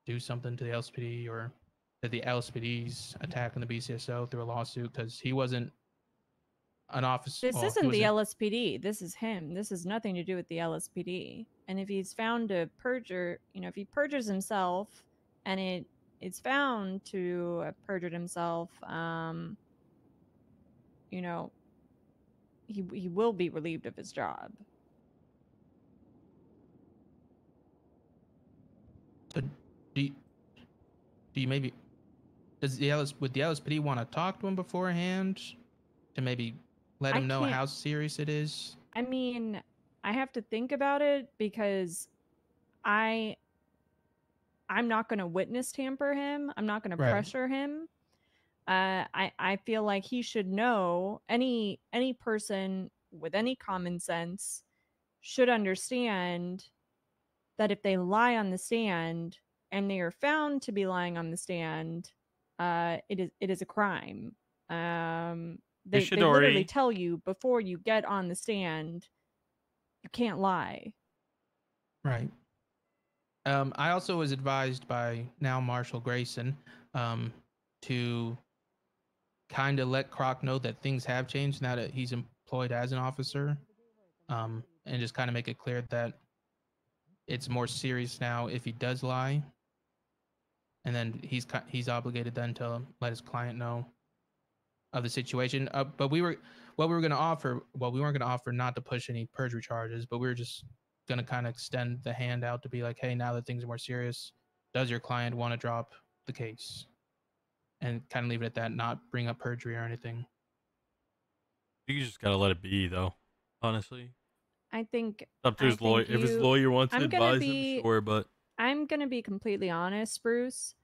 do something to the LSPD, or that the LSPD's attacking the BCSO through a lawsuit, because he wasn't an officer. This isn't the LSPD. This is him. This has nothing to do with the LSPD. And if he's found to perjure, if he perjures himself, and it's found to have perjured himself, he will be relieved of his job. But do you maybe, would the LSPD want to talk to him beforehand to maybe let him know how serious it is? I mean, I have to think about it, because I'm not going to witness tamper him. I'm not going to pressure him. I feel like he should know, any person with any common sense should understand that if they lie on the stand and they are found to be lying on the stand, it is a crime. They literally tell you before you get on the stand, you can't lie. Right. I also was advised by now Marshal Grayson to kind of let Croc know that things have changed now that he's employed as an officer, and just kind of make it clear that it's more serious now if he does lie, and then he's obligated then to let his client know of the situation. But what we were going to offer, we weren't going to offer not to push any perjury charges, but we were just going to kind of extend the hand out to be like, hey, now that things are more serious, does your client want to drop the case? And kind of leave it at that, not bring up perjury or anything. You just gotta let it be, though. Honestly, I think up to his lawyer. If his lawyer wants to advise him, sure. But I'm gonna be completely honest, Bruce.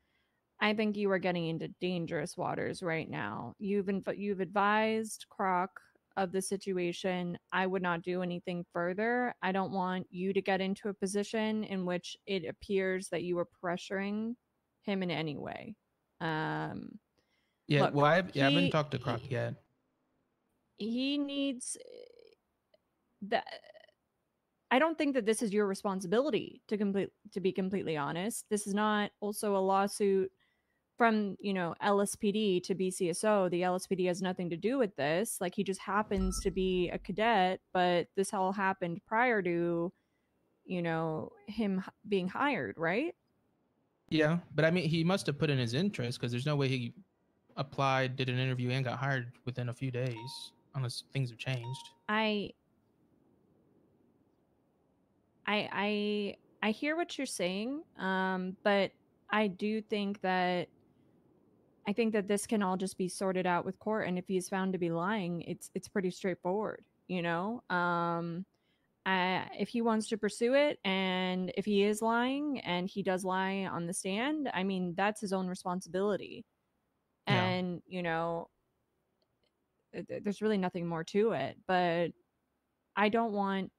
I think you are getting into dangerous waters right now. You've advised Croc of the situation. I would not do anything further. I don't want you to get into a position in which it appears that you are pressuring him in any way. Look, well, I haven't talked to Croc yet. He needs that. I don't think that this is your responsibility to be completely honest. This is not also a lawsuit from, LSPD to BCSO. The LSPD has nothing to do with this. Like, he just happens to be a cadet, but this all happened prior to, him being hired, right? Yeah, but I mean, he must have put in his interest, because there's no way he applied, did an interview, and got hired within a few days. unless things have changed. I hear what you're saying, but I do think that this can all just be sorted out with court, and if he's found to be lying, it's pretty straightforward, you know. If he wants to pursue it, and if he is lying and he does lie on the stand, I mean, that's his own responsibility. Yeah. And you know, there's really nothing more to it. But I don't want.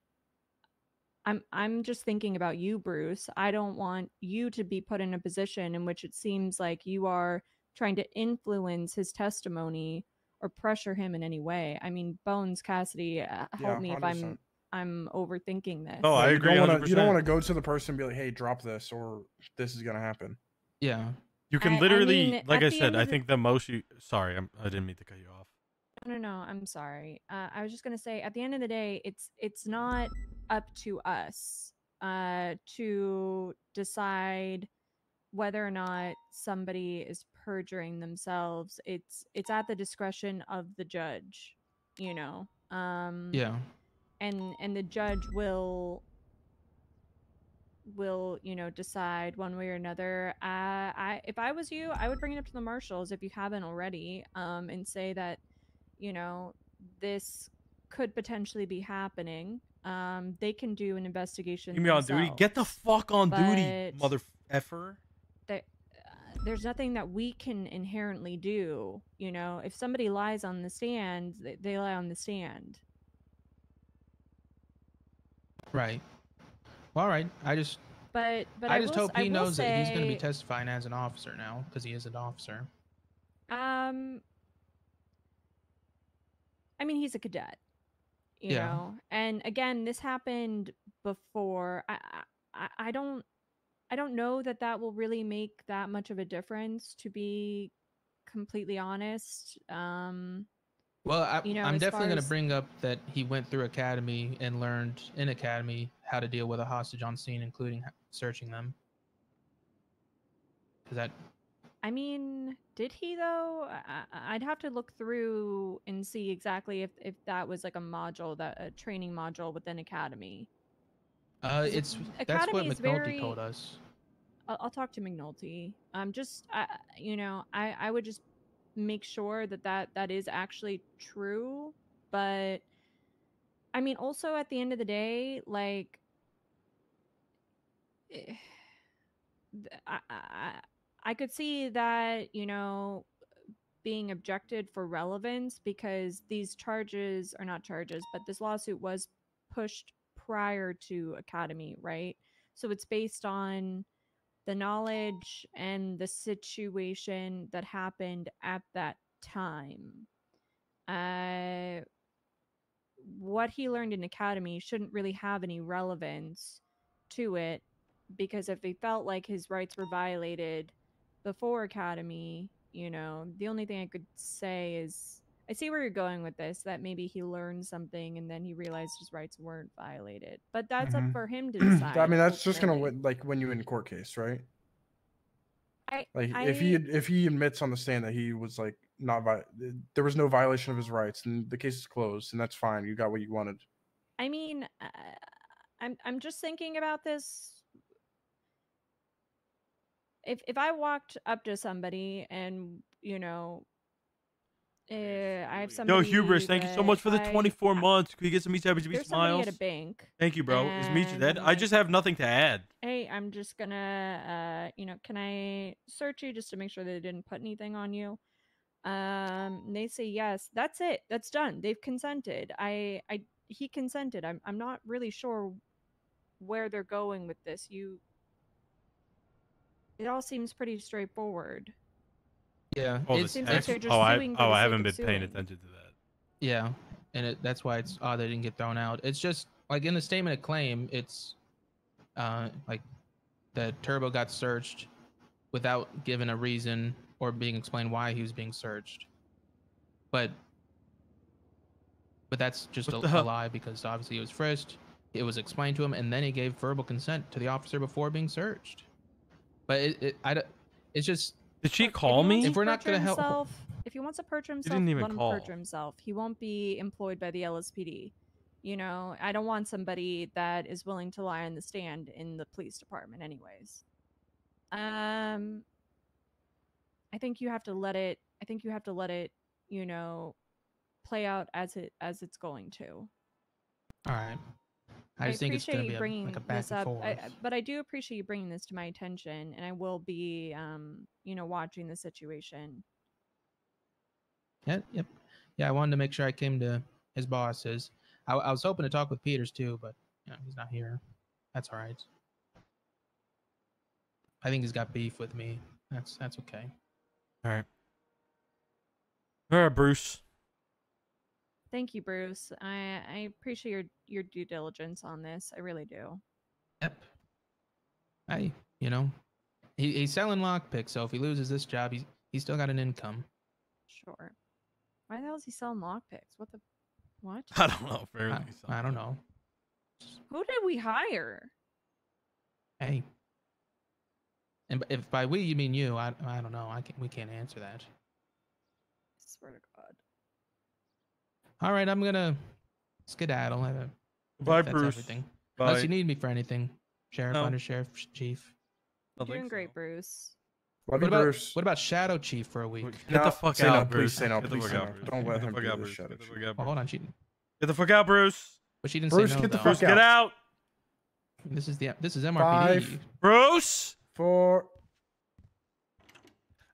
I'm just thinking about you, Bruce. I don't want you to be put in a position in which it seems like you are trying to influence his testimony or pressure him in any way. I mean, Bones, Cassidy, help me if 100%. I'm overthinking this. No, I agree. You 100%. don't want to go to the person and be like, "Hey, drop this," or "This is gonna happen." Yeah. You can literally, like I said, I think the most you. Sorry, I didn't mean to cut you off. No, I'm sorry. I was just gonna say, at the end of the day, it's not up to us to decide whether or not somebody is perjuring themselves. It's at the discretion of the judge, you know. Yeah. And the judge will you know, decide one way or another. If I was you, I would bring it up to the marshals if you haven't already, and say that, you know, this could potentially be happening. They can do an investigation. Get me on duty. Get the fuck on duty, but mother effer. There's nothing that we can inherently do. You know, if somebody lies on the stand, they lie on the stand. Right. Well, all right. But I just hope he knows that he's going to be say- testifying as an officer now, because he is an officer. I mean, he's a cadet, you know. And again, this happened before. I don't know that will really make that much of a difference, to be completely honest. Well, you know, I'm as definitely far going as- to bring up that he went through academy and learned in academy how to deal with a hostage on scene, including searching them. Because that. I mean, did he though? I'd have to look through and see exactly if that was like a module, a training module within academy. That's what Academy is McNulty told us. I'll talk to McNulty. You know, I would just make sure that is actually true. But I mean, also at the end of the day, like, I could see that, you know, being objected for relevance, because these charges are not charges, but this lawsuit was pushed prior to academy, right? So it's based on the knowledge and the situation that happened at that time. What he learned in academy shouldn't really have any relevance to it, because if he felt like his rights were violated before academy, you know, the only thing I could say is, I see where you're going with this, that maybe he learned something and then he realized his rights weren't violated. But that's up for him to decide. I mean, that's just gonna ultimately. win you in court case, right? Like I- if he admits on the stand that he was like there was no violation of his rights, and the case is closed, and that's fine. You got what you wanted. I mean, I'm just thinking about this. If I walked up to somebody and, you know, I have somebody. Yo, Hubris, thank you so much for the that 24 months. Can we get some Meech there's somebody smiles? at a bank. Thank you, bro. Is Meech and dead? I'm I just have nothing to add. Hey, I'm just gonna, you know, can I search you just to make sure that they didn't put anything on you? They say yes. That's it. That's done. They've consented. He consented. I'm not really sure where they're going with this. It all seems pretty straightforward. Yeah. Oh, It seems like they're just suing for the I sake haven't of been paying suing. attention to that. Yeah, and that's why it's odd they didn't get thrown out. It's just like in the statement of claim, it's like that Turbo got searched without giving a reason or being explained why he was being searched. But that's just a lie, because obviously he was frisked. It was explained to him, and then he gave verbal consent to the officer before being searched. But it's just. Did she call me? If we're not gonna help, If he wants to perjure He himself, didn't even let him call. perjure himself. He won't be employed by the LSPD. You know, I don't want somebody that is willing to lie on the stand in the police department anyways. I think you have to let it you know, play out as it's going to. All right. I just think it's appreciate gonna be you bringing like a back this and up, forth. but I do appreciate you bringing this to my attention, and I will be, you know, watching the situation. Yeah, yep. Yeah, I wanted to make sure I came to his bosses. I was hoping to talk with Peters too, but you know, he's not here. That's all right. I think he's got beef with me. That's okay. All right. All right, Bruce. Thank you, Bruce. I appreciate your due diligence on this. I really do. Yep. You know, he's selling lockpicks, so if he loses this job, he's still got an income. Sure. Why the hell is he selling lockpicks? What? I don't know. Apparently, I don't know. Who did we hire? Hey. And if by we you mean you, I don't know. We can't answer that. I swear to God. All right, I'm gonna skedaddle. Bye, That's Bruce. everything. Bye. Unless you need me for anything, Sheriff, No. Undersheriff, Chief. You're doing great, Bruce. Love you, Bruce. What about Shadow Chief for a week? Get the fuck say out, no, Bruce. please say no, Get the please fuck say out, no. Bruce. Don't let Get the him fuck do out, this Bruce. shadow Get the shit. fuck out, Well, hold on, she. Get the fuck out, Bruce. But she didn't Bruce, say no. get the though. fuck Bruce, get out. This is MRPD. 5, Bruce. 4.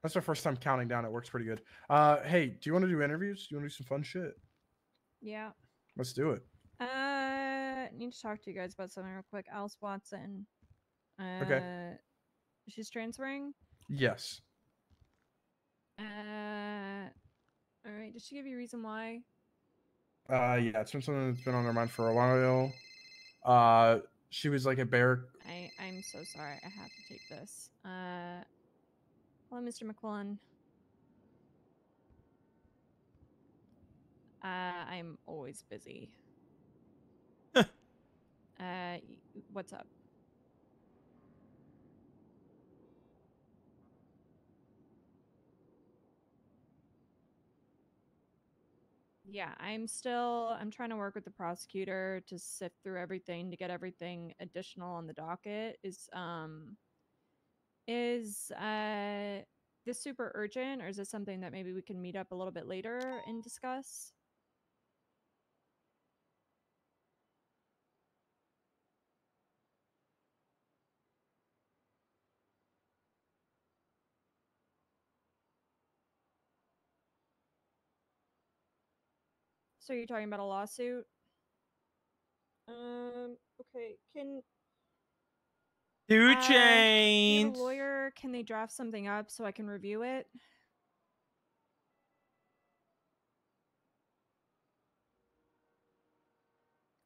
That's our first time counting down. It works pretty good. Hey, do you want to do interviews? Do you want to do some fun shit? Yeah. Let's do it. Need to talk to you guys about something real quick. Alice Watson. Okay. She's transferring. Yes. All right. Did she give you a reason why? Yeah, it's been something that's been on her mind for a while. She was like a bear. I'm so sorry. I have to take this. Hello, Mr. McQuillan. I'm always busy. What's up? Yeah, I'm trying to work with the prosecutor to sift through everything to get everything additional on the docket. Is this super urgent, or is this something that maybe we can meet up a little bit later and discuss? So you're talking about a lawsuit? Okay. Can Two do you have chains. a lawyer? Can they draft something up so I can review it?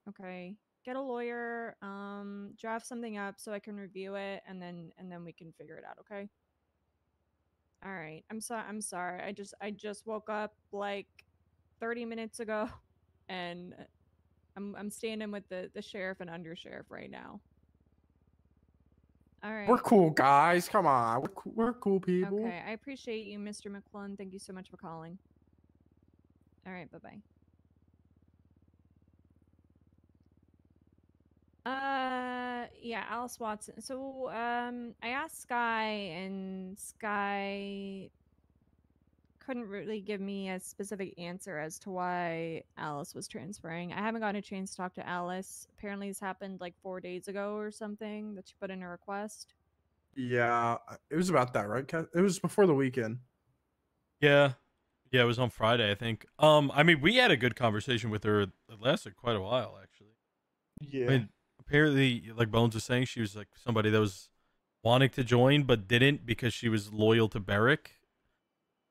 Okay. Get a lawyer, draft something up so I can review it, and then we can figure it out, okay? All right. I'm sorry. I just woke up like 30 minutes ago, and I'm standing with the sheriff and undersheriff right now. All right. We're cool guys. Come on. We're cool people. Okay. I appreciate you, Mr. McClellan. Thank you so much for calling. All right. Bye-bye. Yeah, Alice Watson. So, I asked Sky, and Sky couldn't really give me a specific answer as to why Alice was transferring. I haven't gotten a chance to talk to Alice. Apparently, this happened like 4 days ago or something that she put in a request. Yeah, it was about that, right? It was before the weekend. Yeah. Yeah, it was on Friday, I think. I mean, we had a good conversation with her. It lasted quite a while, actually. Yeah. I mean, apparently, like Bones was saying, she was like somebody that was wanting to join but didn't because she was loyal to Barrick.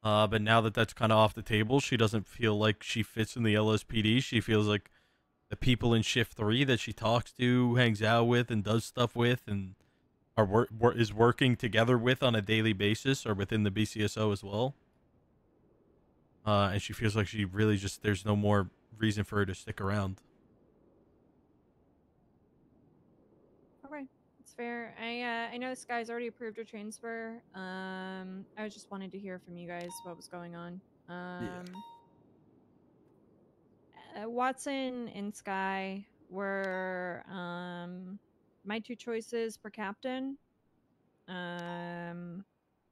But now that that's kind of off the table, she doesn't feel like she fits in the LSPD. She feels like the people in Shift 3 that she talks to, hangs out with, and does stuff with, and is working together with on a daily basis are within the BCSO as well. And she feels like she really just, there's no more reason for her to stick around. Okay, it's fair. I know Sky's already approved her transfer. I was just wanted to hear from you guys what was going on. Watson and Sky were my two choices for captain.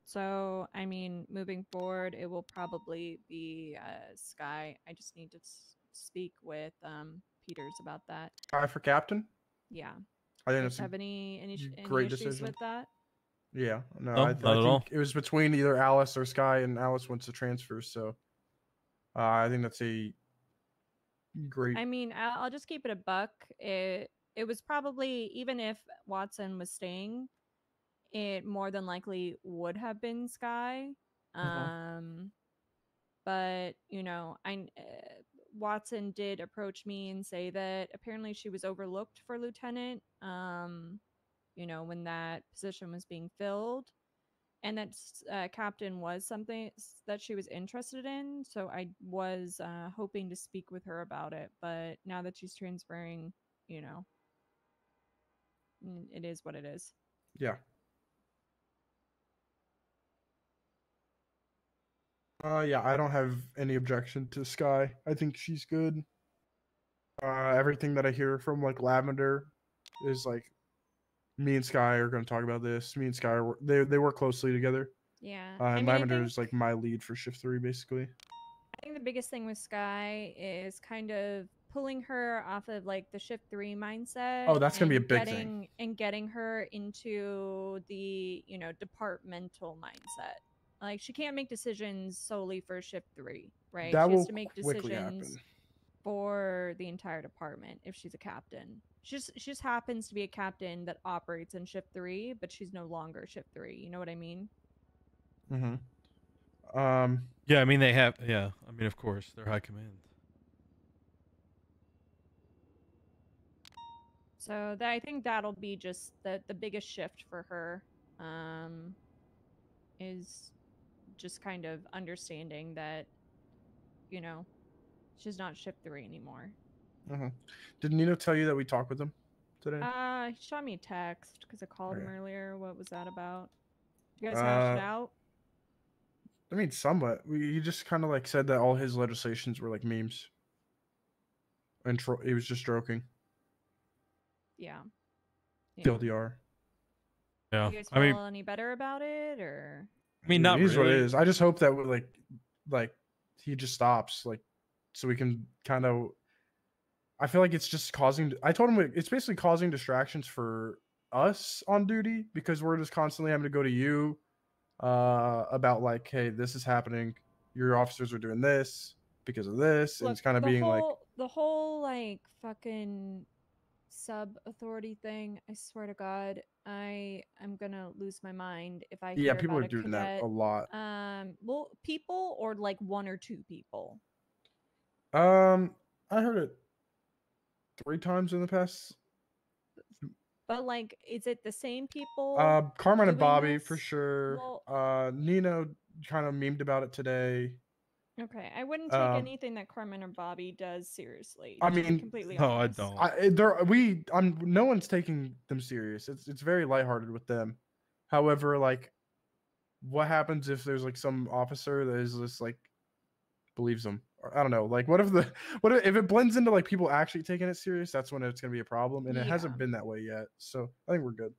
So I mean, moving forward, it will probably be Sky. I just need to speak with Peters about that. Sky for captain? Yeah. I think You that's guys have any great issues decision. with that? Yeah, no, No, I not at all. think it was between either Alice or Sky, and Alice wants to transfer, so I think that's a great. I mean, I'll just keep it a buck. It was probably, even if Watson was staying, it more than likely would have been Sky. But you know, Watson did approach me and say that apparently she was overlooked for lieutenant. You know, when that position was being filled, and that captain was something that she was interested in. So I was hoping to speak with her about it, but now that she's transferring, you know, it is what it is. Yeah. Yeah, I don't have any objection to Sky. I think she's good. Everything that I hear from like Lavender is like, me and Sky are going to talk about this. Me and Sky they work closely together. Yeah. And Lavender is like my lead for shift 3, basically. I think the biggest thing with Sky is kind of pulling her off of like the shift 3 mindset. Oh, that's gonna be a big thing. And getting her into the, you know, departmental mindset. Like she can't make decisions solely for shift 3, right? That she has will to make quickly decisions happen. for the entire department if she's a captain. She just happens to be a captain that operates in shift 3, but she's no longer shift 3. You know what I mean? Yeah, I mean they have. Yeah, I mean of course they're high command. So I think that'll be just the biggest shift for her, is just kind of understanding that, you know, she's not shift 3 anymore. Did Nino tell you that we talked with him today? He shot me a text because I called him earlier. What was that about? You guys hashed it out? I mean, somewhat. He just kind of like said that all his legislations were like memes, and he was just joking. Yeah. TLDR. Yeah. You guys feel any better about it, or? I mean, not it is really. what it is. I just hope that like he just stops, like, so we can kind of. I feel like it's just causing. I told him it's basically causing distractions for us on duty because we're just constantly having to go to you about like, hey, this is happening. Your officers are doing this because of this, and it's kind of being like the whole like fucking sub authority thing. I swear to God, I am gonna lose my mind if I hear people about are doing that a lot. Well, people or like 1 or 2 people. I heard it 3 times in the past. But like, is it the same people? Carmen and Bobby this? for sure. Well, Nino kind of memed about it today. Okay, I wouldn't take anything that Carmen or Bobby does seriously. I To be mean, completely no, honest. I don't. No one's taking them serious. It's very lighthearted with them. However, like, what happens if there's like some officer that is just like believes them? Or, I don't know. Like, what if it blends into like people actually taking it serious? That's when it's gonna be a problem, and it hasn't been that way yet. So I think we're good.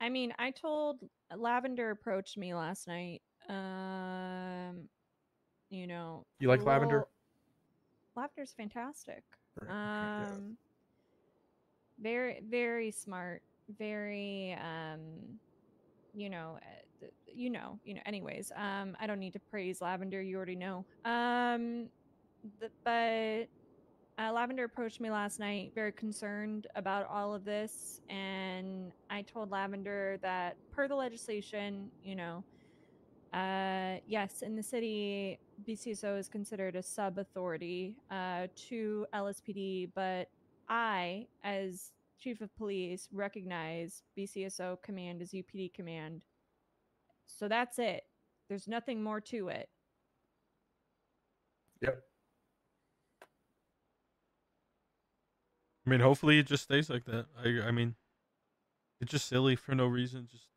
I mean, I told Lavender approached me last night. You know, You like Lavender? Lavender's fantastic. Right, Very, very smart. Very, anyways, I don't need to praise Lavender. You already know. But Lavender approached me last night, very concerned about all of this, and I told Lavender that per the legislation, yes, in the city, BCSO is considered a sub-authority to LSPD, but I, as Chief of Police, recognize BCSO command as UPD command. So that's it. There's nothing more to it. Yep. I mean, hopefully it just stays like that. I mean, it's just silly for no reason. Just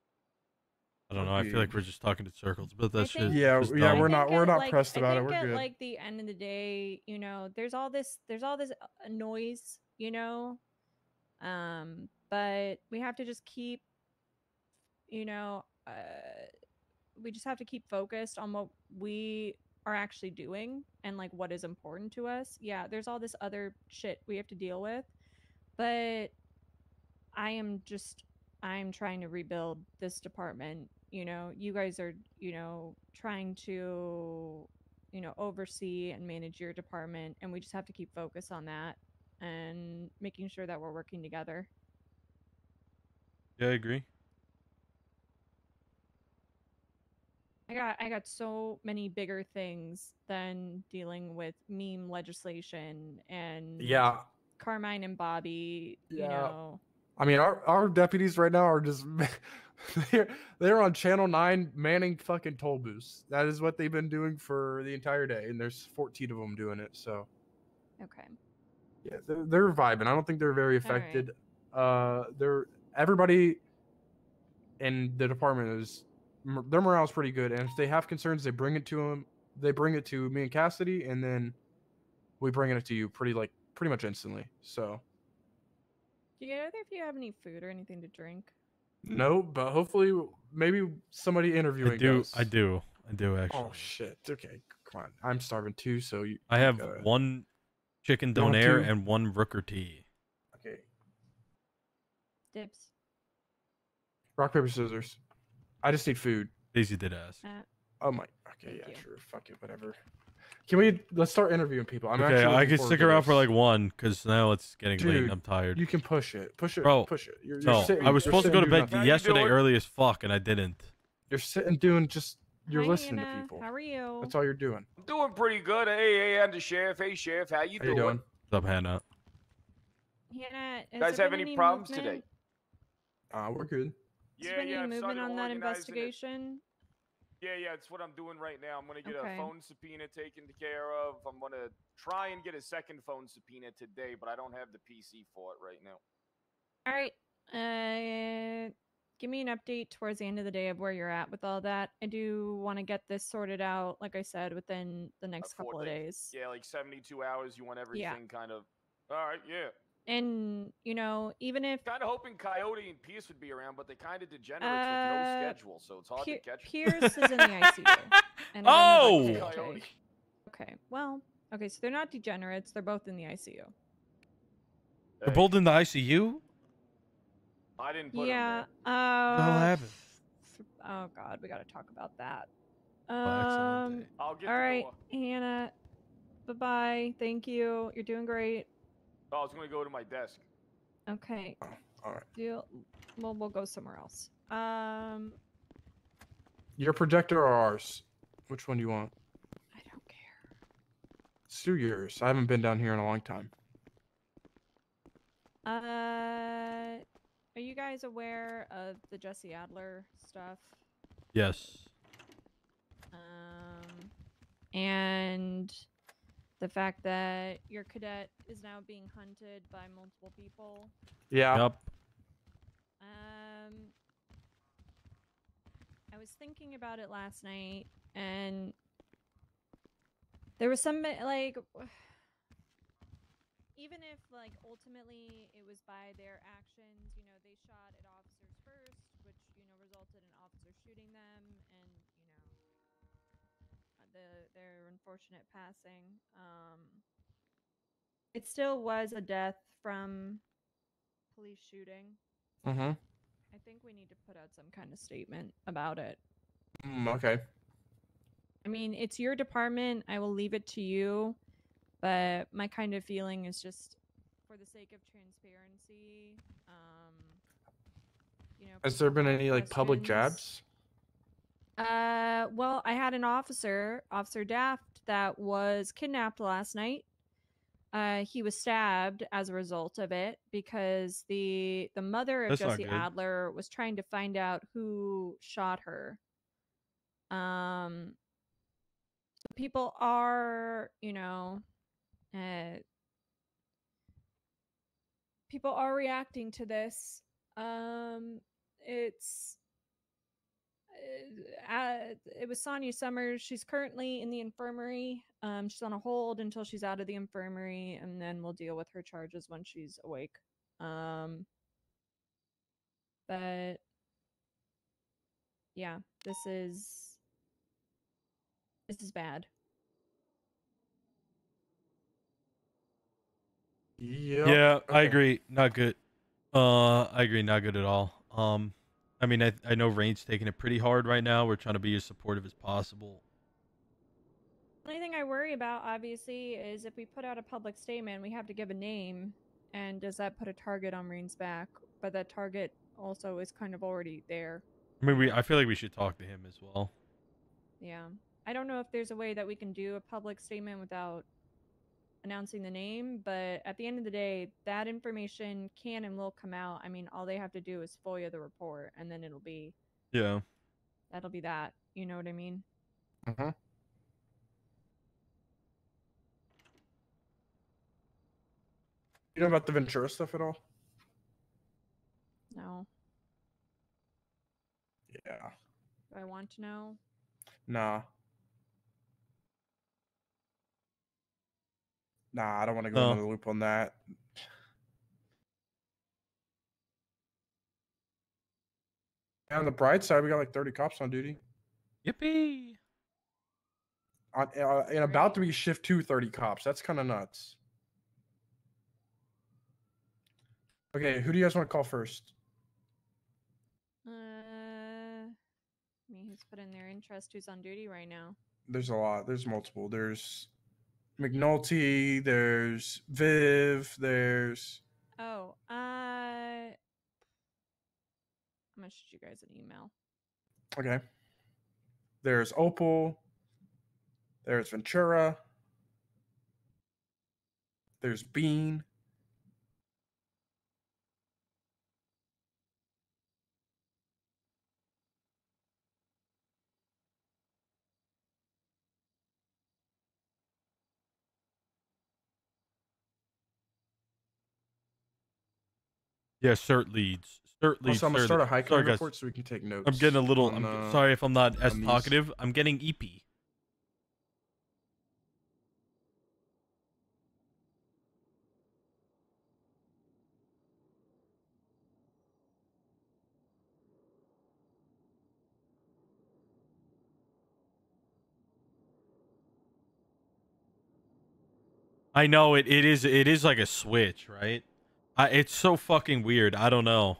I don't know. I feel like we're just talking in circles, but that's just Yeah, just yeah, dumb. we're not Like, pressed I about it. think We're at good. like the end of the day, you know, there's all this noise, you know, but we have to just keep, you know, we just have to keep focused on what we are actually doing and like what is important to us. Yeah, there's all this other shit we have to deal with, but I'm trying to rebuild this department. You know, you guys are, you know, trying to, you know, oversee and manage your department, and we just have to keep focus on that and making sure that we're working together. Yeah, I agree. I got so many bigger things than dealing with meme legislation and Carmine and Bobby, you know. I mean, our deputies right now are just they're on Channel 9 manning fucking toll booths. That is what they've been doing for the entire day, and there's 14 of them doing it. So okay, yeah, they're vibing. I don't think they're very affected. They're everybody in the department is their morale's pretty good, and if they have concerns, they bring it to them. They bring it to me and Cassidy, and then we bring it to you pretty much instantly. So. Do you either if you have any food or anything to drink? No, but hopefully, maybe somebody interviewing. I do actually. Oh shit! Okay, come on. I'm starving too, so you. I have one chicken You want donair two? and one Rooker tea. Okay. Dibs. Rock paper scissors. I just need food. Daisy did ask. Oh my. Okay, yeah, sure. Fuck it, whatever. Let's start interviewing people. I'm okay, actually. I looking can forward stick to around this. for like one because now it's getting late and I'm tired. You can push it. Push it. Bro, Push it. You're no, sitting, I was you're supposed to go to sitting bed doing nothing. yesterday early as fuck and I didn't. You're sitting doing just. You're Hi, listening Hannah. to people. How are you? That's all you're doing. I'm doing pretty good. Hey, Undersheriff. Hey, Sheriff. How you How you doing? doing? What's up, Hannah? Hannah, You guys have any problems today? We're good. Has there been any movement on that investigation? Yeah, it's what I'm doing right now. I'm gonna get Okay. a phone subpoena taken care of. I'm gonna try and get a second phone subpoena today, but I don't have the PC for it right now. All right. Give me an update towards the end of the day of where you're at with all that. I do want to get this sorted out, like I said, within the next couple of days. Yeah, like 72 hours. You want everything kind of. All right, yeah. And, you know, even if Kind of hoping Coyote and Pierce would be around, but they kind of degenerates with no schedule, so it's hard to catch. Pierce is in the ICU. And okay. Well, okay, so they're not degenerates. They're both in the ICU. They're both in the ICU? I didn't put Yeah. them there. What the hell happened? Oh God, we got to talk about that. excellent. I'll get all the right, door. Hannah. Bye-bye. Thank you. You're doing great. Oh, I was gonna go to my desk. Okay. All right. Deal. Well, we'll go somewhere else. Your projector or ours? Which one do you want? I don't care. Let's do yours. I haven't been down here in a long time. Are you guys aware of the Jesse Adler stuff? Yes. And the fact that your cadet is now being hunted by multiple people. Yeah. Yep. I was thinking about it last night, and there was some like, even if like ultimately it was by their actions, you know, they shot at officers first, which you know resulted in officers shooting them, and you know, their unfortunate passing. It still was a death from police shooting. Mm-hmm. I think we need to put out some kind of statement about it. Okay. I mean, it's your department. I will leave it to you. But my kind of feeling is just for the sake of transparency. You know, Has there been any like public questions. jabs? Well, I had an officer, Officer Daft, that was kidnapped last night. He was stabbed as a result of it because the mother of That's not Jesse good. Adler was trying to find out who shot her. So people are, you know, people are reacting to this. it was Sonia Summers. She's currently in the infirmary. She's on a hold until she's out of the infirmary, and then we'll deal with her charges when she's awake. But yeah, this is bad. Yeah, I agree. Not good. I agree. Not good at all. I mean, I know Rain's taking it pretty hard right now. We're trying to be as supportive as possible. The only thing I worry about, obviously, is if we put out a public statement, we have to give a name, and does that put a target on Rain's back? But that target also is kind of already there. I mean, I feel like we should talk to him as well. Yeah. I don't know if there's a way that we can do a public statement without announcing the name, but at the end of the day, that information can and will come out. I mean, all they have to do is FOIA the report, and then it'll be... Yeah. That'll be that. You know what I mean? Uh-huh. You know about the Ventura stuff at all? No. Yeah. Do I want to know? Nah. Nah, I don't want to go No. into the loop on that. And on the bright side, we got like 30 cops on duty. Yippee! And about to be shift 2, 30 cops. That's kind of nuts. Okay, who do you guys want to call first? I mean, who's put in their interest? Who's on duty right now? There's a lot. There's multiple. There's McNulty. There's Viv. There's... Oh, I'm gonna shoot you guys an email. Okay. There's Opal. There's Ventura. There's Bean. Yeah, cert leads. Cert leads. Also, I'm gonna start a high crime guys. report so we can take notes. I'm getting a little. on, I'm sorry if I'm not as on these. talkative. I'm getting EP. I know it is like a switch, right? It's so fucking weird. I don't know.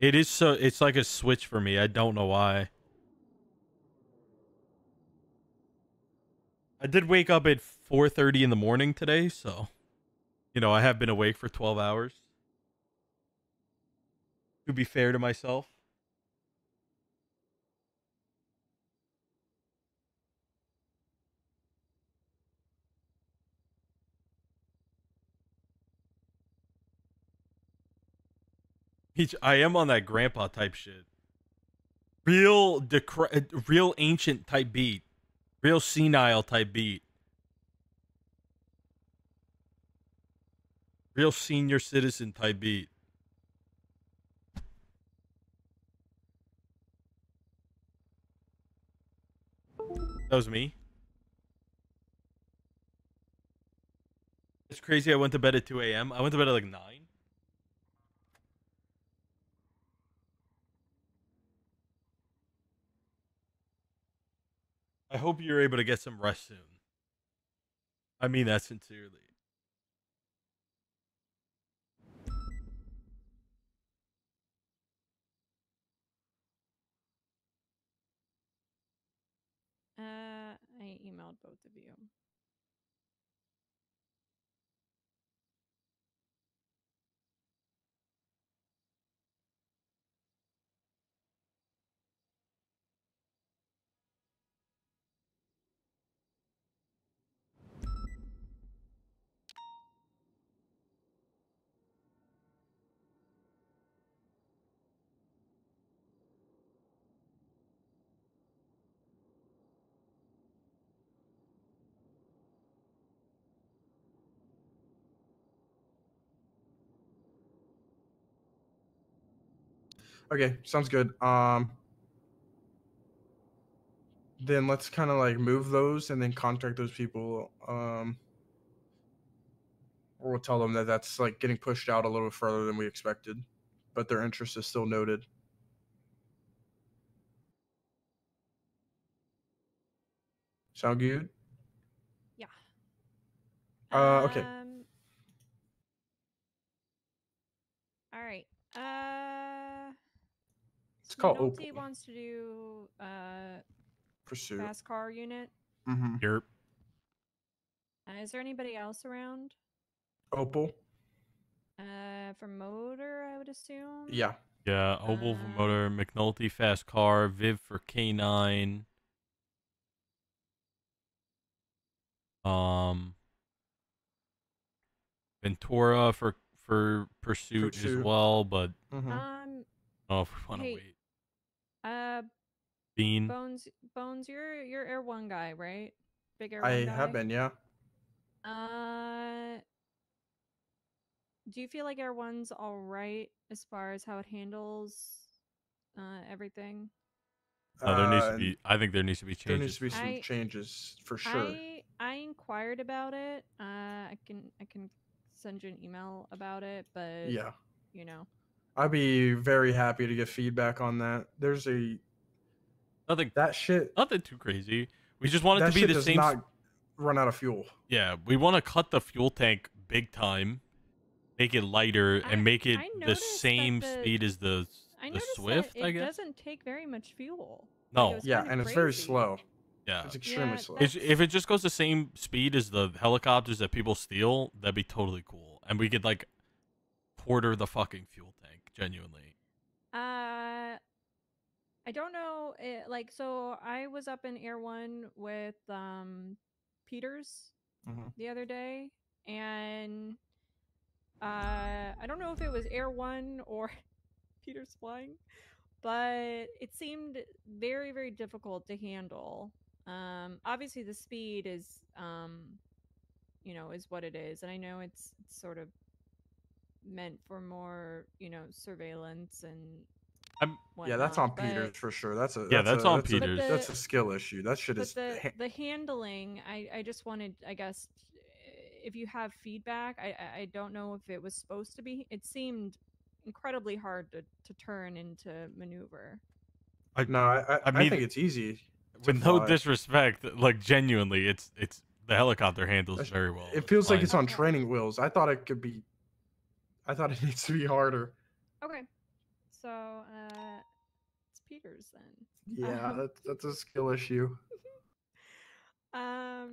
It's like a switch for me. I don't know why. I did wake up at 4:30 in the morning today, so you know, I have been awake for 12 hours. To be fair to myself. I am on that grandpa type shit. Real ancient type beat. Real senile type beat. Real senior citizen type beat. That was me. It's crazy. I went to bed at 2 a.m. I went to bed at like 9. I hope you're able to get some rest soon. I mean that sincerely. I emailed both of you. Okay, sounds good. then let's kind of like move those and then contact those people. Or we'll tell them that that's like getting pushed out a little further than we expected, but their interest is still noted. Sound good? Yeah. Okay. All right. It's called McNulty Opal. wants to do Pursuit. fast car unit. Mm-hmm. Yep. Is there anybody else around? Opal. For motor, I would assume. Yeah. Yeah, Opal for motor, McNulty fast car, Viv for K9. Ventura for pursuit as well, but I don't know if we want to Hey, wait. Bean. Bones, you're Air One guy, right? Big Air I One guy. have been, yeah. Do you feel like Air One's all right as far as how it handles everything? There needs to be. I think there needs to be changes. There needs to be some changes for sure. I inquired about it. I can send you an email about it, but Yeah. you know. I'd be very happy to get feedback on that. There's nothing that shit. Nothing too crazy. We just want it to be the does same. Not run out of fuel. Yeah, we want to cut the fuel tank big time, make it lighter, and make it the same speed as the Swift. That I guess it doesn't take very much fuel. No. Yeah, and it's very slow. Yeah, it's extremely slow. If it just goes the same speed as the helicopters that people steal, that'd be totally cool, and we could like quarter the fucking fuel tank. Genuinely. I don't know. So I was up in Air One with Peters the other day, and I don't know if it was Air One or Peters flying, but it seemed very, very difficult to handle. Obviously the speed is, is what it is, and I know it's sort of meant for more, surveillance and whatnot, yeah, that's on Peters for sure. That's on Peters. That's a skill issue. That shit is. The handling. I just wanted, I guess, if you have feedback. I don't know if it was supposed to be. It seemed incredibly hard to turn into maneuver. I think it's easy. With no disrespect, like genuinely, it's the helicopter handles very well. It feels like it's on training wheels. I thought it could be. I thought it needs to be harder. Okay, so it's Peters then. Yeah, that's a skill issue. All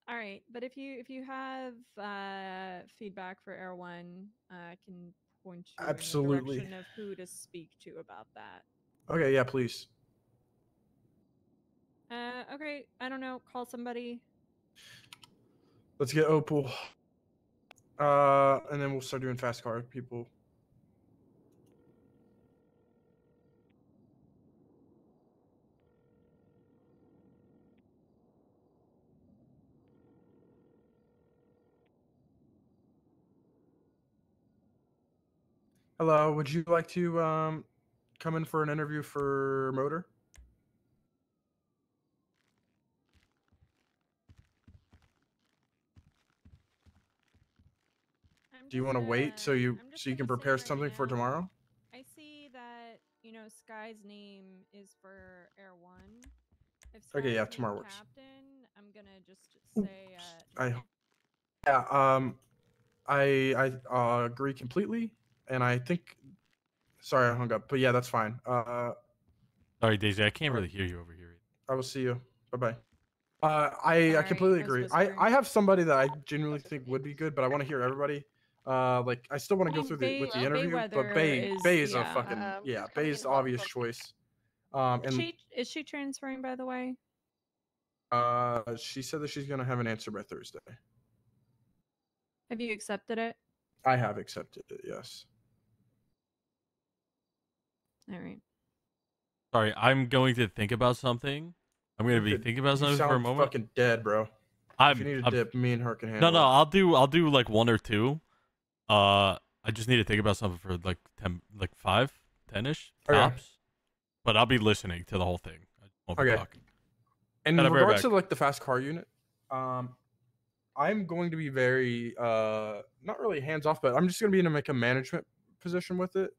right, but if you have feedback for Air One, I can point you in the direction of who to speak to about that. Okay, yeah, please. Okay, I don't know. Call somebody. Let's get Opal. And then we'll start doing fast car people. Hello, would you like to come in for an interview for motor? Do you want to wait so you can prepare something for tomorrow? I see that Sky's name is for Air One. If Sky's okay, yeah, tomorrow works. Captain, I'm gonna just say. I agree completely, and I think. Sorry, I hung up, but yeah, that's fine. Sorry, Daisy, I can't really hear you over here. I will see you. Bye bye. I completely agree. I have somebody that I genuinely think would be good, but I want to hear everybody. Like I still want to go through with the interview, but Bay is a fucking Bay's the obvious choice. And is she transferring, by the way? She said that she's gonna have an answer by Thursday. Have you accepted it? I have accepted it. Yes. All right. Sorry, I'm going to think about something. I'm going to be thinking about something for a moment. Fucking dead, bro. If you need a dip, me and her can handle. No, I'll do like one or two. I just need to think about something for like 10, like 5, 10ish tops. But I'll be listening to the whole thing. I won't be talking. In Got it, regards back. to like the fast car unit, I'm going to be very not really hands off, but I'm just going to be in like a management position with it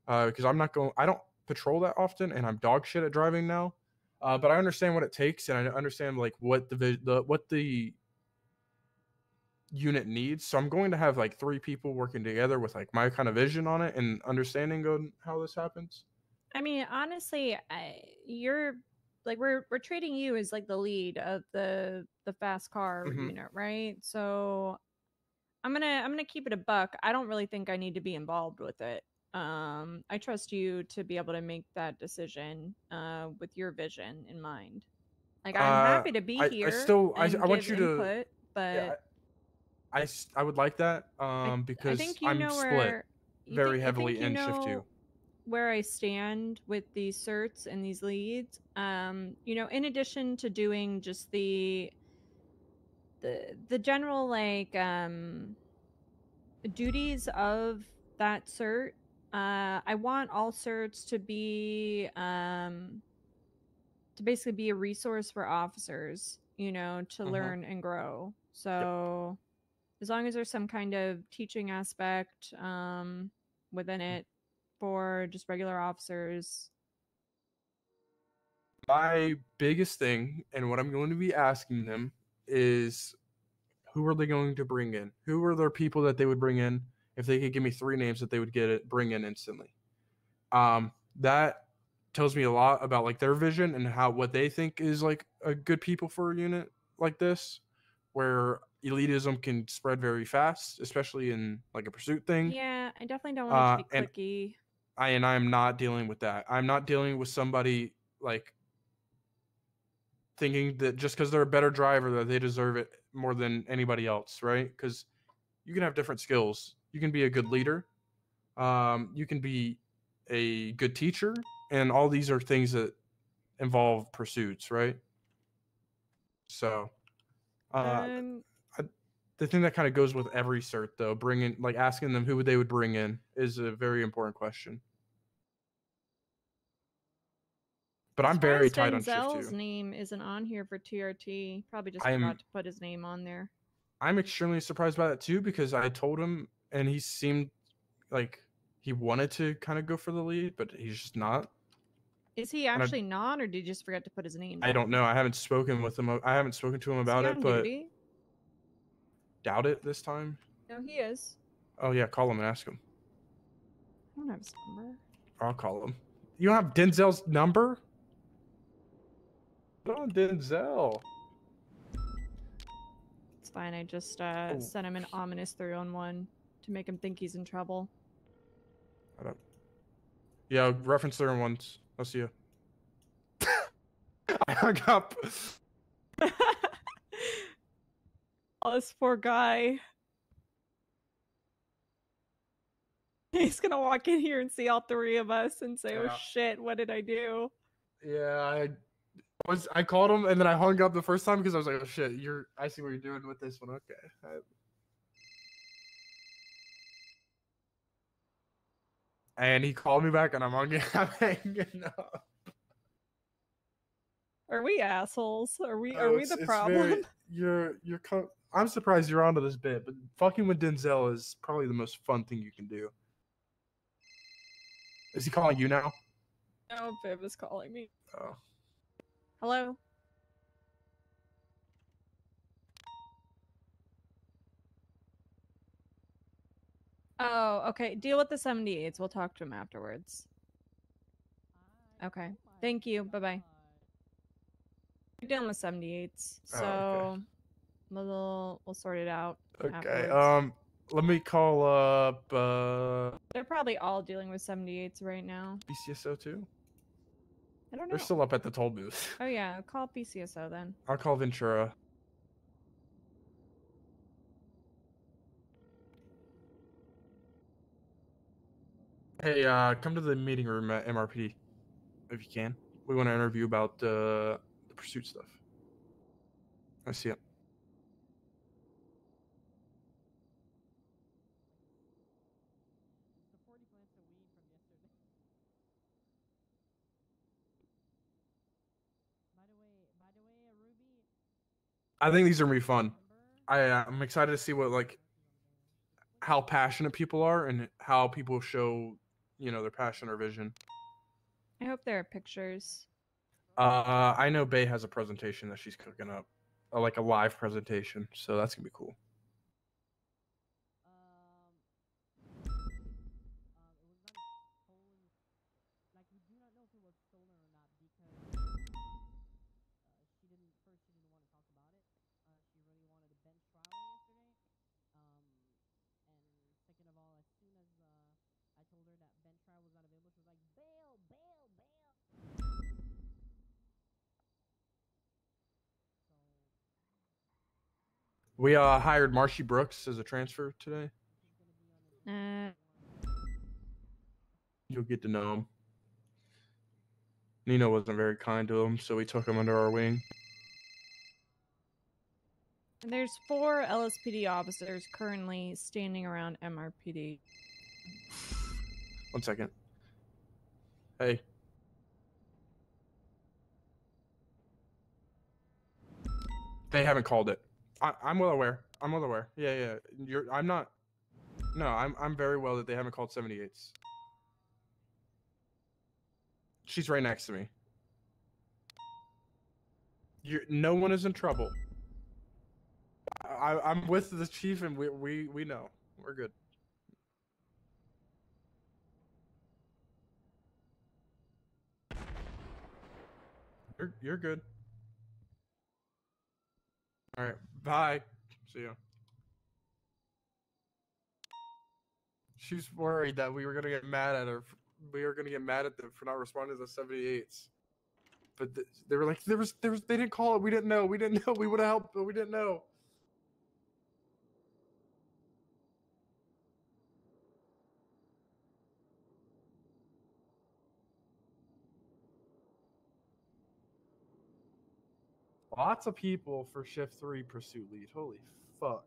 because I don't patrol that often, and I'm dog shit at driving now. But I understand what it takes, and I understand like what the unit needs. So I'm going to have like 3 people working together with like my kind of vision on it and understanding on how this happens. I mean, honestly, you're like we're treating you as like the lead of the fast car unit, right? So I'm gonna keep it a buck. I don't really think I need to be involved with it. I trust you to be able to make that decision with your vision in mind. Like I'm happy to be here and want give you input, but yeah, I would like that because I think you I'm know split where very I heavily think you in shift 2. know where I stand with these certs and these leads. You know, in addition to doing just the general like duties of that cert, I want all certs to be to basically be a resource for officers, you know, to learn and grow. So as long as there's some kind of teaching aspect within it for just regular officers. My biggest thing and what I'm going to be asking them is who are they going to bring in? Who are their people that they would bring in if they could give me 3 names that they would bring in instantly? That tells me a lot about like their vision and what they think is like a good people for a unit like this, where elitism can spread very fast, especially in like a pursuit thing. Yeah, I definitely don't want it to be cliquey. I'm not dealing with that. I'm not dealing with somebody like thinking that just because they're a better driver that they deserve it more than anybody else, right? Because you can have different skills. You can be a good leader. You can be a good teacher, and all these are things that involve pursuits, right? So, the thing that kind of goes with every cert, though, asking them who they would bring in is a very important question. But I'm very tight on shift 2. Denzel's name isn't on here for TRT. Probably just forgot to put his name on there. I'm extremely surprised by that too, because I told him and he seemed like he wanted to kind of go for the lead, but he's just not. Is he actually not, or did you just forget to put his name down? I don't know. I haven't spoken with him. I haven't spoken to him about it, but duty? Doubt it this time. No, he is. Oh yeah, call him and ask him. I don't have his number. I'll call him. You don't have Denzel's number? Oh, Denzel. It's fine. I just sent him an ominous 3-on-1 to make him think he's in trouble. Yeah, reference 3-on-1s. I'll see you. I hung up. Oh, this poor guy. He's gonna walk in here and see all 3 of us and say, "Oh shit, what did I do?" Yeah, I called him and then I hung up the first time because I was like, "Oh shit, I see what you're doing with this one." Okay. And he called me back and I'm hanging up. Are we assholes? Are we the problem? I'm surprised you're onto this bit, but fucking with Denzel is probably the most fun thing you can do. Is he calling you now? No, Viv is calling me. Oh. Hello? Oh, okay. Deal with the 78s. We'll talk to him afterwards. Okay. Thank you. Bye-bye. We're dealing with 78s, so we'll sort it out afterwards. Let me call up They're probably all dealing with 78s right now. PCSO too? I don't know. They're still up at the toll booth. Oh yeah, call PCSO then. I'll call Ventura. Hey, come to the meeting room at MRPD if you can. We want to interview about the pursuit stuff. I see it. I think these are gonna be fun. I'm excited to see what how passionate people are and how people show, their passion or vision. I hope there are pictures. I know Bay has a presentation that she's cooking up, like a live presentation, so that's gonna be cool. We hired Marshy Brooks as a transfer today. You'll get to know him. Nino wasn't very kind to him, so we took him under our wing. And there's 4 LSPD officers currently standing around MRPD. 1 second. Hey. They haven't called it. I'm well aware. I'm well aware. Yeah. I'm not. No, I'm very well that they haven't called 78s. She's right next to me. No one is in trouble. I'm with the chief, and we know we're good. You're good. All right, bye. See you. She's worried that we were gonna get mad at her. We were gonna get mad at them for not responding to the 78s. But they were like, they didn't call it. We didn't know. We didn't know. We would have helped, but we didn't know. Lots of people for shift 3 pursuit lead. Holy fuck.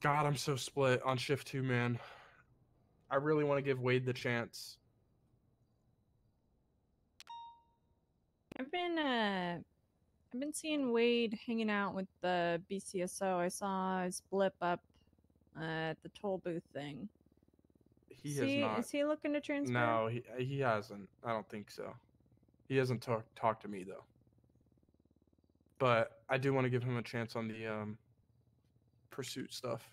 God, I'm so split on shift 2, man. I really want to give Wade the chance. I've been seeing Wade hanging out with the BCSO. I saw his blip up at the toll booth thing. He has not. Is he looking to transfer? No, he hasn't. I don't think so. He hasn't talked to me though. But I do want to give him a chance on the pursuit stuff.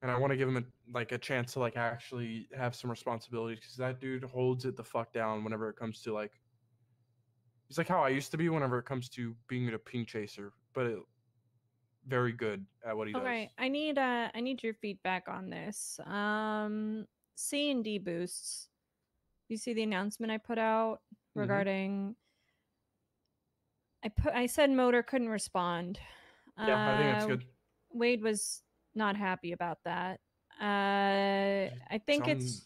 And I want to give him a chance to actually have some responsibilities, because that dude holds it the fuck down whenever it comes to he's like how I used to be whenever it comes to being a ping chaser, but very good at what he does. Okay, I need your feedback on this. C&D boosts. You see the announcement I put out regarding? I said motor couldn't respond. Yeah, I think that's good. Wade was not happy about that. I think it's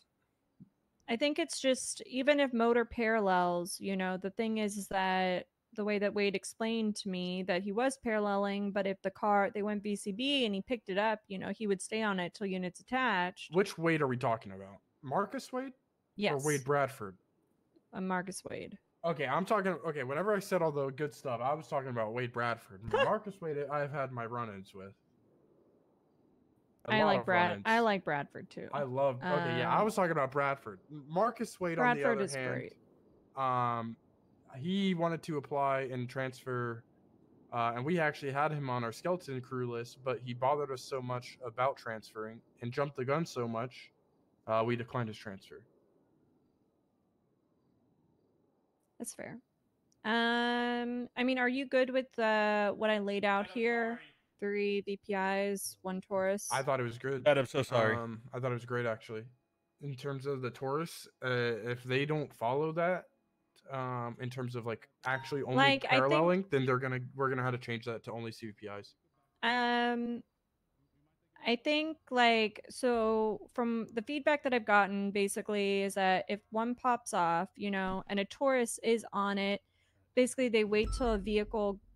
just, even if motor parallels, the thing is that the way that Wade explained to me that he was paralleling, but if they went BCB and he picked it up, he would stay on it till units attached. Which Wade are we talking about? Marcus Wade? Yes. Or Wade Bradford? Marcus Wade. Okay, okay, whenever I said all the good stuff, I was talking about Wade Bradford. Marcus Wade, I've had my run-ins with. I like Bradford too. I love. Okay, yeah, I was talking about Bradford. Marcus Wade, Bradford on the is other hand, great. He wanted to apply and transfer, and we actually had him on our skeleton crew list, but he bothered us so much about transferring and jumped the gun so much, we declined his transfer. That's fair. I mean, are you good with what I laid out here? 3 BPIs, 1 Taurus. I thought it was good. I'm so sorry. I thought it was great, actually. In terms of the Taurus, if they don't follow that, in terms of actually only paralleling, then we're gonna have to change that to only CVPIs. I I think like so from the feedback that I've gotten basically is that if one pops off, you know, and a tourist is on it, basically they wait till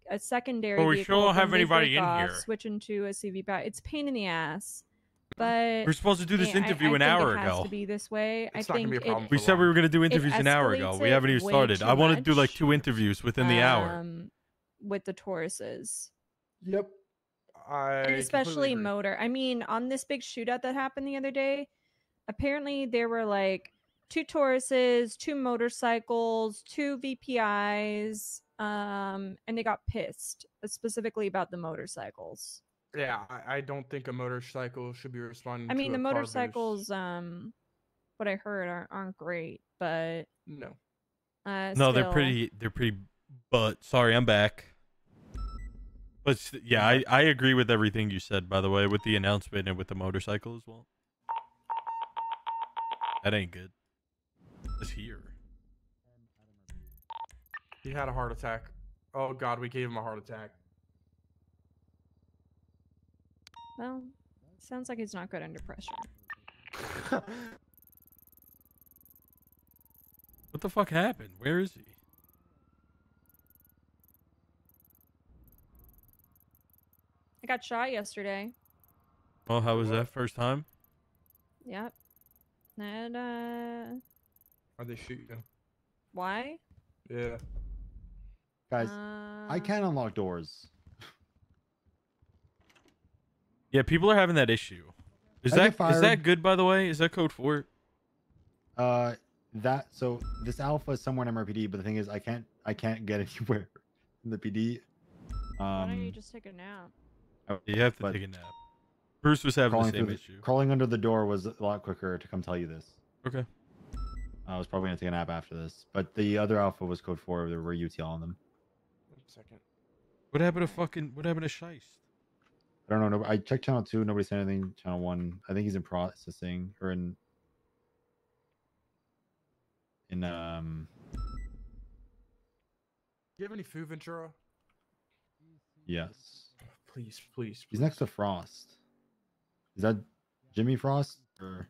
a secondary Well, we vehicle, sure don't then have they anybody break in off, here. switch into a CV. It's a pain in the ass. But We're supposed to do this interview an I hour think it has ago. to be this way. It's I not gonna think be a problem We for said long. we were going to do it interviews an hour ago. escalates We haven't it even way started. too I want to do like much, 2 interviews within the hour. with the Tauruses. Yep. And I especially completely agree. motor. I mean, on this big shootout that happened the other day, apparently there were like 2 Tauruses, 2 motorcycles, 2 VPIs, and they got pissed specifically about the motorcycles. Yeah, I don't think a motorcycle should be responding I mean, to the a car boost. motorcycles, what I heard aren't great, but no, No, still. they're pretty. But sorry, I'm back. But yeah, I agree with everything you said. By the way, with the announcement and with the motorcycle as well. That ain't good. It's here. He had a heart attack. Oh God, we gave him a heart attack. Well, sounds like he's not good under pressure. What the fuck happened? Where is he? I got shot yesterday. Oh, how was that first time? Yep. And Why'd they shoot you? why? Yeah. Guys, I can unlock doors. Yeah, people are having that issue. Is that good, by the way? Is that code 4? So this alpha is somewhere in MRPD, but the thing is, I can't get anywhere in the PD. Why don't you just take a nap? You have to take a nap. Bruce was having the same issue. Crawling under the door was a lot quicker to come tell you this. Okay. I was probably gonna take a nap after this, but the other alpha was code 4. There were UTL on them. 1 second. What happened to Shice? I don't know. I checked channel 2. Nobody said anything. Channel 1. I think he's in processing or in. Do you have any food, Ventura? Yes. Please, please. He's next to Frost. Is that Jimmy Frost or?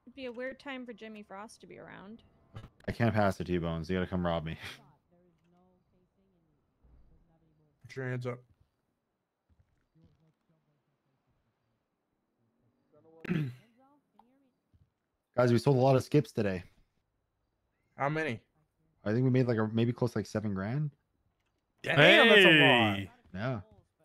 It'd be a weird time for Jimmy Frost to be around. I can't pass the T-Bones. You gotta come rob me. Put your hands up. Guys, we sold a lot of skips today. How many? I think we made like maybe close to like $7 grand. Damn, that's a lot. Yeah.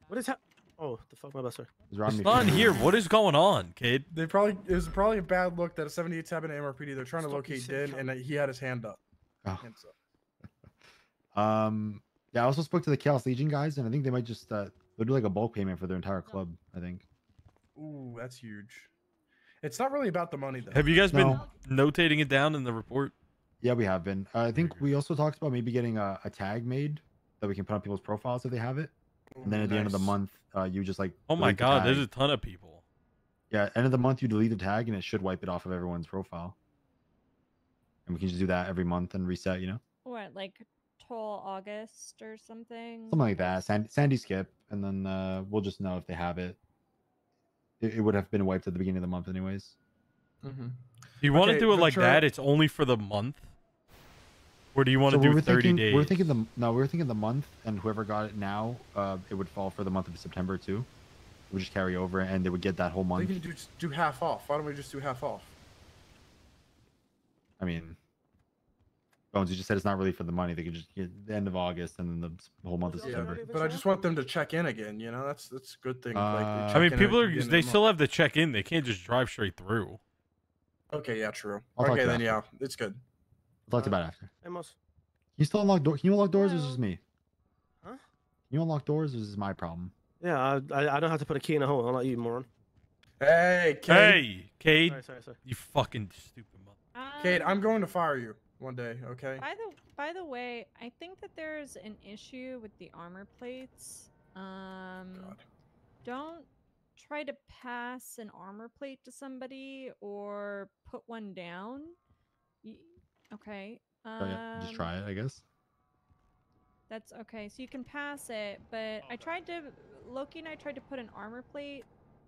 What is Oh, the fuck, my best sir. It's not here. What is going on, kid? It was probably a bad look that a 78 happened at MRPD. They're trying to locate Din, and he had his hand up. Oh. Hands up. Yeah, I also spoke to the Chaos Legion guys, and I think they might just they'll do like a bulk payment for their entire club. I think. Ooh, that's huge. It's not really about the money though. Have you guys been notating it down in the report? Yeah, we have been. I think we also talked about maybe getting a tag made that we can put on people's profiles if they have it. And then at the end of the month, you just like. Oh my delete the God, tag. there's a ton of people. Yeah, end of the month you delete the tag and it should wipe it off of everyone's profile. And we can just do that every month and reset. You know. What, like till August or something? Something like that. Sandy skip, and then we'll just know if they have it. It would have been wiped at the beginning of the month, anyways. Mm-hmm. You want to do it like that? It's only for the month, or do you want to do 30 days? We're thinking the month, and whoever got it now, it would fall for the month of September too. It would just carry over, and they would get that whole month. We can do half off. Why don't we just do half off? I mean, Bones, you just said it's not really for the money. They could just get the end of August and then the whole month of September. But I just want them to check in again. You know, that's a good thing. I mean, people they still have to check in. They can't just drive straight through. Okay, yeah, true. I'll talk Okay, to then you yeah, after. it's good. We'll talk about it after. Amos. Can you still unlock doors? Can you unlock doors, or is this me? Huh? Can you unlock doors, or is this my problem? Yeah, I don't have to put a key in a hole. I'll let you, moron. Hey, Cade. Hey, Cade. Sorry. You fucking stupid mother. Cade, I'm going to fire you one day. Okay. By the way, I think that there's an issue with the armor plates. Don't try to pass an armor plate to somebody or put one down. Okay. So, yeah, just try it, I guess. That's okay. So you can pass it, but I tried to, Loki and I tried to put an armor plate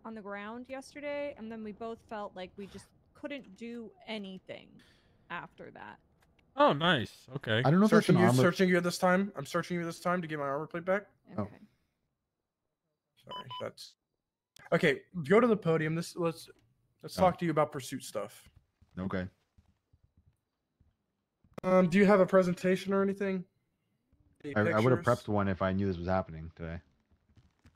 on the ground yesterday, and then we both felt like we just couldn't do anything after that. Oh, nice. Okay. I don't know if that's an armor. Searching you this time. I'm searching you this time to get my armor plate back. Okay. Sorry, that's okay. Go to the podium. Let's talk to you about pursuit stuff. Okay. Do you have a presentation or anything? I would have prepped one if I knew this was happening today.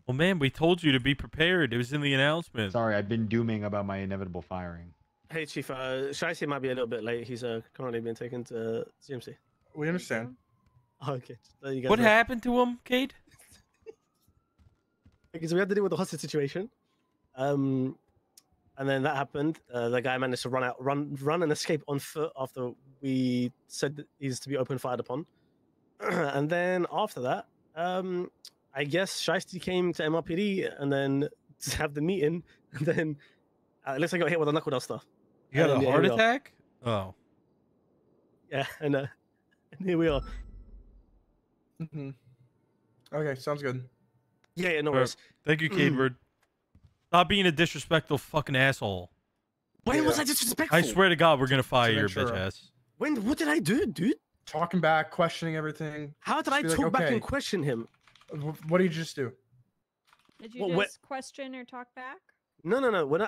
Well, man, we told you to be prepared. It was in the announcement. Sorry, I've been dooming about my inevitable firing. Hey, Chief. Shicey might be a little bit late. He's currently being taken to CMC. We understand. Okay. You guys What know. happened to him, Cade? Because we had to deal with the hostage situation, and then that happened. The guy managed to run and escape on foot after we said that he's to be open fired upon. And then after that, I guess Shiesty came to MRPD and then to have the meeting, and then it looks like I got hit with a knuckle duster. You had And a here heart we are. attack? Oh. Yeah, and here we are. Okay, sounds good. Yeah, no worries. Thank you, Cade Bird. Stop being a disrespectful fucking asshole. When was I disrespectful? I swear to God, we're gonna fire your Ventura. bitch ass. When? What did I do, dude? Talking back, questioning everything. How did I Just be talk like, back okay, and question him? What did you just do? Did you Well, just question or talk back? No. When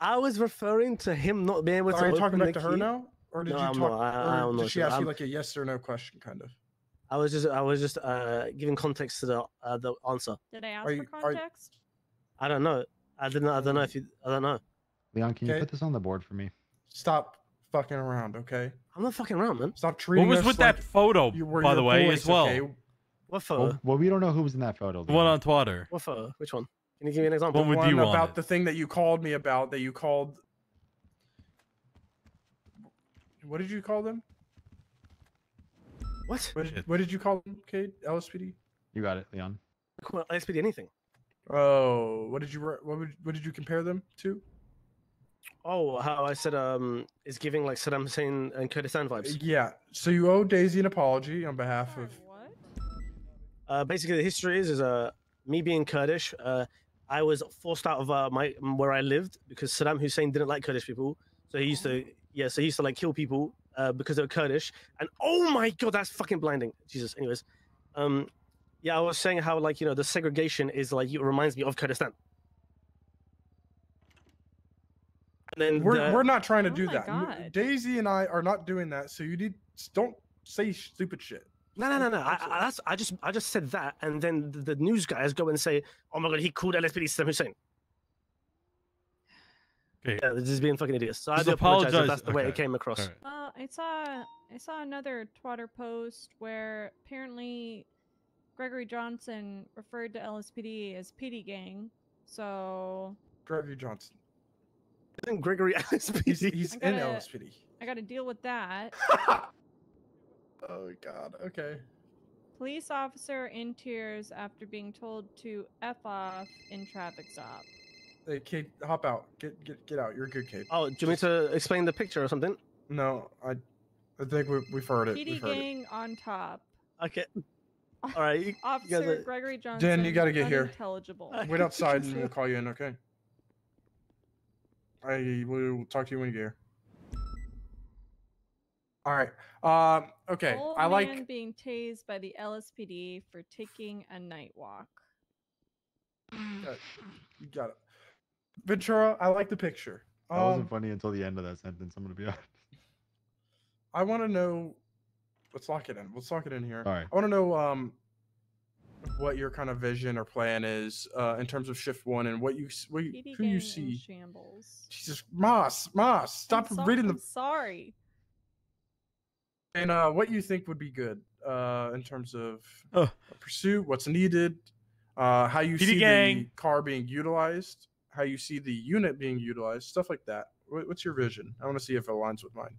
I was referring to him not being able to. Are you open talking the back to her key. now, or did No, you I'm talk? not. I'm or not did she sure. ask you like a yes or no question, kind of? I was just giving context to the answer. Did I ask for context? I don't know. I don't know if you. I don't know. Leon, can you Okay. put this on the board for me? Stop fucking around, okay? I'm not fucking around, man. Stop treating What was us with like that photo, you were by your the way, boys, as well? okay? What photo? Well, we don't know who was in that photo. The one on Twitter. What photo? Which one? Can you give me an example? One with One you on about it. the thing that you called me about. That you called. What did you call them? What? What did you call them, Cade? LSPD? You got it, Leon. Well, LSPD anything. Oh, what did you compare them to? Oh, how I said it's giving like Saddam Hussein and Kurdistan vibes. Yeah. So you owe Daisy an apology on behalf of. Basically, the history is me being Kurdish. I was forced out of where I lived because Saddam Hussein didn't like Kurdish people. So he used to like kill people because they were Kurdish. And oh my god, that's fucking blinding. Jesus. Anyways, yeah, I was saying how like the segregation is like it reminds me of Kurdistan. And then We're not trying to do my that. God. Daisy and I are not doing that. So don't say stupid shit. No. I just said that, and then the news guys go and say, "Oh my god, he called LSPD Saddam Hussein." Okay. Yeah, they're just being fucking idiots. So I Just do apologize if apologize. that's the way it Okay. came across. All right. Well, I saw another Twitter post where apparently Gregory Johnson referred to LSPD as PD Gang. So Gregory Johnson. Isn't Gregory LSPD? He's I in gotta- LSPD. I got to deal with that. Oh God. Okay. Police officer in tears after being told to F off in traffic stop. Hey, Kate, hop out. Get out. You're a good kid. Oh, do you want me to explain the picture or something? No, I think we've heard it. PD We've heard it. Gang on top. Okay. All right. You guys Officer are- Gregory Johnson. Dan, you gotta get here. Unintelligible. Wait outside and we'll call you in. Okay. I will talk to you when you get here. All right. Okay. Old I like. man being tased by the LSPD for taking a night walk. You got it. Ventura, I like the picture. That wasn't funny until the end of that sentence. I'm gonna be honest. I want to know. Let's lock it in. Let's lock it in here. All right. I want to know what your kind of vision or plan is in terms of shift one and who PD you gang in see. shambles. Jesus, Moss, stop reading the. I'm sorry. And what you think would be good in terms of a pursuit, what's needed, how you PD see gang. the car being utilized, how you see the unit being utilized, stuff like that. What's your vision? I want to see if it aligns with mine.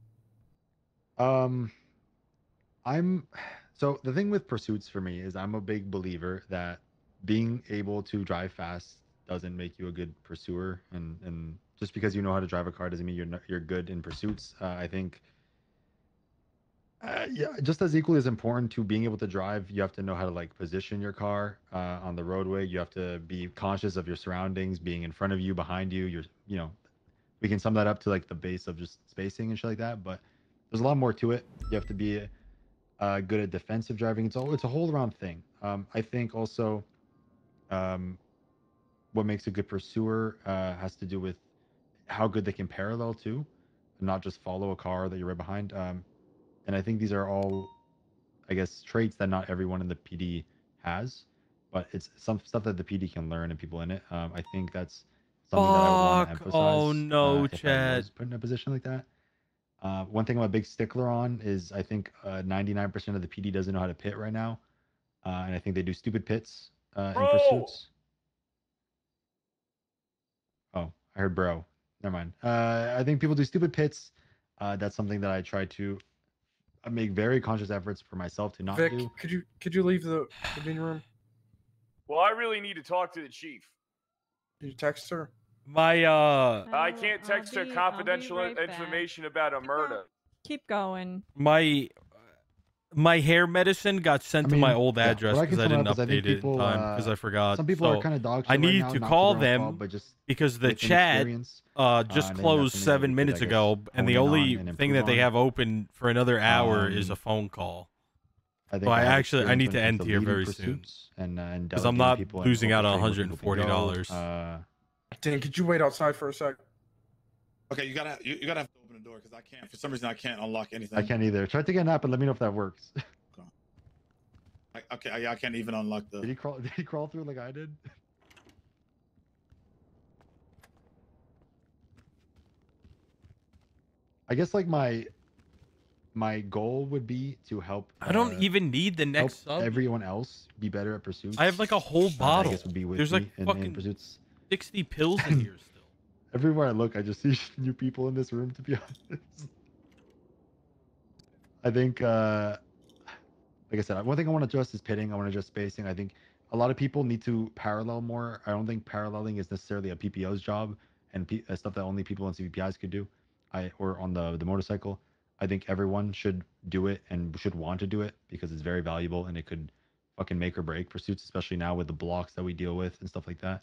So the thing with pursuits for me is I'm a big believer that being able to drive fast doesn't make you a good pursuer, and just because you know how to drive a car doesn't mean you're good in pursuits. I think Yeah, just as equally as important to being able to drive, you have to know how to like position your car on the roadway. You have to be conscious of your surroundings, being in front of you, behind you. You know, we can sum that up to like the base of just spacing and shit like that. But there's a lot more to it. You have to be good at defensive driving. It's a whole around thing. I think also what makes a good pursuer has to do with how good they can parallel to, and not just follow a car that you're right behind. And I think these are all, I guess, traits that not everyone in the PD has, but it's some stuff that the PD can learn and people in it. I think that's something that I would want to emphasize. Oh no, if I Chad. was put in a position like that. One thing I'm a big stickler on is I think 99% of the PD doesn't know how to pit right now, and I think they do stupid pits in pursuits. Oh, I heard bro. Never mind. I think people do stupid pits. That's something that I try to make very conscious efforts for myself to not Vic, do. could you leave the meeting room? Well, I really need to talk to the chief. Did you text her? My I can't text her confidential right back. information about a murder. Keep going. my hair medicine got sent to my old yeah, address what I can because I sum didn't up is I think update it in people, time because I forgot. some people are kinda dog shit I right need now, to not call for their own them fault, but just because the with chat inexperience. just I think that's closed something that 7 we could, minutes I guess, ago, and the hone in only on and thing that improve they on. have open for another hour is a phone call. I think So I have need experience when to it comes end to here leading very soon pursuits and because I'm delegating not people and losing out on orchestrating where people can go. $140. Dan, could you wait outside for a sec? Okay, you gotta have to open the door because I can't. For some reason, I can't unlock anything. I can't either. Try to get an app and let me know if that works. I can't even unlock the. Did he crawl through like I did? I guess like my goal would be to help. I don't even need the next help sub. everyone else be better at pursuits. I have like a whole I bottle. guess would be with There's like me in fucking pursuits. 60 pills in here still. Everywhere I look, I just see new people in this room. To be honest, I think, like I said, one thing I want to address is pitting. I want to address spacing. I think a lot of people need to parallel more. I don't think paralleling is necessarily a PPO's job and stuff that only people in CVPIs could do. Or on the motorcycle. I think everyone should do it and should want to do it because it's very valuable and it could fucking make or break pursuits, especially now with the blocks that we deal with and stuff like that.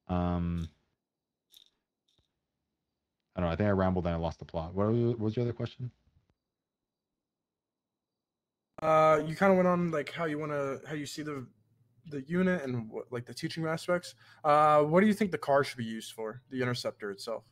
I don't know. I think I rambled and I lost the plot. What was your other question? You kind of went on like how you see the unit and what, like the teaching aspects. What do you think the car should be used for? The interceptor itself.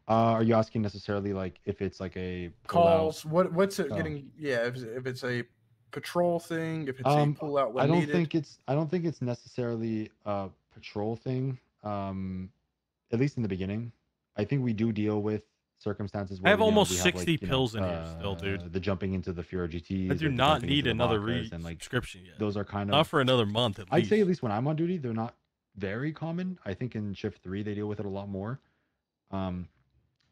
Are you asking necessarily like if it's like a calls? What's it Oh. getting? Yeah, if it's a patrol thing, if it's a pull out when I don't needed. think it's necessarily a patrol thing. At least in the beginning, I think we do deal with circumstances where I have almost we have, 60 like, pills in here still, dude. The jumping into the Fura GTs. I do or the not jumping need into the another Vacas and, like, prescription yet. Those are kind of Not for another month at I'd least. say at least when I'm on duty, they're not very common. I think in shift 3 they deal with it a lot more.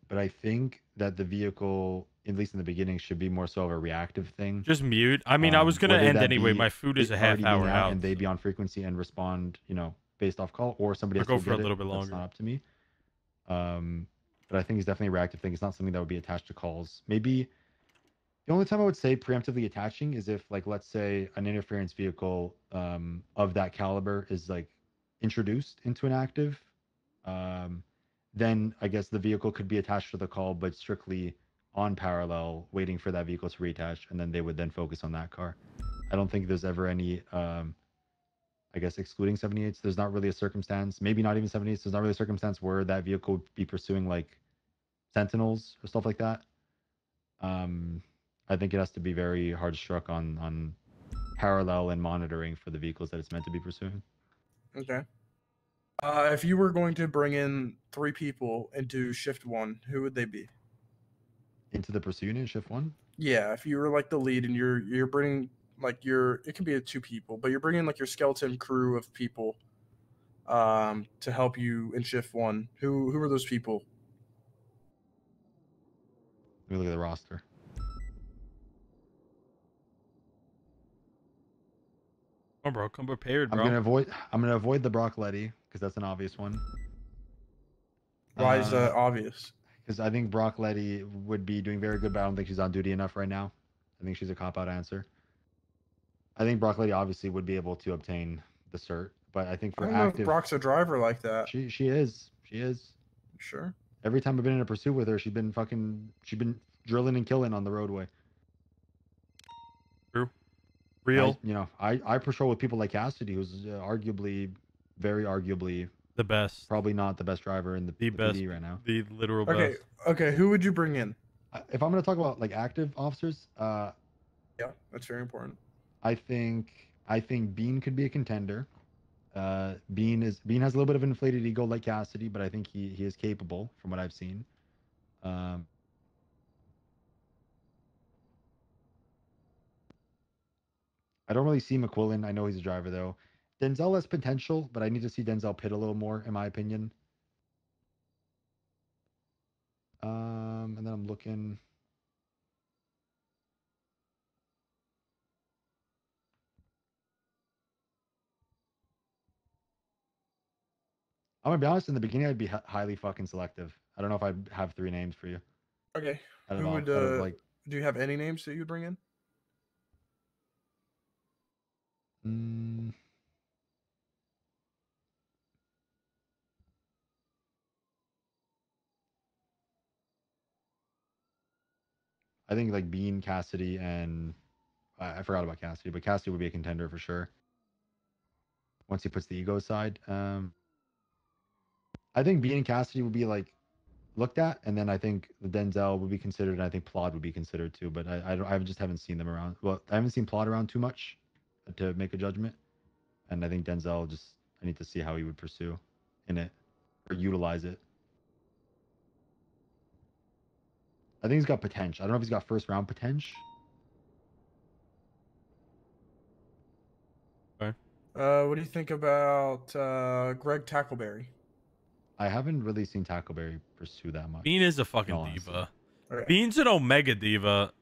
But I think that the vehicle, at least in the beginning, should be more so of a reactive thing. Just mute. I mean, I was gonna Whether end that anyway. be My food is it a half already being hour out. and they be on frequency and respond, based off call, or somebody I'll else go will for a get little it. bit That's longer. not up to me. But I think it's definitely a reactive thing. It's not something that would be attached to calls. Maybe the only time I would say preemptively attaching is if, like, let's say an interference vehicle of that caliber is like introduced into an active. Then I guess the vehicle could be attached to the call, but strictly on parallel, waiting for that vehicle to reattach, and then they would then focus on that car. I don't think there's ever any, I guess, excluding 78s. There's not really a circumstance, maybe not even 78s. There's not really a circumstance where that vehicle would be pursuing like sentinels or stuff like that. I think it has to be very hard struck on parallel and monitoring for the vehicles that it's meant to be pursuing. Okay. If you were going to bring in 3 people into shift 1, who would they be? Into the pursuit unit, shift 1? Yeah, if you were like the lead and you're bringing like it can be 2 people, but you're bringing like your skeleton crew of people to help you in shift 1. Who are those people? Let me look at the roster. Oh, bro, come prepared, bro. I'm gonna avoid the Brock Letty because that's an obvious one. Why is that obvious? Because I think Brock Letty would be doing very good, but I don't think she's on duty enough right now. I think she's a cop-out answer. I think Brock Letty obviously would be able to obtain the cert, but I think I for don't know active, if Brock's a driver like that. she is. She is. Sure. Every time I've been in a pursuit with her, she's been drilling and killing on the roadway. True. Real. I patrol with people like Cassidy, who's very arguably the best. Probably not the best driver in the best PD right now. The literal best. Okay. Who would you bring in? If I'm going to talk about like active officers, yeah, that's very important. I think Bean could be a contender. Bean has a little bit of an inflated ego like Cassidy, but I think he is capable from what I've seen. I don't really see McQuillan. I know he's a driver though. Denzel has potential, but I need to see Denzel pit a little more, in my opinion. And then I'm looking. I'm gonna be honest. In the beginning, I'd be highly fucking selective. I don't know if I have 3 names for you. Okay. Who would do you have any names that you'd bring in? I think like Bean, Cassidy, and I forgot about Cassidy, but Cassidy would be a contender for sure. Once he puts the ego aside, I think Bean and Cassidy would be like looked at, and then I think the Denzel would be considered, and I think Plod would be considered too. But I just haven't seen them around. Well, I haven't seen Plod around too much to make a judgment, and I think Denzel I need to see how he would pursue in it or utilize it. I think he's got potential. I don't know if he's got first round potential. Okay. What do you think about Greg Tackleberry? I haven't really seen Tackleberry pursue that much. Bean is a fucking diva. Okay. Bean's an omega diva.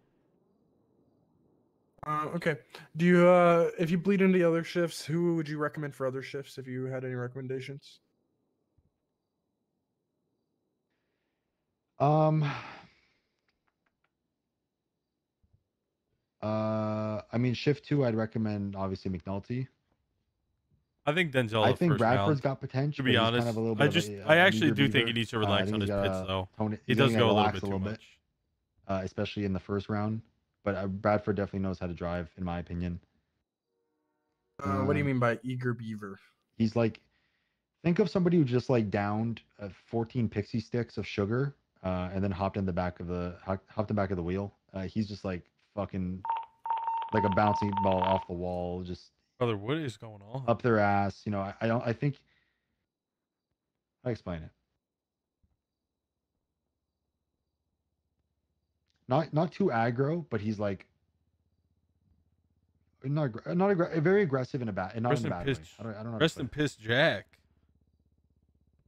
Okay. Do you if you bleed into the other shifts, who would you recommend for other shifts if you had any recommendations? I mean, shift 2, I'd recommend obviously McNulty. I think Denzel. I think Bradford's round, got potential. To be honest, kind of a little bit I actually do think he needs to relax on his pits though. He does go a little bit too much, especially in the first round. But Bradford definitely knows how to drive, in my opinion. What do you mean by eager beaver? He's like, think of somebody who just like downed 14 pixie sticks of sugar, and then hopped in the back of the wheel. He's just like fucking like a bouncing ball off the wall, just. Brother, what is going on? Up their ass, I think. I explain it. Not too aggro, but he's like very aggressive in a bad, not in a bad way. I don't know. Rest in piss, Jack.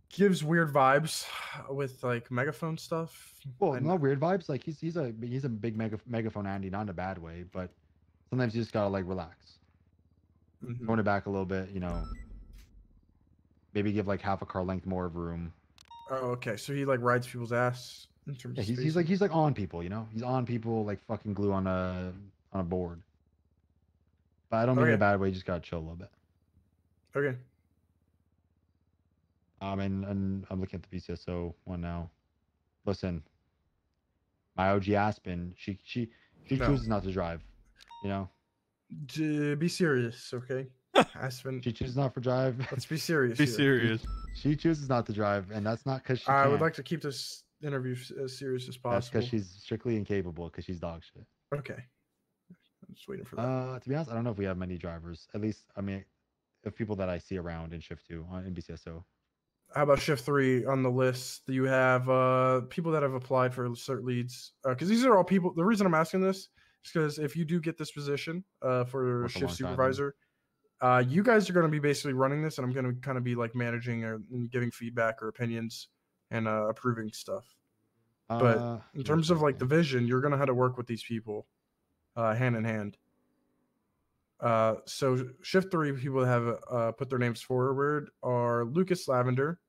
Gives weird vibes with like megaphone stuff. Well, not weird vibes. Like he's a big megaphone Andy, not in a bad way, but sometimes you just gotta like relax. Tone it back a little bit, maybe give like half a car length more of room. Oh, okay. So he like rides people's ass in terms of he's like on people, he's on people like fucking glue on a board. But I don't mean in a bad way. You just gotta chill a little bit. Okay. And I'm looking at the VCSO one now. Listen, my OG Aspen, she chooses not to drive, Be serious, okay? Aspen. She chooses not to drive. Let's be serious. Be serious. She chooses not to drive, and that's not because she. I would like to keep this interview as serious as possible. That's because she's strictly incapable. Because she's dog shit. Okay. I'm just waiting for that. To be honest, I don't know if we have many drivers. At least, I mean, of people that I see around in shift 2 in BCSO. How about shift 3 on the list? Do you have people that have applied for cert leads? Because these are all people. The reason I'm asking this is because if you do get this position for shift supervisor, you guys are going to be basically running this, and I'm going to kind of be like managing or giving feedback or opinions and approving stuff. But in terms of like the vision, you're going to have to work with these people hand in hand. So shift 3 people that have put their names forward are Lucas Lavender,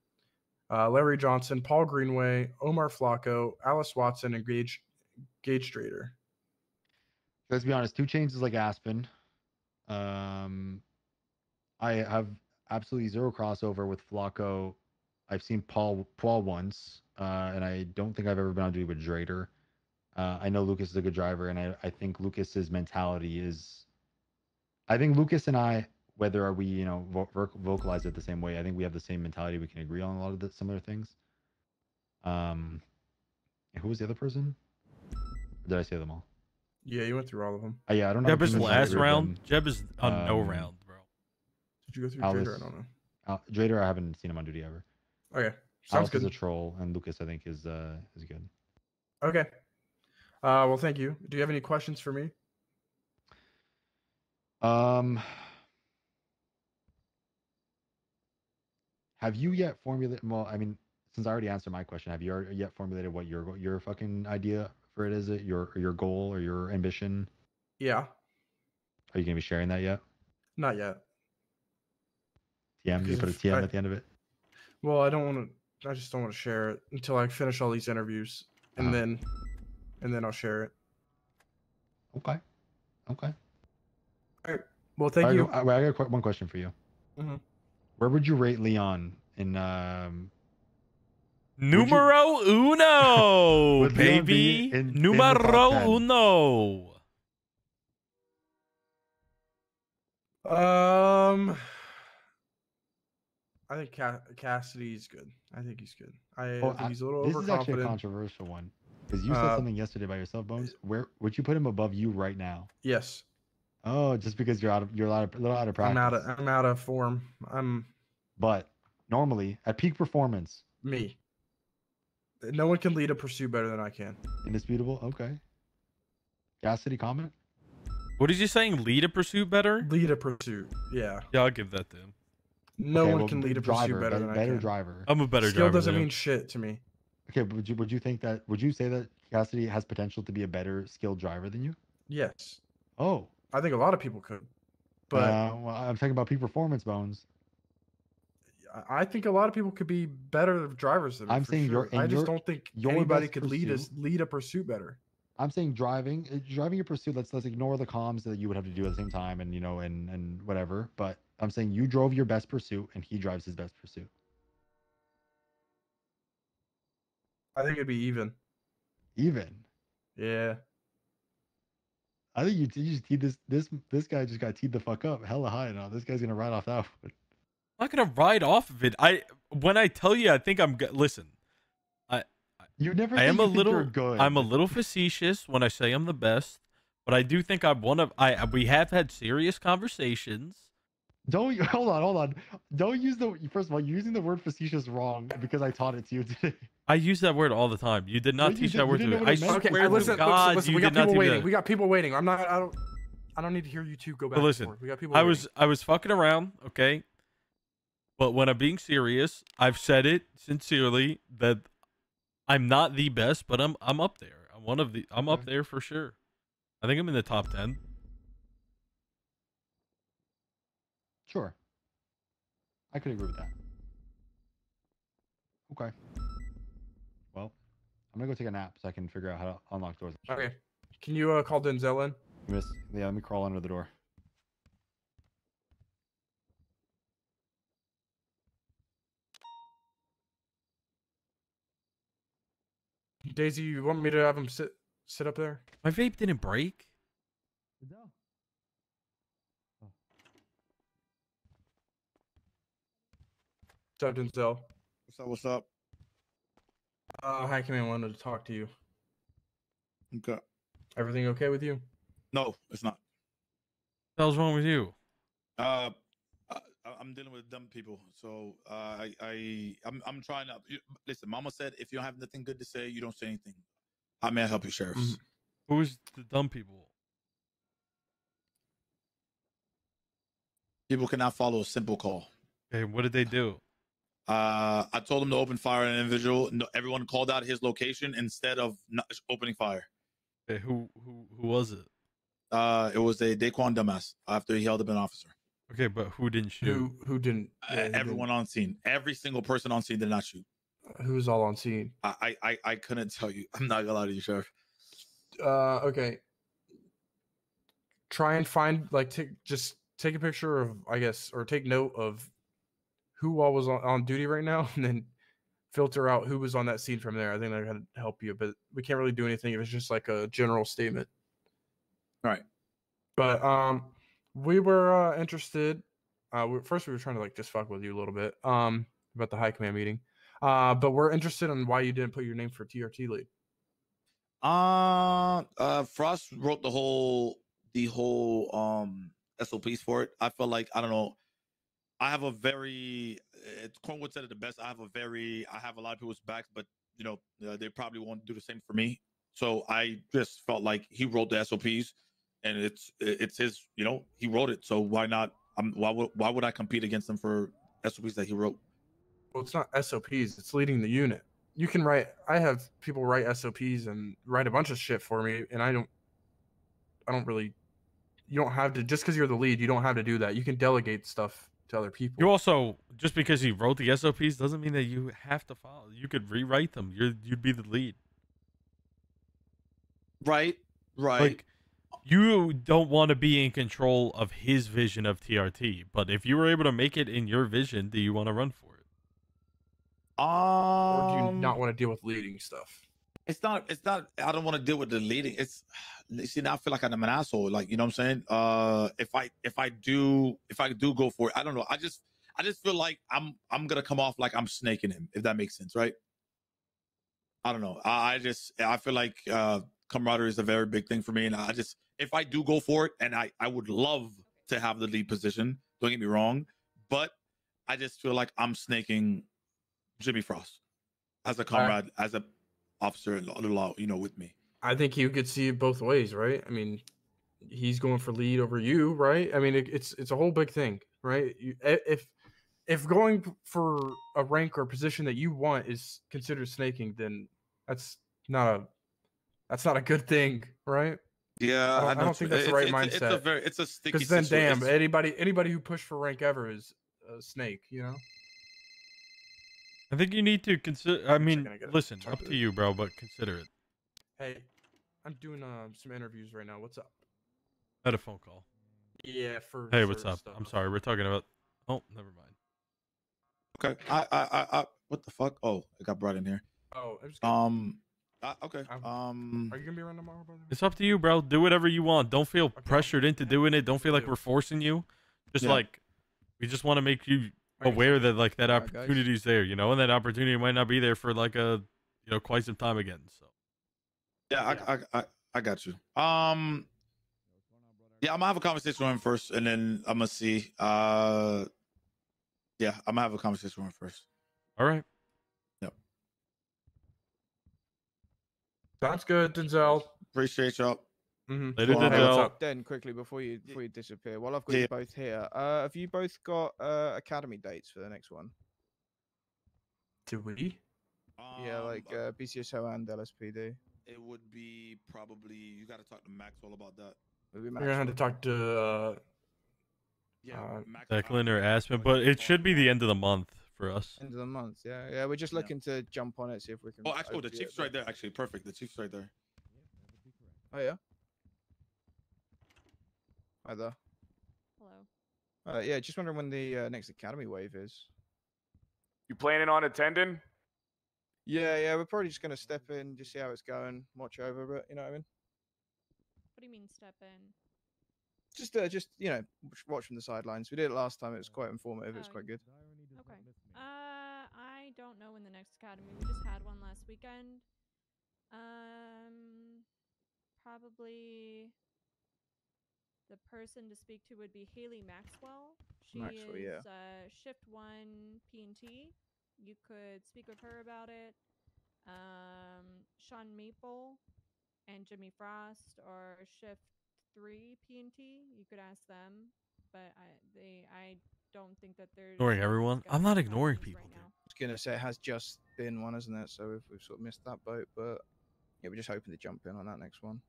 Larry Johnson, Paul Greenway, Omar Flacco, Alice Watson, and Gage Strader. Let's be honest. 2 Chainz is like Aspen. I have absolutely zero crossover with Flacco. I've seen Paul once, and I don't think I've ever been on duty with Drader. I know Lucas is a good driver, and I think Lucas's mentality is. I think Lucas and I, whether we vocalize it the same way, I think we have the same mentality. We can agree on a lot of the similar things. Who was the other person? Or did I say them all? Yeah, you went through all of them. Yeah, I don't know. Jeb is last round. Jeb is on no round, bro. Did you go through Alice, Drader? I don't know. Drader, I haven't seen him on duty ever. Okay, sounds Alice good. is a troll, and Lucas, I think, is good. Okay. Well, thank you. Do you have any questions for me? Have you yet formulated? Well, I mean, since I already answered my question, have you yet formulated what your fucking idea for it is? It your goal or your ambition? Yeah. Are you gonna be sharing that yet? Not yet. TM? You put a TM at the end of it? Well, I don't want to. I just don't want to share it until I finish all these interviews, and then I'll share it. Okay. All right. Well, thank you. I got one question for you. Mm-hmm. Where would you rate Leon in? Numero uno, baby. Numero uno. I think Cassidy's good. I think he's good. I Oh, think he's a little this overconfident. is actually a controversial one because you said something yesterday about yourself, Bones. Where would you put him above you right now? Yes. Oh, just because you're a little out of practice. I'm out of form. But normally at peak performance, me. No one can lead a pursuit better than I can. Indisputable. Okay. Cassidy, comment. What is he saying? Lead a pursuit better? Lead a pursuit. Yeah. Yeah, I'll give that to him. No one can lead a pursuit better than I can. Better driver. I'm a better Skill driver. doesn't mean shit to me. Okay, but would you say that Cassidy has potential to be a better skilled driver than you? Yes. Oh. I think a lot of people could. But well, I'm talking about peak performance, Bones. I think a lot of people could be better drivers than me. I'm saying sure. I just don't think anybody could lead a pursuit better. I'm saying driving your pursuit. Let's ignore the comms that you would have to do at the same time, and and whatever. But I'm saying you drove your best pursuit, and he drives his best pursuit. I think it'd be even. Even. Yeah. I think you just teed this guy just got teed the fuck up hella high now. This guy's gonna ride off that one. I'm not gonna ride off of it. When I tell you, I think I'm good. Listen, you never. I am a little. You're good. I'm a little facetious when I say I'm the best, but I do think I'm one of. We have had serious conversations. Hold on. Don't use first of all, you're using the word facetious wrong because I taught it to you today. I use that word all the time. You did not teach that word to me. I swear to God, listen, you we got did not people do waiting. that. We got people waiting. I don't need to hear you two go back But listen, and forth. We got people I waiting. was fucking around, okay? But when I'm being serious, I've said it sincerely that I'm not the best, but I'm up there. I'm up there for sure. I think I'm in the top 10. Sure. I could agree with that. Okay. Well, I'm gonna go take a nap so I can figure out how to unlock doors. Okay. Can you call Denzel in? Yeah, let me crawl under the door. Daisy, you want me to have him sit up there? My vape didn't break. What's up, Denzel? What's up? Hi, Command. I wanted to talk to you. Okay. Everything okay with you? No, it's not. What the hell's wrong with you? I'm dealing with dumb people, so I'm trying to listen. Mama said if you don't have nothing good to say, you don't say anything. How may I help you, sheriffs? Who's the dumb people? People cannot follow a simple call. Okay, what did they do? I told them to open fire on an individual. No, everyone called out his location instead of not opening fire. Okay, who was it? It was a Daquan dumbass after he held up an officer. Okay, but who didn't shoot? Who didn't? Everyone on scene. Every single person on scene did not shoot. Who's all on scene? I couldn't tell you. I'm not gonna lie to you, Sheriff. Okay. Try and find just take a picture of, I guess, or take note of who all was on duty right now, and then filter out who was on that scene from there. I think that could help you, but we can't really do anything if it's just like a general statement. Right. But we were interested. First we were trying to like just fuck with you a little bit about the high command meeting. But we're interested in why you didn't put your name for TRT lead. Frost wrote the whole SOPs for it. I felt like, I don't know, I have a very, Cornwood said it the best. I have a lot of people's backs, but you know, they probably won't do the same for me. So I just felt like he wrote the SOPs, and it's his, you know, he wrote it. So why not? Why would I compete against him for SOPs that he wrote? Well, it's not SOPs. It's leading the unit. You can write. I have people write SOPs and write a bunch of shit for me, and I don't really. You don't have to, just because you're the lead. You don't have to do that. You can delegate stuff to other people. You also, just because he wrote the SOPs doesn't mean that you have to follow. You could rewrite them. You'd be the lead. Right. Like, you don't want to be in control of his vision of TRT, but if you were able to make it in your vision, do you want to run for it? Or do you not want to deal with leading stuff? It's not. I don't want to deal with the leading. See, now I feel like I'm an asshole. Like, you know what I'm saying? If I do go for it, I don't know. I just feel like I'm gonna come off like I'm snaking him, if that makes sense, right? I don't know. I feel like camaraderie is a very big thing for me, and if I do go for it, and I would love to have the lead position. Don't get me wrong, but I just feel like I'm snaking Jimmy Frost as a comrade, as a officer in law, you know, with me. I think you could see it both ways, right? I mean, he's going for lead over you, right? I mean, it's a whole big thing, right? If going for a rank or position that you want is considered snaking, then that's not a good thing, right? Yeah, I don't think that's the right mindset. It's a sticky because then, situation. damn, anybody who pushed for rank ever is a snake, you know. I think you need to consider. I mean, listen, up to you, bro, but consider it. Hey, I'm doing some interviews right now. What's up? I had a phone call. Yeah, for. Hey, what's up? I'm sorry, we're talking about. Oh, never mind. Okay. I what the fuck? Oh, it got brought in here. Oh, I'm just okay. Are you gonna be around tomorrow, brother? It's up to you, bro. Do whatever you want. Don't feel pressured into doing it. Don't feel like we're forcing you. Just like, we just want to make you aware that like that opportunity's there, you know, and that opportunity might not be there for like quite some time again. So. Yeah, I got you. Yeah, I'm gonna have a conversation with him first, and then I'm gonna see. Yeah, I'm gonna have a conversation with him first. All right. Yep. Sounds good, Denzel. Appreciate y'all. Later, Denzel. Den, quickly before you disappear, while I've got you both here, have you both got academy dates for the next one? Do we? Yeah, like BCSO and LSPD. It would be probably, you got to talk to Maxwell about that. We're gonna have to talk to Declan or Aspen, but it should be the end of the month for us. End of the month, yeah. We're just looking to jump on it, see if we can. Oh, actually, the chief's right there. Actually, perfect. The chief's right there. Oh yeah. Hi there. Hello. Yeah, just wondering when the next academy wave is. You planning on attending? Yeah, we're probably just gonna step in, just see how it's going, watch over it. You know what I mean? What do you mean step in? Just you know, watch from the sidelines. We did it last time. It was quite informative. It was quite good. Okay. I don't know when the next academy. We just had one last weekend. Probably the person to speak to would be Haley Maxwell. She is shift 1 P&T. You could speak with her about it. Sean Maple and Jimmy Frost are shift 3 P&T. You could ask them, but I don't think that they're Ignoring everyone. I'm not ignoring people. I was gonna say it has just been one, isn't it? So we've sort of missed that boat, but yeah, we're just hoping to jump in on that next one.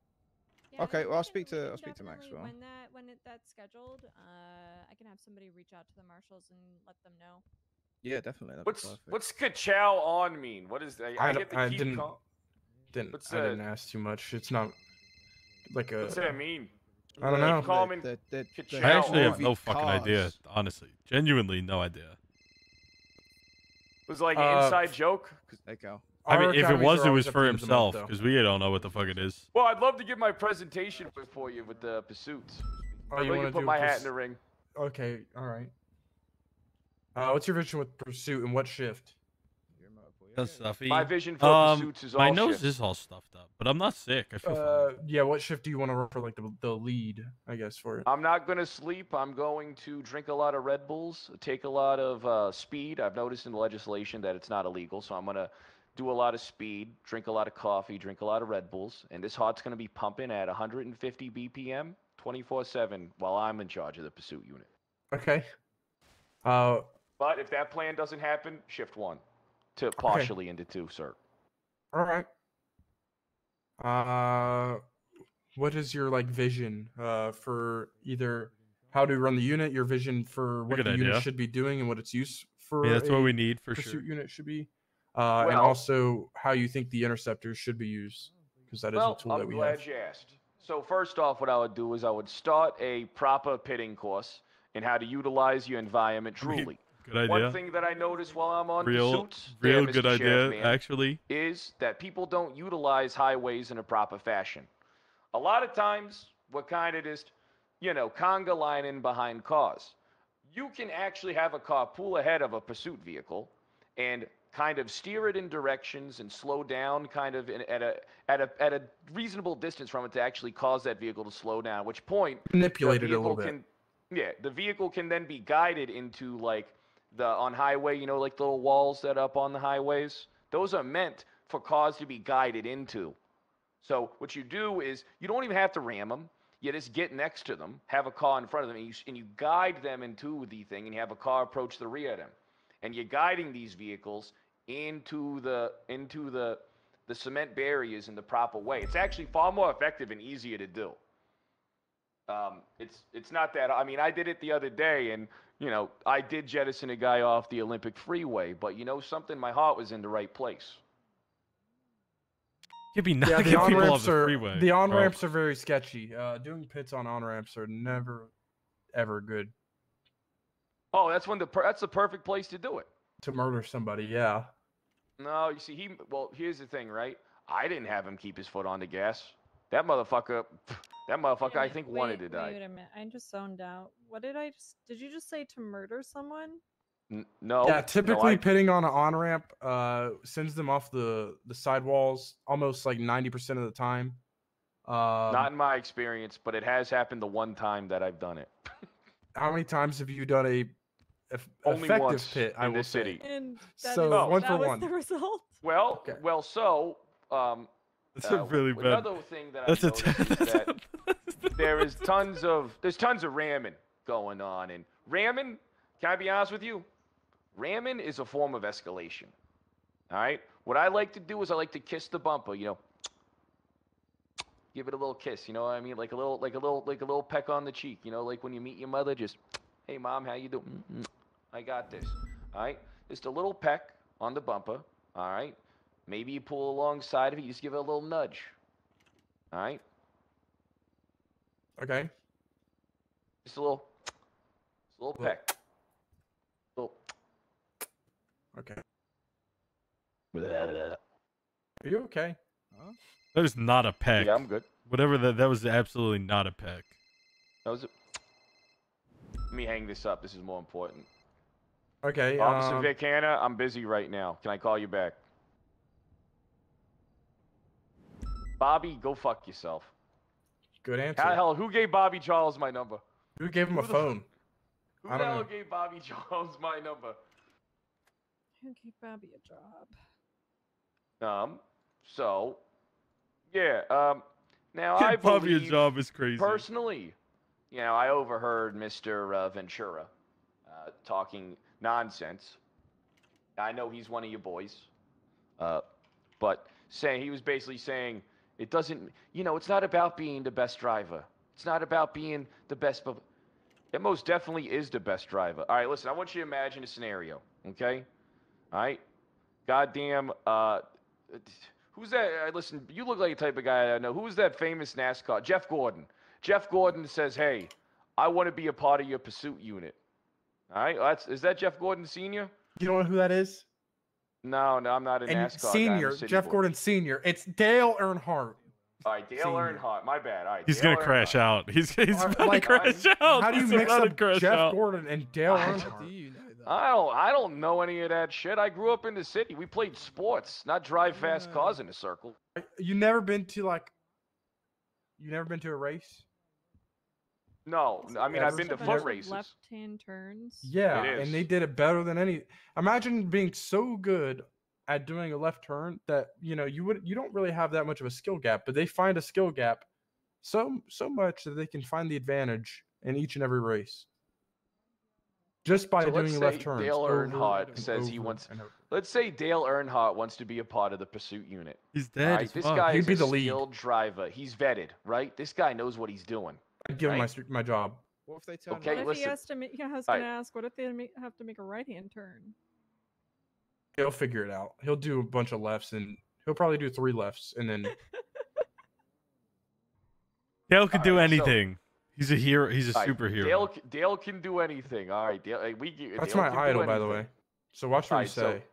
Yeah, okay, well I'll speak to definitely, Maxwell. When that's scheduled, I can have somebody reach out to the marshals and let them know. Yeah, definitely. That'd be perfect. What's ka-chow on mean? What is that? I get to keep didn't calm. I didn't ask too much. It's not like a. What's that mean? I don't know. Common. I actually have no fucking idea. Honestly, genuinely no idea. Was it like an inside joke? There you go. I mean, if it was always for at the end of the month, himself, though. because we don't know what the fuck it is. Well, I'd love to give my presentation for you with the pursuits. Oh, you want want to to put do my hat in the ring? Okay, all right. What's your vision with pursuit and what shift? That's stuffy. My vision for pursuits is all my nose shifts. is all stuffed up, but I'm not sick. I feel fine. Yeah, what shift do you want to run for, like the lead? I guess for it. I'm not going to sleep. I'm going to drink a lot of Red Bulls, take a lot of speed. I've noticed in the legislation that it's not illegal, so I'm going to do a lot of speed, drink a lot of coffee, drink a lot of Red Bulls, and this heart's going to be pumping at 150 BPM 24/7 while I'm in charge of the pursuit unit. Okay. But if that plan doesn't happen, shift 1 to partially into 2, sir. All right. What is your vision for either how to run the unit, your vision for what the unit should be doing and what its use for that's what we need for pursuit sure. unit should be, and also how you think the interceptors should be used, because that is a tool that we have. I'm glad you asked. So first off, what I would do is I would start a proper pitting course in how to utilize your environment truly. Good idea. One thing that I notice while I'm on pursuits, real Mr. good idea, Sheriff Man, actually, is that people don't utilize highways in a proper fashion. A lot of times, we're kind of just, conga lining behind cars. You can actually have a car pull ahead of a pursuit vehicle and kind of steer it in directions and slow down kind of at a reasonable distance from it to actually cause that vehicle to slow down, at which point manipulate it a little bit. The vehicle can then be guided into on highway, the little walls that are up on the highways. Those are meant for cars to be guided into. So what you do is you don't even have to ram them. You just get next to them, have a car in front of them, and you guide them into the thing, and you have a car approach the rear of them. And you're guiding these vehicles into the cement barriers in the proper way. It's actually far more effective and easier to do. It's not that. I mean, I did it the other day, and I did jettison a guy off the Olympic freeway. But something, my heart was in the right place. You'd be knocking people off the freeway. The on ramps are very sketchy. Doing pits on ramps are never, ever good. Oh, that's the perfect place to do it. To murder somebody, yeah. No, you see, here's the thing, right? I didn't have him keep his foot on the gas. That motherfucker, I think wanted to die. Wait a minute, I just zoned out. What did did you just say to murder someone? No. Yeah, typically pitting on an on-ramp sends them off the sidewalls almost 90% of the time. Not in my experience, but it has happened the one time that I've done it. How many times have you done Only effective once pit? in this city. And so one for one. That was the result. Well, so that's a really bad. Another thing that I noticed is that there's tons of ramming going on, and ramming. Can I be honest with you? Ramming is a form of escalation. All right. What I like to do is I like to kiss the bumper. Give it a little kiss. You know what I mean? Like a little peck on the cheek. Like when you meet your mother, just, hey mom, how you doing? I got this. All right. Just a little peck on the bumper. All right. Maybe you pull alongside of it. You just give it a little nudge. All right. Okay. Just a little peck. Okay. Are you okay? Huh? That is not a peck. Yeah, I'm good. Whatever that was absolutely not a peck. That was. Let me hang this up. This is more important. Okay. Officer Vic Hanna, I'm busy right now. Can I call you back? Bobby, go fuck yourself. Good answer. Hell, who gave Bobby Charles my number? Who gave him a phone? Who the hell gave Bobby Charles my number? Who gave Bobby a job? So, yeah. Now I Give Bobby a believe, job is crazy. Personally, I overheard Mr. Ventura talking nonsense. I know he's one of your boys, but he was basically saying it doesn't. It's not about being the best driver. It's not about being the best. It most definitely is the best driver. All right, listen. I want you to imagine a scenario. Okay? All right? Goddamn, who's that? Listen, you look like the type of guy I know. Who's that famous NASCAR? Jeff Gordon. Jeff Gordon says, hey, I want to be a part of your pursuit unit. All right? Is that Jeff Gordon Sr.? You don't know who that is? No, I'm not a And NASCAR guy. senior, Jeff Gordon Senior. It's Dale Earnhardt. All right, Dale Earnhardt. My bad. All right, He's Dale gonna crash out. He's about to Like, crash out. How do you He's mix about to up crash Jeff out. Gordon and Dale Earnhardt? I don't know any of that shit. I grew up in the city. We played sports, not drive fast cars in a circle. You never been to a race? No, I mean I've been to Bunch foot of races. Left-hand turns. Yeah, It is. and they did it better than any. Imagine being so good at doing a left turn that you don't really have that much of a skill gap, but they find a skill gap so much that they can find the advantage in each and every race just by So doing let's say left turns. Dale over Earnhardt and says he over wants. and over. Let's say Dale Earnhardt wants to be a part of the pursuit unit. He's All dead. right, as this fuck. guy He'd is be a the lead. skilled driver. He's vetted, right? This guy knows what he's doing. I'd give him right? my job. What if they turn? Okay, What if listen. he has to make? Yeah, I was All gonna right. ask. What if they have to make a right-hand turn? He'll figure it out. He'll do a bunch of lefts, and he'll probably do 3 lefts, and then Dale could do All right, so- anything. He's a hero. He's a All right, superhero. Dale can do anything. All right, Dale. that's Dale my can do idol, by the anything. way. So watch what All you right, so say.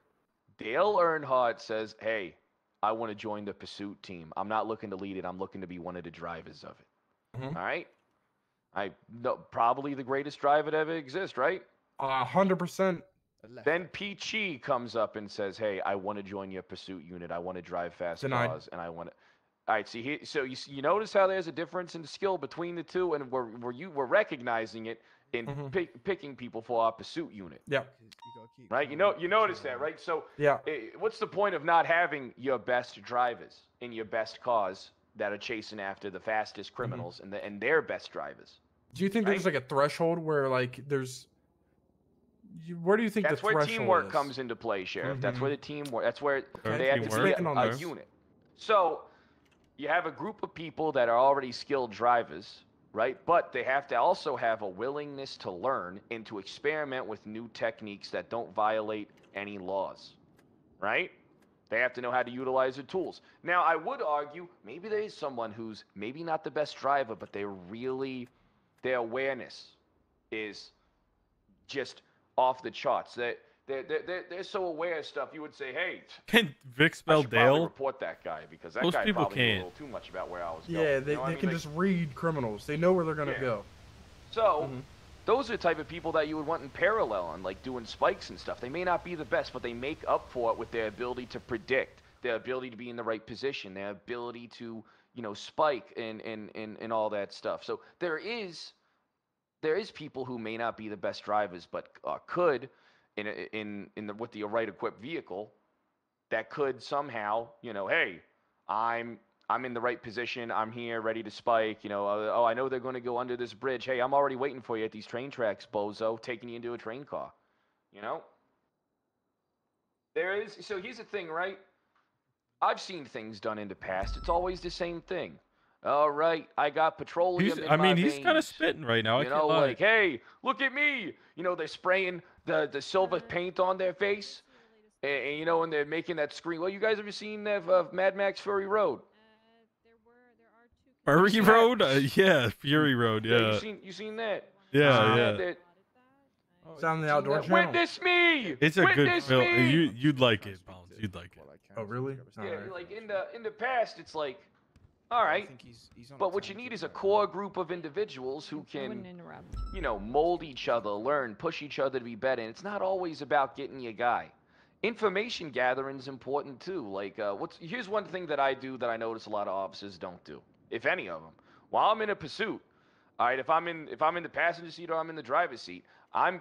Dale Earnhardt says, "Hey, I want to join the pursuit team. I'm not looking to lead it. I'm looking to be one of the drivers of it." Mhm. All right. I know probably the greatest driver to ever exist, right? 100%. Then Peachy comes up and says, "Hey, I want to join your pursuit unit. I want to drive fast Denied. cars, and I want to." All right, so you notice how there's a difference in the skill between the two, and we're recognizing it in picking people for our pursuit unit. Yeah. Right, you notice that, right? So Yeah. what's the point of not having your best drivers in your best cars that are chasing after the fastest criminals and their best drivers? Do you think there's like a threshold where where do you think That's the where threshold teamwork is? comes into play, Sheriff. That's where the teamwork. That's where Okay. they have to be Expand on a this. unit. So you have a group of people that are already skilled drivers, right? But they have to also have a willingness to learn and to experiment with new techniques that don't violate any laws, right? They have to know how to utilize the tools. Now, I would argue maybe there is someone who's maybe not the best driver, but their awareness is just off the charts. They're so aware of stuff. You would say, "Hey, Can Vic I spell should probably Dale? report that guy because that Most guy people probably knew a can't. little too much about where I was Yeah, going." they, You know what I they mean? can Like, just read criminals. They know where they're gonna Yeah. go. So, those are the type of people that you would want in parallel on, like doing spikes and stuff. They may not be the best, but they make up for it with their ability to predict, their ability to be in the right position, their ability to, spike and all that stuff. So there is people who may not be the best drivers, but could, with the right equipped vehicle, that could somehow, hey, I'm in the right position. I'm here, ready to spike. I know they're going to go under this bridge. Hey, I'm already waiting for you at these train tracks, bozo, taking you into a train car. So here's the thing, right? I've seen things done in the past. It's always the same thing. All right, I got petroleum in my He's kind of veins. spitting right now. I can't lie. Like, hey, look at me. They're spraying the silver paint on their face. And they're making that scream. Well, you guys ever seen Mad Max Fury Road? Fury Road? Yeah, Fury Road. Yeah. You seen that? Yeah. It's on the outdoor channel. Witness me. It's a good Witness film. me! You'd like it, Bones. You'd like it. Oh, really? Yeah, like in the past, it's like, all right, but what you need is a core group of individuals who can, mold each other, learn, push each other to be better. And it's not always about getting your guy. Information gathering is important too. Like, here's one thing that I do that I notice a lot of officers don't do, if any of them. While I'm in a pursuit, all right, if I'm in the passenger seat or I'm in the driver's seat, I'm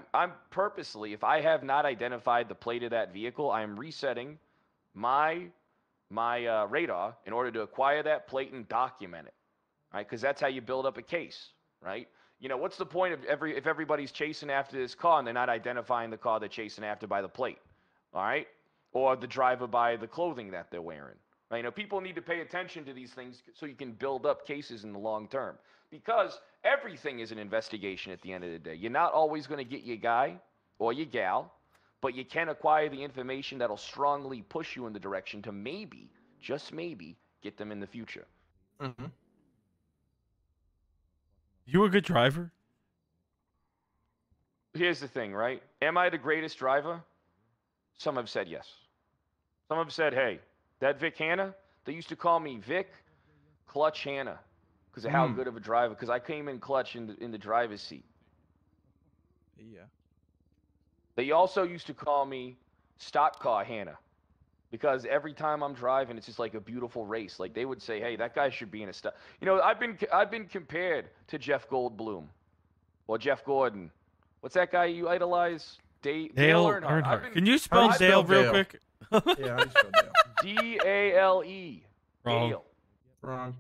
purposely, if I have not identified the plate of that vehicle, I am resetting my radar in order to acquire that plate and document it, right? Because that's how you build up a case, right? What's the point of if everybody's chasing after this car and they're not identifying the car they're chasing after by the plate, all right? Or the driver by the clothing that they're wearing, right? People need to pay attention to these things so you can build up cases in the long term, because everything is an investigation at the end of the day. You're not always going to get your guy or your gal, but you can acquire the information that'll strongly push you in the direction to maybe, just maybe, get them in the future. Mm-hmm. You a good driver? Here's the thing, right? Am I the greatest driver? Some have said yes. Some have said, hey, that Vic Hanna, they used to call me Vic Clutch Hanna because of how good of a driver, because I came in clutch in the driver's seat. Yeah. They also used to call me Stock Car Hanna because every time I'm driving, it's just like a beautiful race. Like they would say, hey, that guy should be in a stock. You know, I've been compared to Jeff Goldblum or Jeff Gordon. What's that guy you idolize? Dale Earnhardt. Can you spell Dale real quick? Yeah, I spelled Dale. D-A-L-E. Wrong. Dale. Wrong.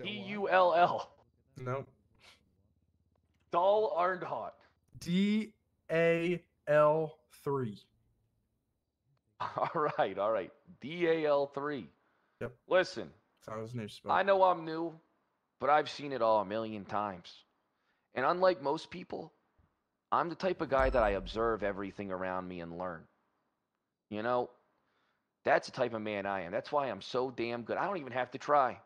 D-U-L-L. Nope. Dale Earnhardt. D-A-L-3. All right. D-A-L-3. Yep. Listen, That's how his name's spelled. I know I'm new, but I've seen it all a million times. And unlike most people, I'm the type of guy that I observe everything around me and learn. You know, that's the type of man I am. That's why I'm so damn good. I don't even have to try.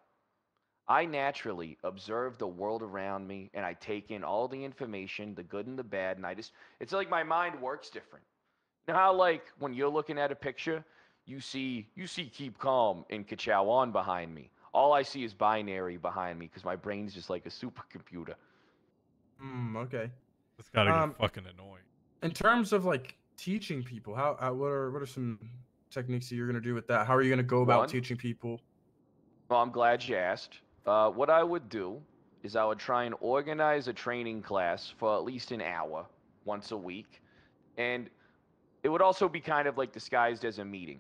I naturally observe the world around me and I take in all the information, the good and the bad, and it's like my mind works different. You know how like when you're looking at a picture, you see keep calm and Kachow on behind me. All I see is binary behind me because my brain's just like a supercomputer. Okay. It's gotta get fucking annoying. In terms of like teaching people, what are some techniques that you're gonna do with that? How are you gonna go about teaching people? Well, I'm glad you asked. What I would do is I would try and organize a training class for at least an hour once a week, and it would also be kind of like disguised as a meeting,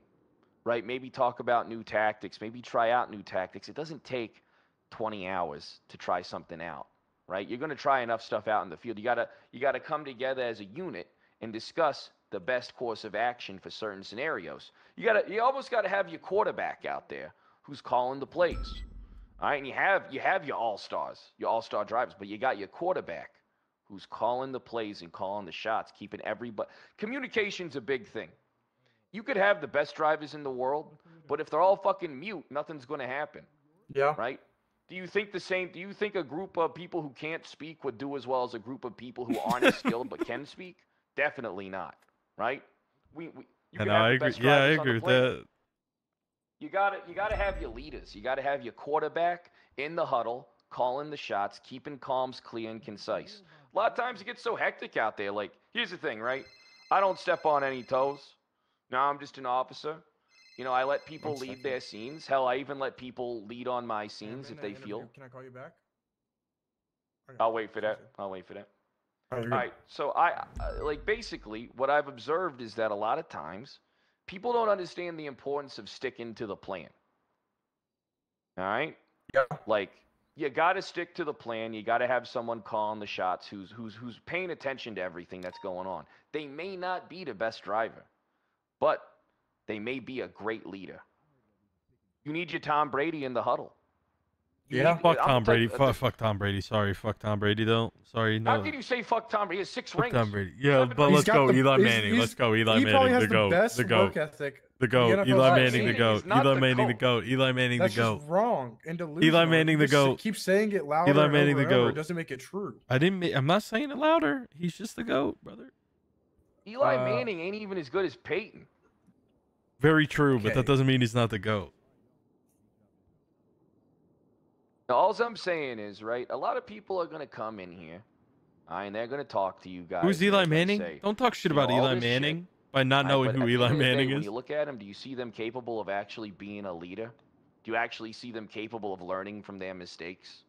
right? Maybe talk about new tactics, maybe try out new tactics. It doesn't take 20 hours to try something out, right? You're going to try enough stuff out in the field. You gotta come together as a unit and discuss the best course of action for certain scenarios. You almost gotta have your quarterback out there who's calling the plays. All right, and you have your all-stars, your all-star drivers, but you got your quarterback who's calling the plays and calling the shots, keeping everybody. Communication's a big thing. You could have the best drivers in the world, but if they're all fucking mute, nothing's going to happen. Yeah. Right? Do you think the same? Do you think a group of people who can't speak would do as well as a group of people who aren't as skilled but can speak? Definitely not. Right? You can have the best drivers on the plane. You gotta have your leaders. You gotta have your quarterback in the huddle, calling the shots, keeping calms clear and concise. A lot of times it gets so hectic out there. Like, here's the thing, right? I don't step on any toes. No, I'm just an officer. You know, I let people lead their scenes. Hell, I even let people lead on my scenes if they feel. Can I call you back? Okay. I'll wait for that. All right. So like basically what I've observed is that a lot of times people don't understand the importance of sticking to the plan. All right? Yeah. Like, you got to stick to the plan. You got to have someone calling the shots who's paying attention to everything that's going on. They may not be the best driver, but they may be a great leader. You need your Tom Brady in the huddle. Fuck Tom Brady. Fuck Tom Brady. Sorry, fuck Tom Brady though. Sorry, no. How can you say fuck Tom Brady? He has 6 rings. Tom Brady. Yeah, but let's go Eli Manning. Let's go Eli Manning. He probably has the GOAT. best The GOAT. work ethic. The GOAT. Eli Manning the GOAT. Eli Manning the GOAT. Eli Manning the GOAT. That's just wrong and delusional. Eli Manning the GOAT. Keep saying it louder. Eli Manning the GOAT. It doesn't make it true. I'm not saying it louder. He's just the GOAT, brother. Eli Manning ain't even as good as Peyton. Very true, but that doesn't mean he's not the GOAT. Now, all I'm saying is, right, a lot of people are going to come in here, and they're going to talk to you guys. Who's Eli Manning? Don't talk shit about Eli Manning by not knowing who Eli Manning is. When you look at them, do you see them capable of actually being a leader? Do you actually see them capable of learning from their mistakes?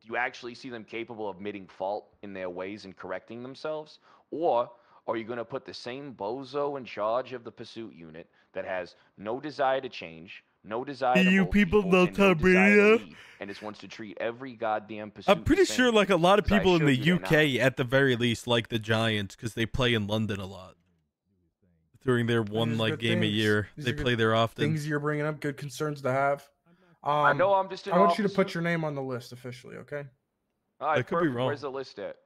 Do you actually see them capable of admitting fault in their ways and correcting themselves? Or are you going to put the same bozo in charge of the pursuit unit that has no desire to change, no desire to you people know Tom Brady, and just wants to treat every goddamn pursuit I'm pretty the same? sure like a lot of people in the you UK at the very least like the Giants because they play in London a lot. During their one like game a year, they play there often. Things you're bringing up, good concerns to have. I know I'm just an I want you to officer. put your name on the list officially, okay? All right, That could be wrong. Where's the list at?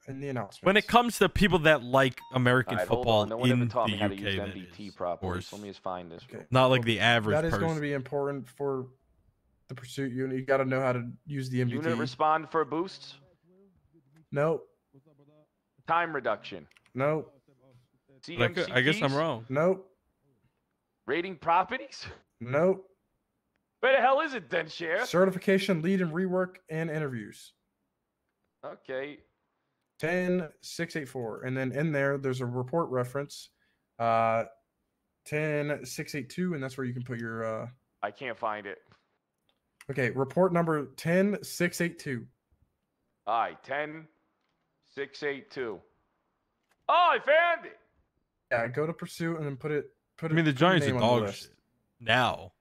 in the announcements. When it comes to people that like American Alright, hold football on. No one ever in taught the me how to UK, use that MDT is, of properly. course. So let me just find this. Okay. Not like the average That is person. going to be important for the pursuit unit. You got to know how to use the MDT. Unit respond for boosts. Nope. Time reduction. Nope. CMC I guess I'm keys? wrong. Nope. Rating properties? Nope. Where the hell is it then, Sheriff? Certification, lead and rework, and interviews. Okay. 10684, and then in there's a report reference, 10682, and that's where you can put your. I can't find it. Okay, report number 10682. All right, 10682. Oh, I found it. Yeah, go to pursuit and then put it. I mean, the put your Giants are name on the dog list. shit now.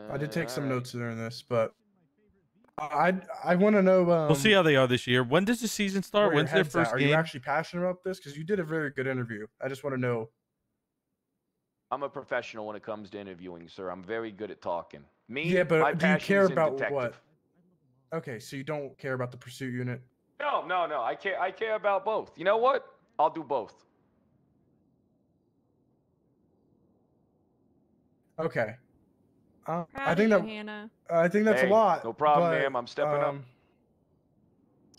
I did take some Alright. notes during this, but I want to know. We'll see how they are this year. When does the season start? where your When's their head's at. first Are game? you actually passionate about this? Because you did a very good interview. I just want to know. I'm a professional when it comes to interviewing, sir. I'm very good at talking. Me, Yeah, but my do you passion care is in about detective. what? Okay, so you don't care about the pursuit unit. No. I care about both. You know what? I'll do both. Okay. I Proud think of that you, Hannah. I think that's Hey, a lot. no problem, but, ma'am. I'm stepping up.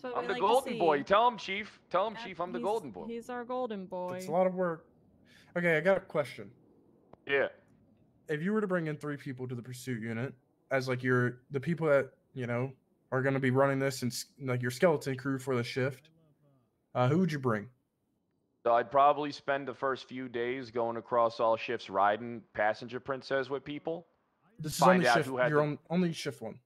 That's what I'm we the like to golden boy. see. Tell him, Chief. Tell him, Chief, I'm the He's- golden boy. He's our golden boy. It's a lot of work. Okay, I got a question. Yeah. If you were to bring in 3 people to the pursuit unit as like the people that are going to be running this and like your skeleton crew for the shift, who would you bring? So I'd probably spend the first few days going across all shifts riding passenger princess with people. This is Find only out shift. who had You're the- only shift 1.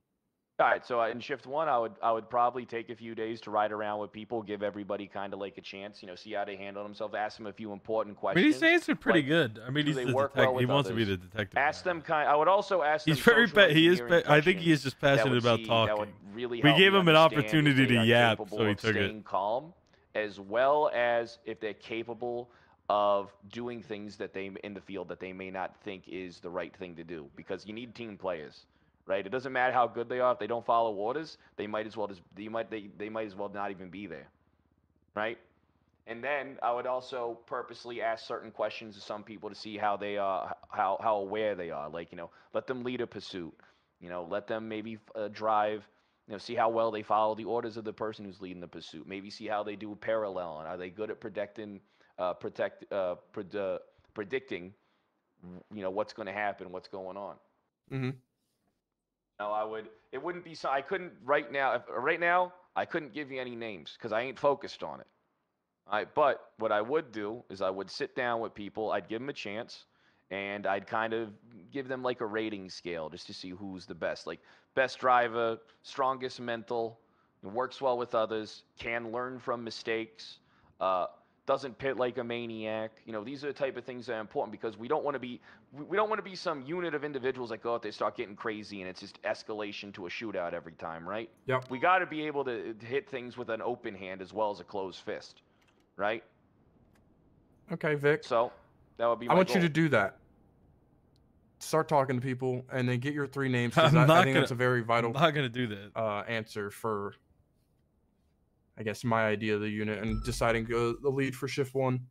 All right, so in shift 1, I would probably take a few days to ride around with people, give everybody kind of like a chance, see how they handle themselves, ask them a few important I questions. mean, he's answered pretty like, good. I mean, do he's they the work detective. well he with wants to be others? the detective. Ask them I would also ask He's them very social he is. engineering I think he is just questions passionate that would about that would talking. really We help gave me him an understand if opportunity they to are yap, capable so he of took it. staying calm, as well as if they're capable of doing things that they in the field that they may not think is the right thing to do, because you need team players. Right? It doesn't matter how good they are. If they don't follow orders, they might as well they might as well not even be there. Right? And then I would also purposely ask certain questions to some people to see how they are, how aware they are. Like, let them lead a pursuit. Let them maybe drive. See how well they follow the orders of the person who's leading the pursuit. Maybe see how they do parallel, and are they good at predicting, what's going to happen, what's going on. Mm-hmm. No, it wouldn't be so. I couldn't right now. Right now, I couldn't give you any names because I ain't focused on it. All right, but what I would do is I would sit down with people. I'd give them a chance, and I'd kind of give them like a rating scale just to see who's the best. Like best driver, strongest mental, works well with others, can learn from mistakes, doesn't pit like a maniac. These are the type of things that are important because we don't want to be some unit of individuals that go out there start getting crazy and it's just escalation to a shootout every time, right? Yep. We got to be able to hit things with an open hand as well as a closed fist, right? Okay, Vic. So that would be my I want you goal. to do that. Start talking to people and then get your 3 names. I'm Because not I think gonna- that's a very vital. I'm not gonna do that. Answer for, I guess, my idea of the unit and deciding the lead for shift 1.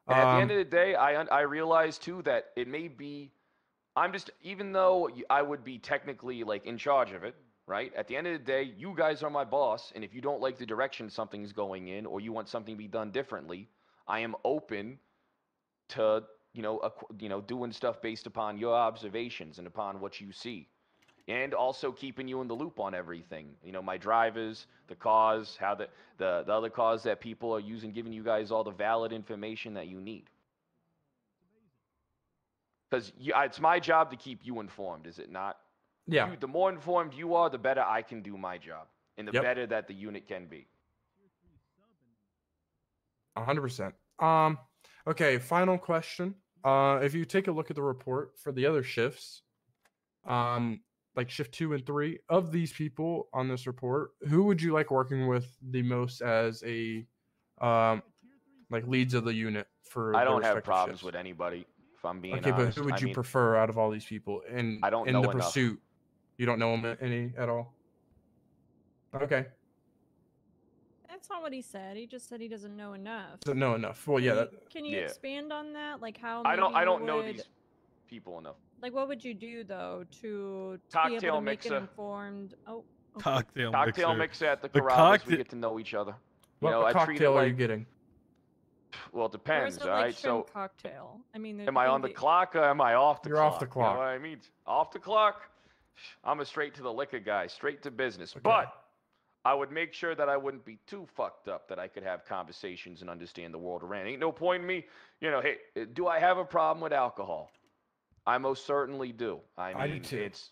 And at the end of the day, I realize too that it may be, even though I would be technically like in charge of it, right? At the end of the day, you guys are my boss, and if you don't like the direction something's going in, or you want something to be done differently, I am open to doing stuff based upon your observations and upon what you see. And also keeping you in the loop on everything. My drivers, the cars, how the other cars that people are using, giving you guys all the valid information that you need. Because it's my job to keep you informed, is it not? Yeah. The more informed you are, the better I can do my job. And the Yep. better that the unit can be. 100%. Okay, final question. If you take a look at the report for the other shifts, like shift 2 and 3, of these people on this report, who would you like working with the most as a like leads of the unit for I their don't have respective problems shifts? with anybody, if I'm being Okay, honest. but who would I you mean, prefer out of all these people in I don't in know the enough. pursuit? You don't know them any at all? Okay. That's not what he said. He just said he doesn't know enough. Doesn't know enough. Well, yeah. Can you expand on that? Like how? I maybe you don't know would- these people enough. Like, what would you do though to be Cocktail able to make mixer. an informed? Oh, okay. Cocktail mixer at the The corral as we cocktail- get to know each other. What I treat it cocktail are you like. getting? Well, it Or depends, is it all like right? shrimp So, cocktail? I mean, am I on the clock or am I off the You're clock? off the You clock. know what I mean? Off the clock, I'm a straight to the liquor guy, straight to business. But I would make sure that I wouldn't be too fucked up, that I could have conversations and understand the world around. Ain't no point in me, hey, do I have a problem with alcohol? I most certainly do. I mean, do too. it's.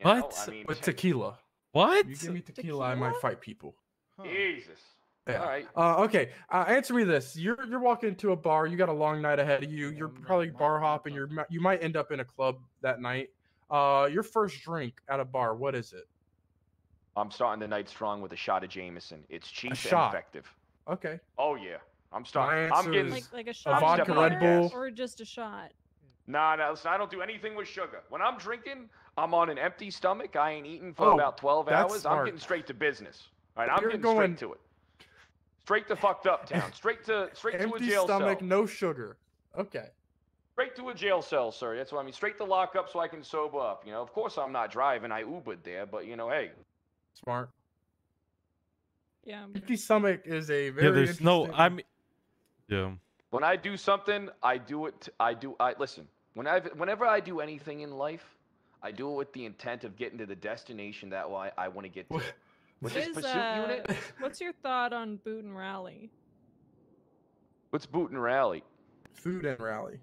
With tequila. What? You give me tequila, I might fight people. Jesus. Yeah. All right. Okay. Answer me this: You're walking into a bar. You got a long night ahead of you. You're probably bar hopping. You might end up in a club that night. Your first drink at a bar. What is it? I'm starting the night strong with a shot of Jameson. It's cheap and shot. effective. Okay. Oh yeah. I'm My starting. answer I'm getting is like a a shot vodka of Red beer Bull. or just a shot. Nah, listen, I don't do anything with sugar. When I'm drinking, I'm on an empty stomach. I ain't eating for Oh, about 12 that's hours. smart. I'm getting straight to business. All right, I'm You're getting going- straight to it. Straight to fucked up town. Straight to a Empty jail stomach, cell. no sugar. Okay. Straight to a jail cell, sir. That's what I mean. Straight to lock up so I can sober up. Of course I'm not driving. I Ubered there, but hey. Smart. Yeah. Empty stomach is a very there's no. interesting- Yeah. When I do something, I do it. Listen. Whenever I do anything in life, I do it with the intent of getting to the destination that I want to get to. With this pursuit unit. What's your thought on boot and rally? What's boot and rally? Food and rally.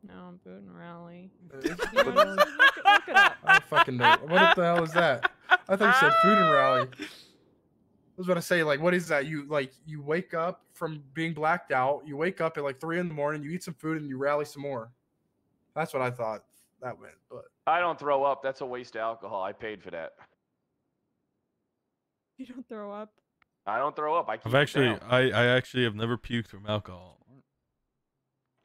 No, boot and rally. Look look it up. I don't fucking know. What the hell is that? I thought you said food and rally. I was about to say, like, what is that? You wake up from being blacked out. You wake up at like 3 a.m. You eat some food and you rally some more. That's what I thought that meant. But I don't throw up. That's a waste of alcohol. I paid for that. You don't throw up. I don't throw up. I keep I've actually, it down. I actually have never puked from alcohol.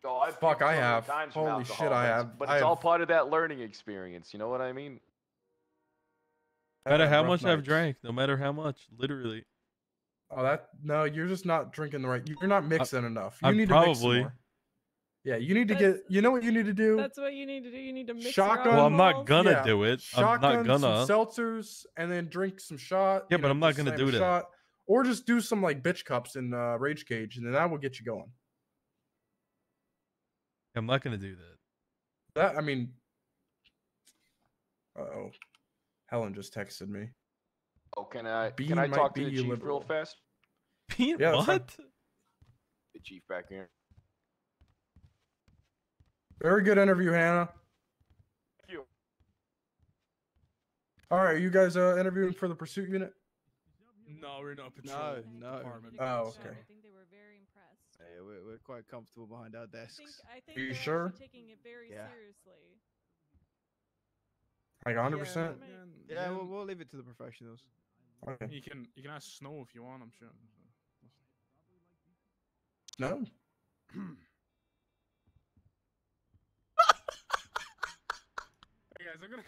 Oh, I've Fuck, puked I so many have. times from Holy alcohol, shit, I have. But I it's all have- part of that learning experience. You know what I mean? No matter how rough much I've nights. drank, no matter how much, literally. no, you're just not drinking the right. You're not mixing enough. You I'm need to mix some probably- more. Yeah, you need to get. You know what you need to do? That's what you need to do. You need to mix Shotgun. your Well, I'm not alcohols. gonna do it. I'm not Shotgun, gonna. some seltzers, and then drink some shot. Yeah, you but know, I'm not just gonna slam a do that. shot. Or just do some like bitch cups in Rage Cage, and then that will get you going. I'm not gonna do that. That I mean. Oh, Helen just texted me. Oh, can I Bean might talk to be the chief liberal. real fast? Yeah, that's fine. what? The chief back here. Very good interview, Hannah. Thank you. All right, you guys interviewing for the pursuit unit? No, we're not patrol. No. Oh, okay. I think they were very impressed. Yeah, we're quite comfortable behind our desks. I think Are you they're sure? actually taking it very seriously. Like 100%. Yeah, we'll leave it to the professionals. Okay. You can ask Snow if you want. I'm sure. No. Hey guys, I'm gonna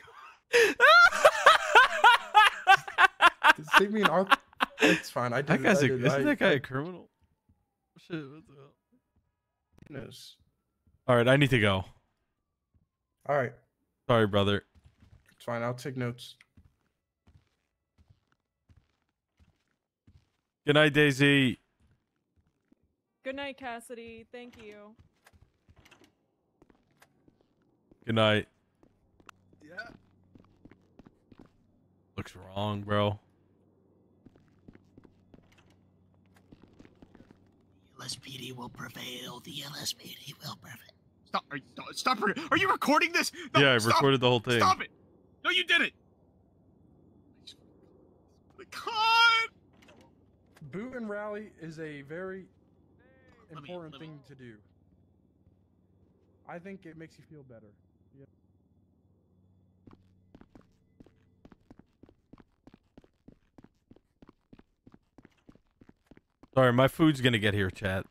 go. Save me an art. It's fine. I did. That guy's I a, did, isn't I- that guy a criminal? Shit, what the hell? Who knows? All right, I need to go. All right. Sorry, brother. It's fine. I'll take notes. Good night, Daisy. Good night, Cassidy. Thank you. Good night. Yeah. Looks wrong, bro. LSPD will prevail. The LSPD will prevail. Stop! Are you recording this? No, Yeah, I stop. recorded the whole thing. Stop it! No, you didn't. God! Boot and rally is a very important thing to do. I think it makes you feel better. Yeah. Sorry, my food's gonna get here, chat.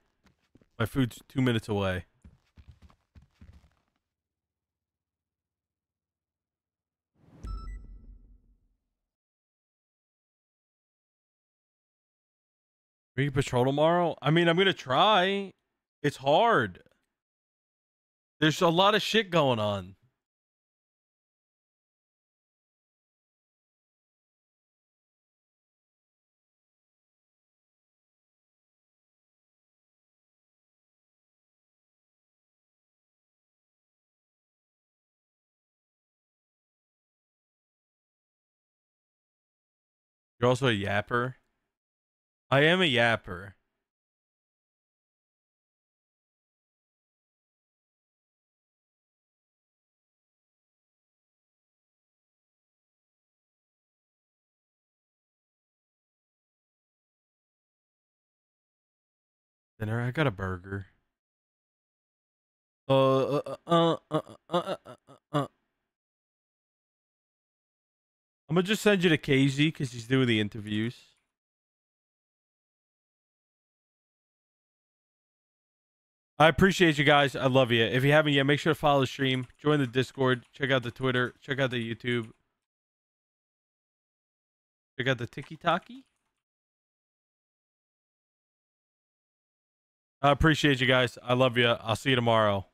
My food's 2 minutes away. We can patrol tomorrow? I mean, I'm going to try. It's hard. There's a lot of shit going on. You're also a yapper? I am a yapper. Dinner, I got a burger. I'm gonna just send you to KZ because he's doing the interviews. I appreciate you guys. I love you. If you haven't yet, make sure to follow the stream, join the Discord, check out the Twitter, check out the YouTube, check out the Tiki-Taki. I appreciate you guys. I love you. I'll see you tomorrow.